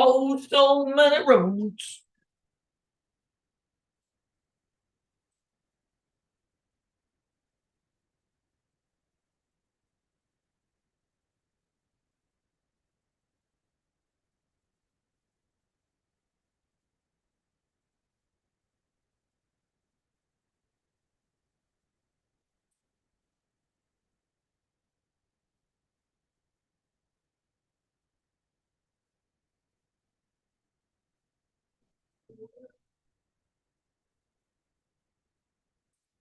Oh, so many roads.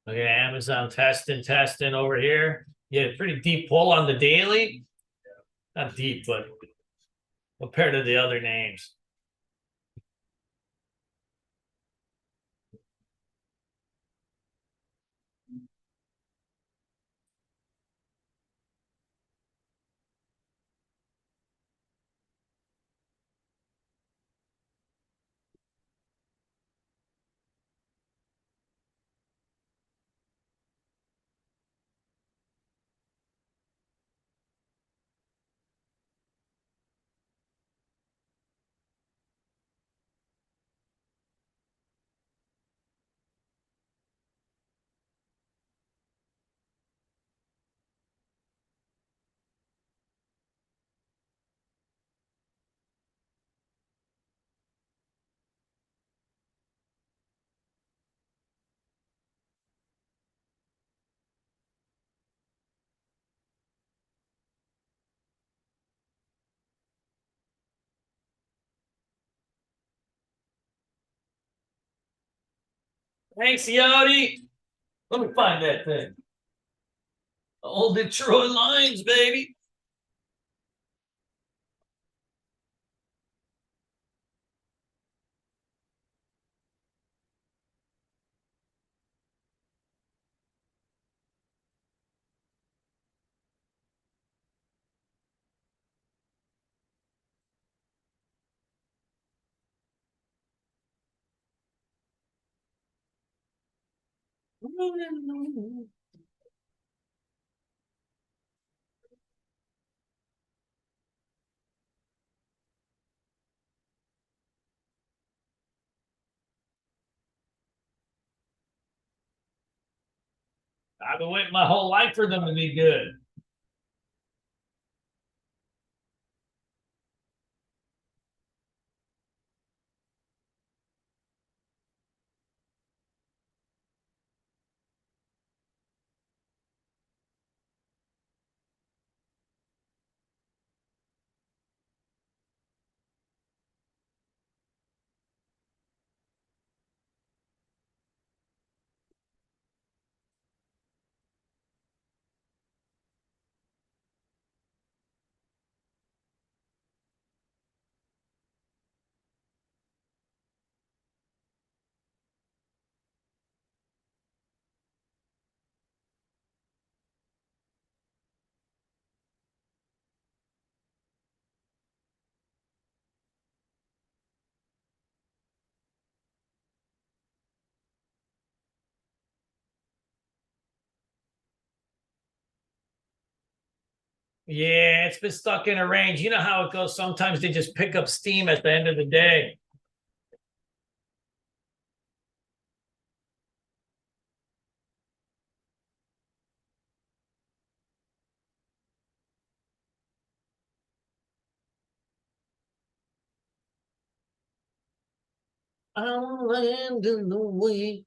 Okay, Amazon testing over here. Yeah, pretty deep pull on the daily. Not deep, but compared to the other names. Thanks, Yodi. Let me find that thing. Old Detroit Lions, baby. I've been waiting my whole life for them to be good. Yeah, it's been stuck in a range. You know how it goes. Sometimes they just pick up steam at the end of the day. I'll land in the way.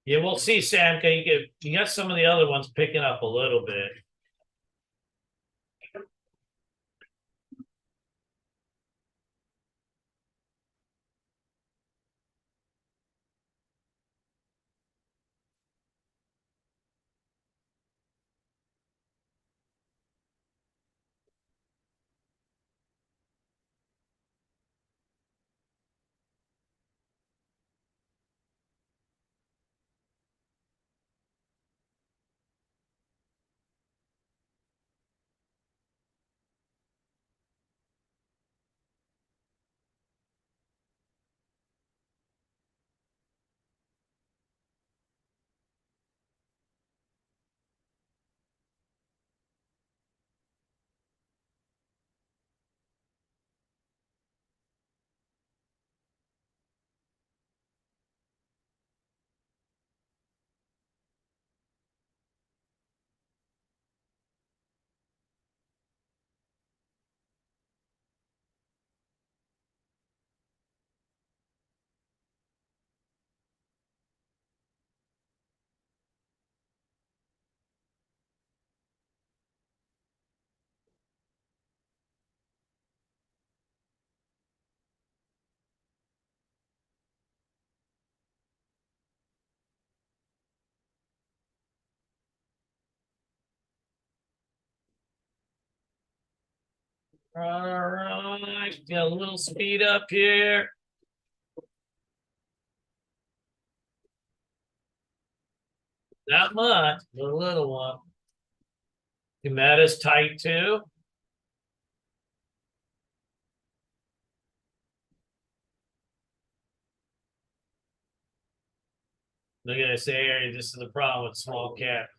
Yeah, we'll see, Sam. You got some of the other ones picking up a little bit. All right, got a little speed up here. Not much, but a little one. Humeta's tight too. Look at this area. This is the problem with small cap.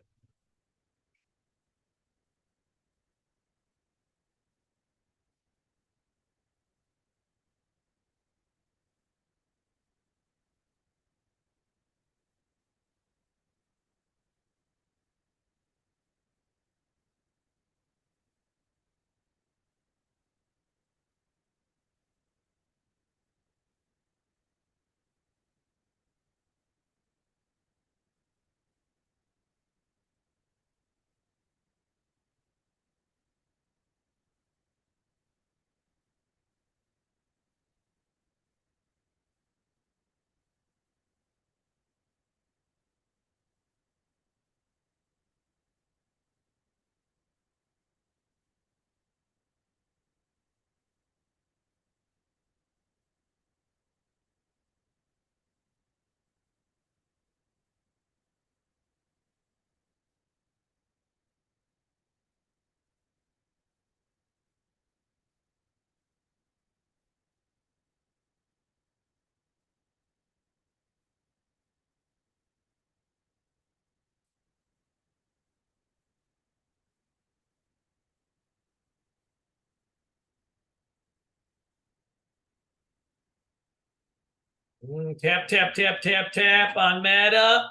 Tap, tap, tap, tap, tap on Meta.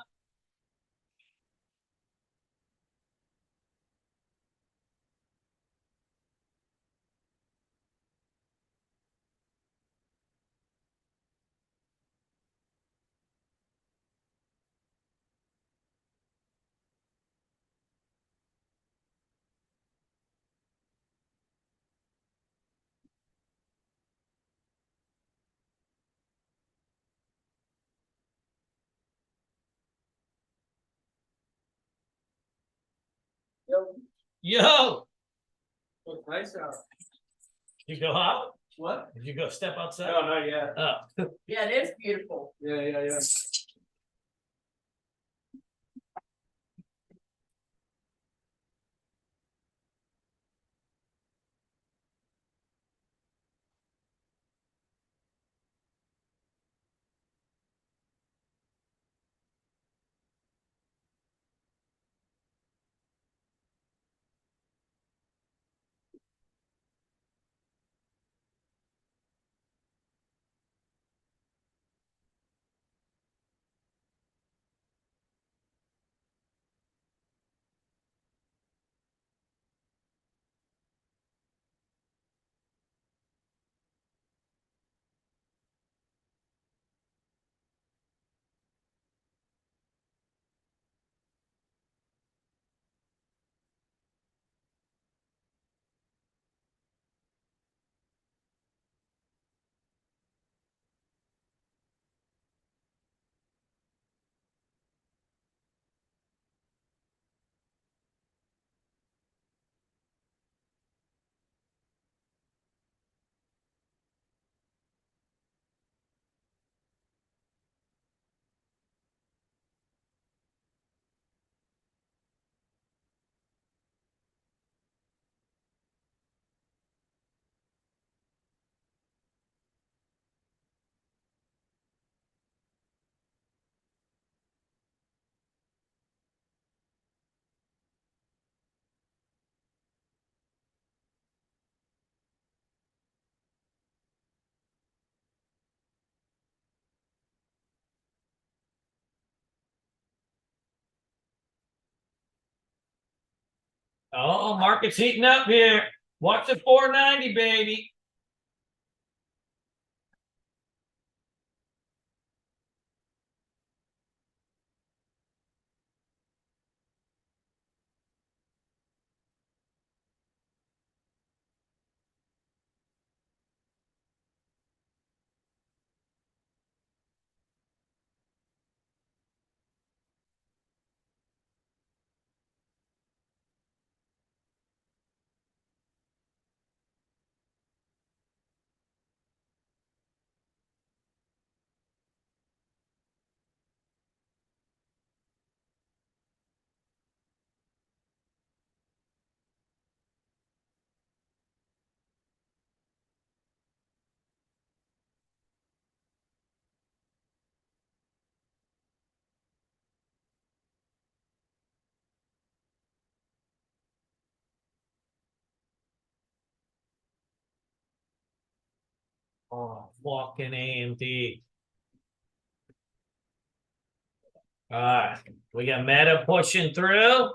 Yo,
Look nice out.
you go out?
What?
Did you go step outside?
No, not yet.
Oh,
Yeah, it is beautiful.
Yeah.
oh, market's heating up here. Watch the 490, baby. Oh, fucking AMD. All right, we got Meta pushing through. All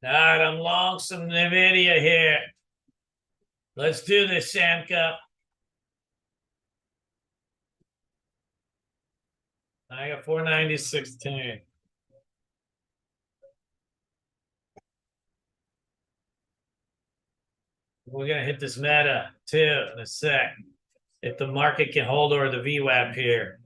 right, I'm long some NVIDIA here. Let's do this, Samka. I got 490.16. We're gonna hit this Meta too in a sec. If the market can hold over the VWAP here.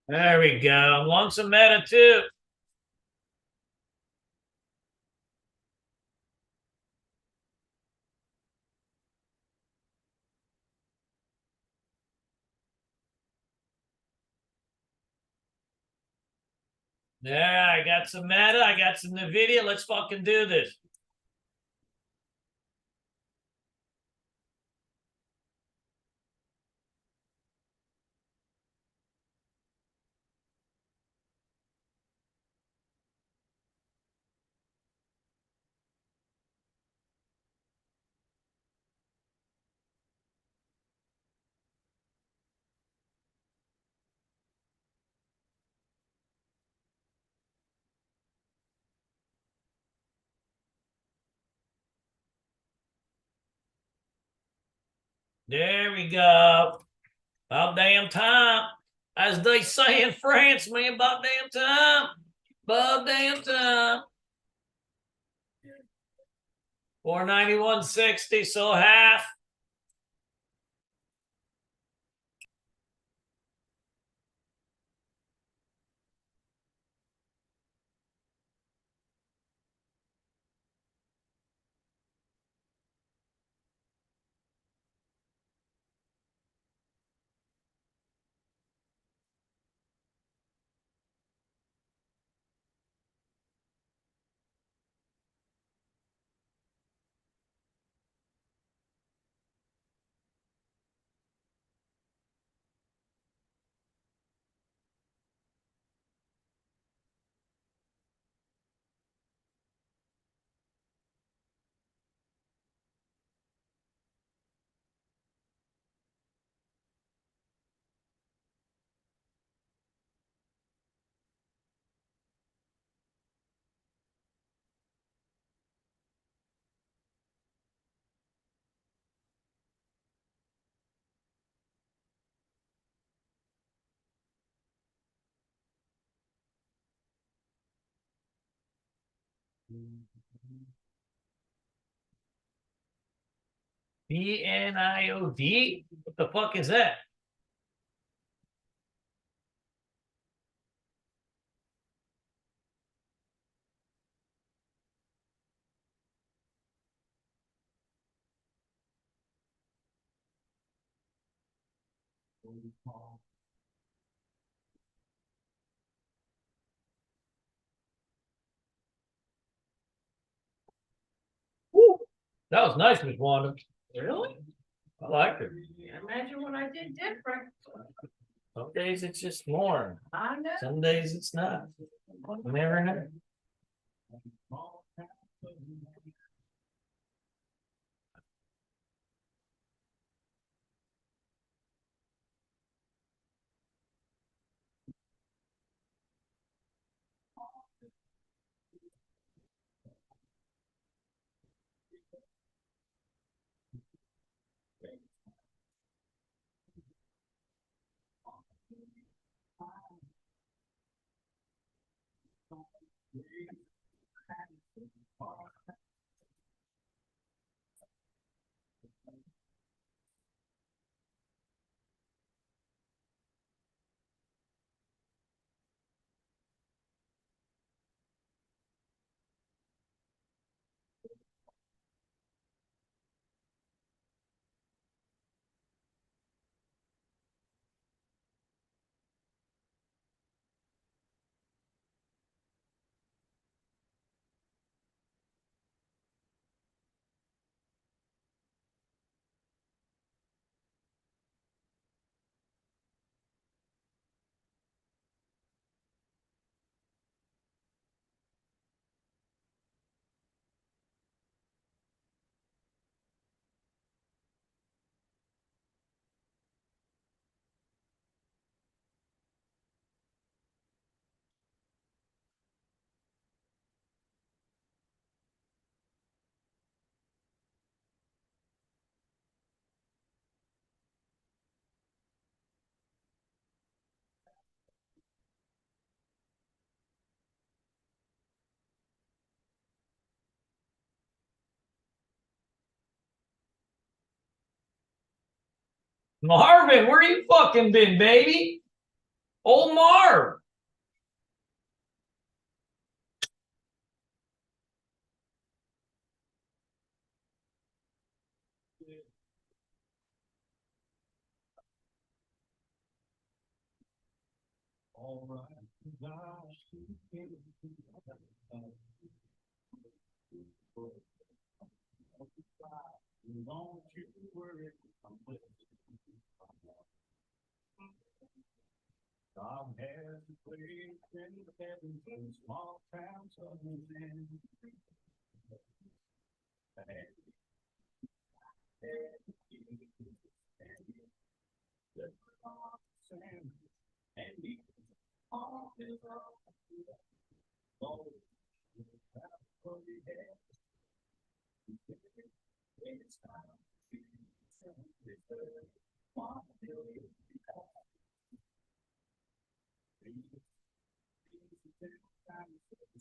There we go. I'm long some Meta too. Yeah, I got some Meta. I got some NVIDIA. Let's fucking do this. There we go. About damn time. As they say in France, man, about damn time. About damn time. 491.60, so half. BNIOD? What the fuck is that? Woo. That was nice, Miss Wanda.
Really?
I liked it.
Imagine what I did different.
Some days it's just more.
I know.
Some days it's not. Never know. Marvin, where you fucking been, baby? Old Marv.
All right. Don't you worry. God has a place in heaven for small towns of men.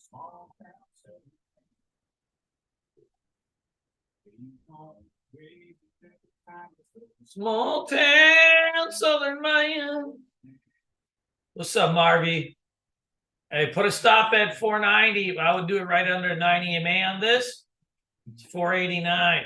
Small towns of
Small town, Southern man. What's up, Marvy? Hey, put a stop at 490. I would do it right under 90 MA on this. It's 489.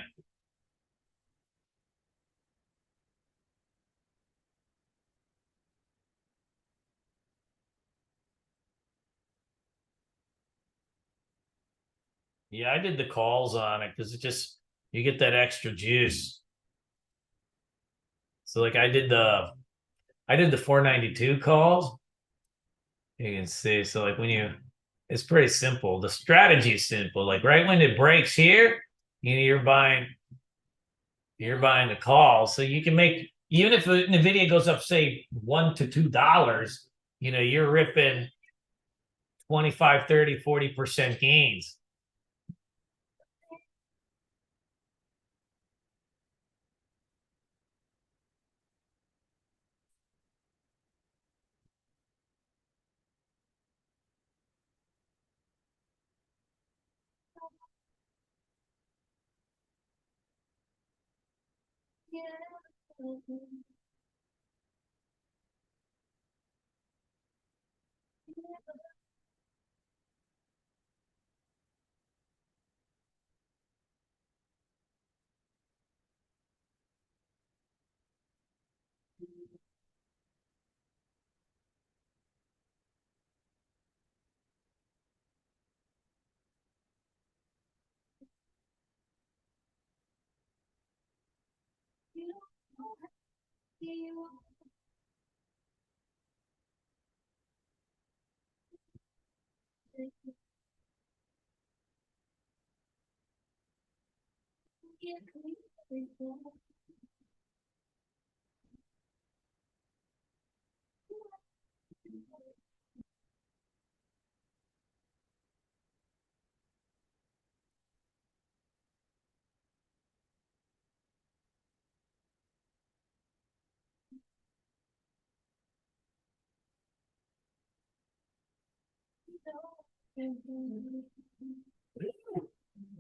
Yeah, I did the calls on it because it just you get that extra juice. So like I did the 492 calls. You can see. So like when you it's pretty simple. The strategy is simple. Like right when it breaks here, you're buying the call. So you can make even if Nvidia goes up, say $1 to $2, you're ripping 25, 30, 40% gains.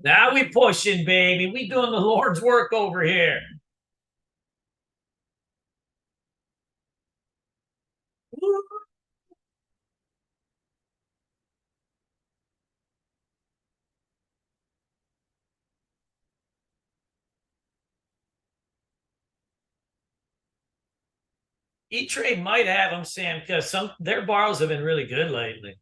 Now we pushing, baby. We doing the Lord's work over here. E-Trade might have them, Sam, because their borrows have been really good lately.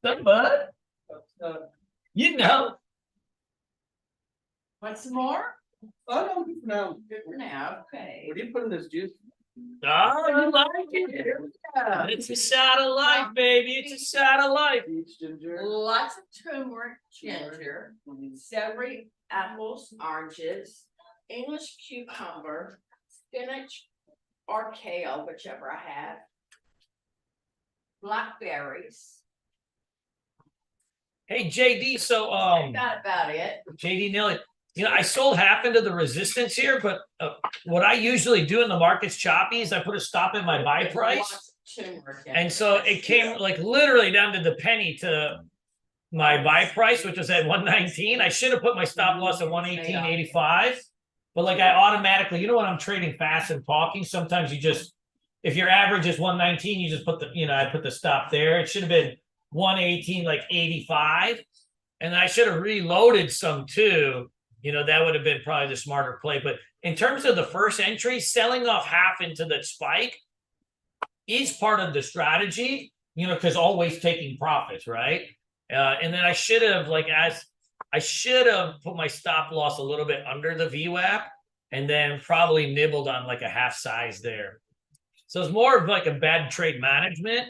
Some bud,
Uh,
you know.
Want some more?
Oh, no, good for now.
Good for now, okay.
What do you put in this juice?
Oh, you like it?
Yeah.
It's a shot of life, baby. It's a shot of life.
Peach ginger.
Lots of turmeric, ginger, celery, apples, oranges, English cucumber, spinach, or kale, whichever I have. Blackberries.
Hey, JD, so
Got about it.
JD Nilly, I sold half into the resistance here, but what I usually do in the market's choppy is I put a stop in my buy price.
Lots of turmeric in
And so it came like literally down to the penny to my buy price, which was at 119. I should have put my stop loss at 118.85. But like I automatically, when I'm trading fast and talking, sometimes you just, if your average is 119, you just put the, I put the stop there. It should have been 118, like 85. And I should have reloaded some too. That would have been probably the smarter play. But in terms of the first entry, selling off half into the spike is part of the strategy, because always taking profits, right? And then I should have put my stop loss a little bit under the VWAP and then probably nibbled on like a half size there. So it's more of like a bad trade management.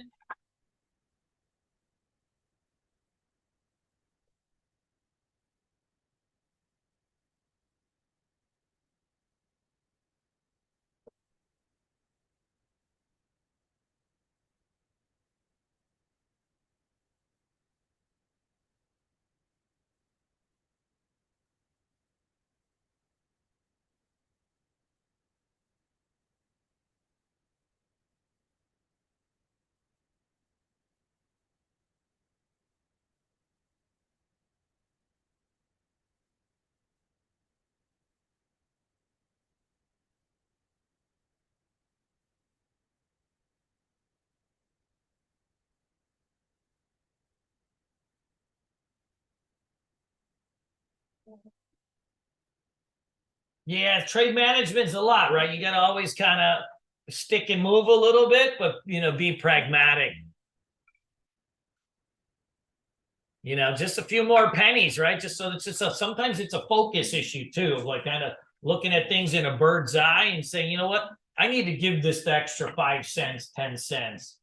Yeah, trade management's a lot, right? You got to always kind of stick and move a little bit, but be pragmatic. Just a few more pennies, right? Just so it's just sometimes it's a focus issue too, of like kind of looking at things in a bird's eye and saying, you know what, I need to give this the extra 5 cents, 10 cents.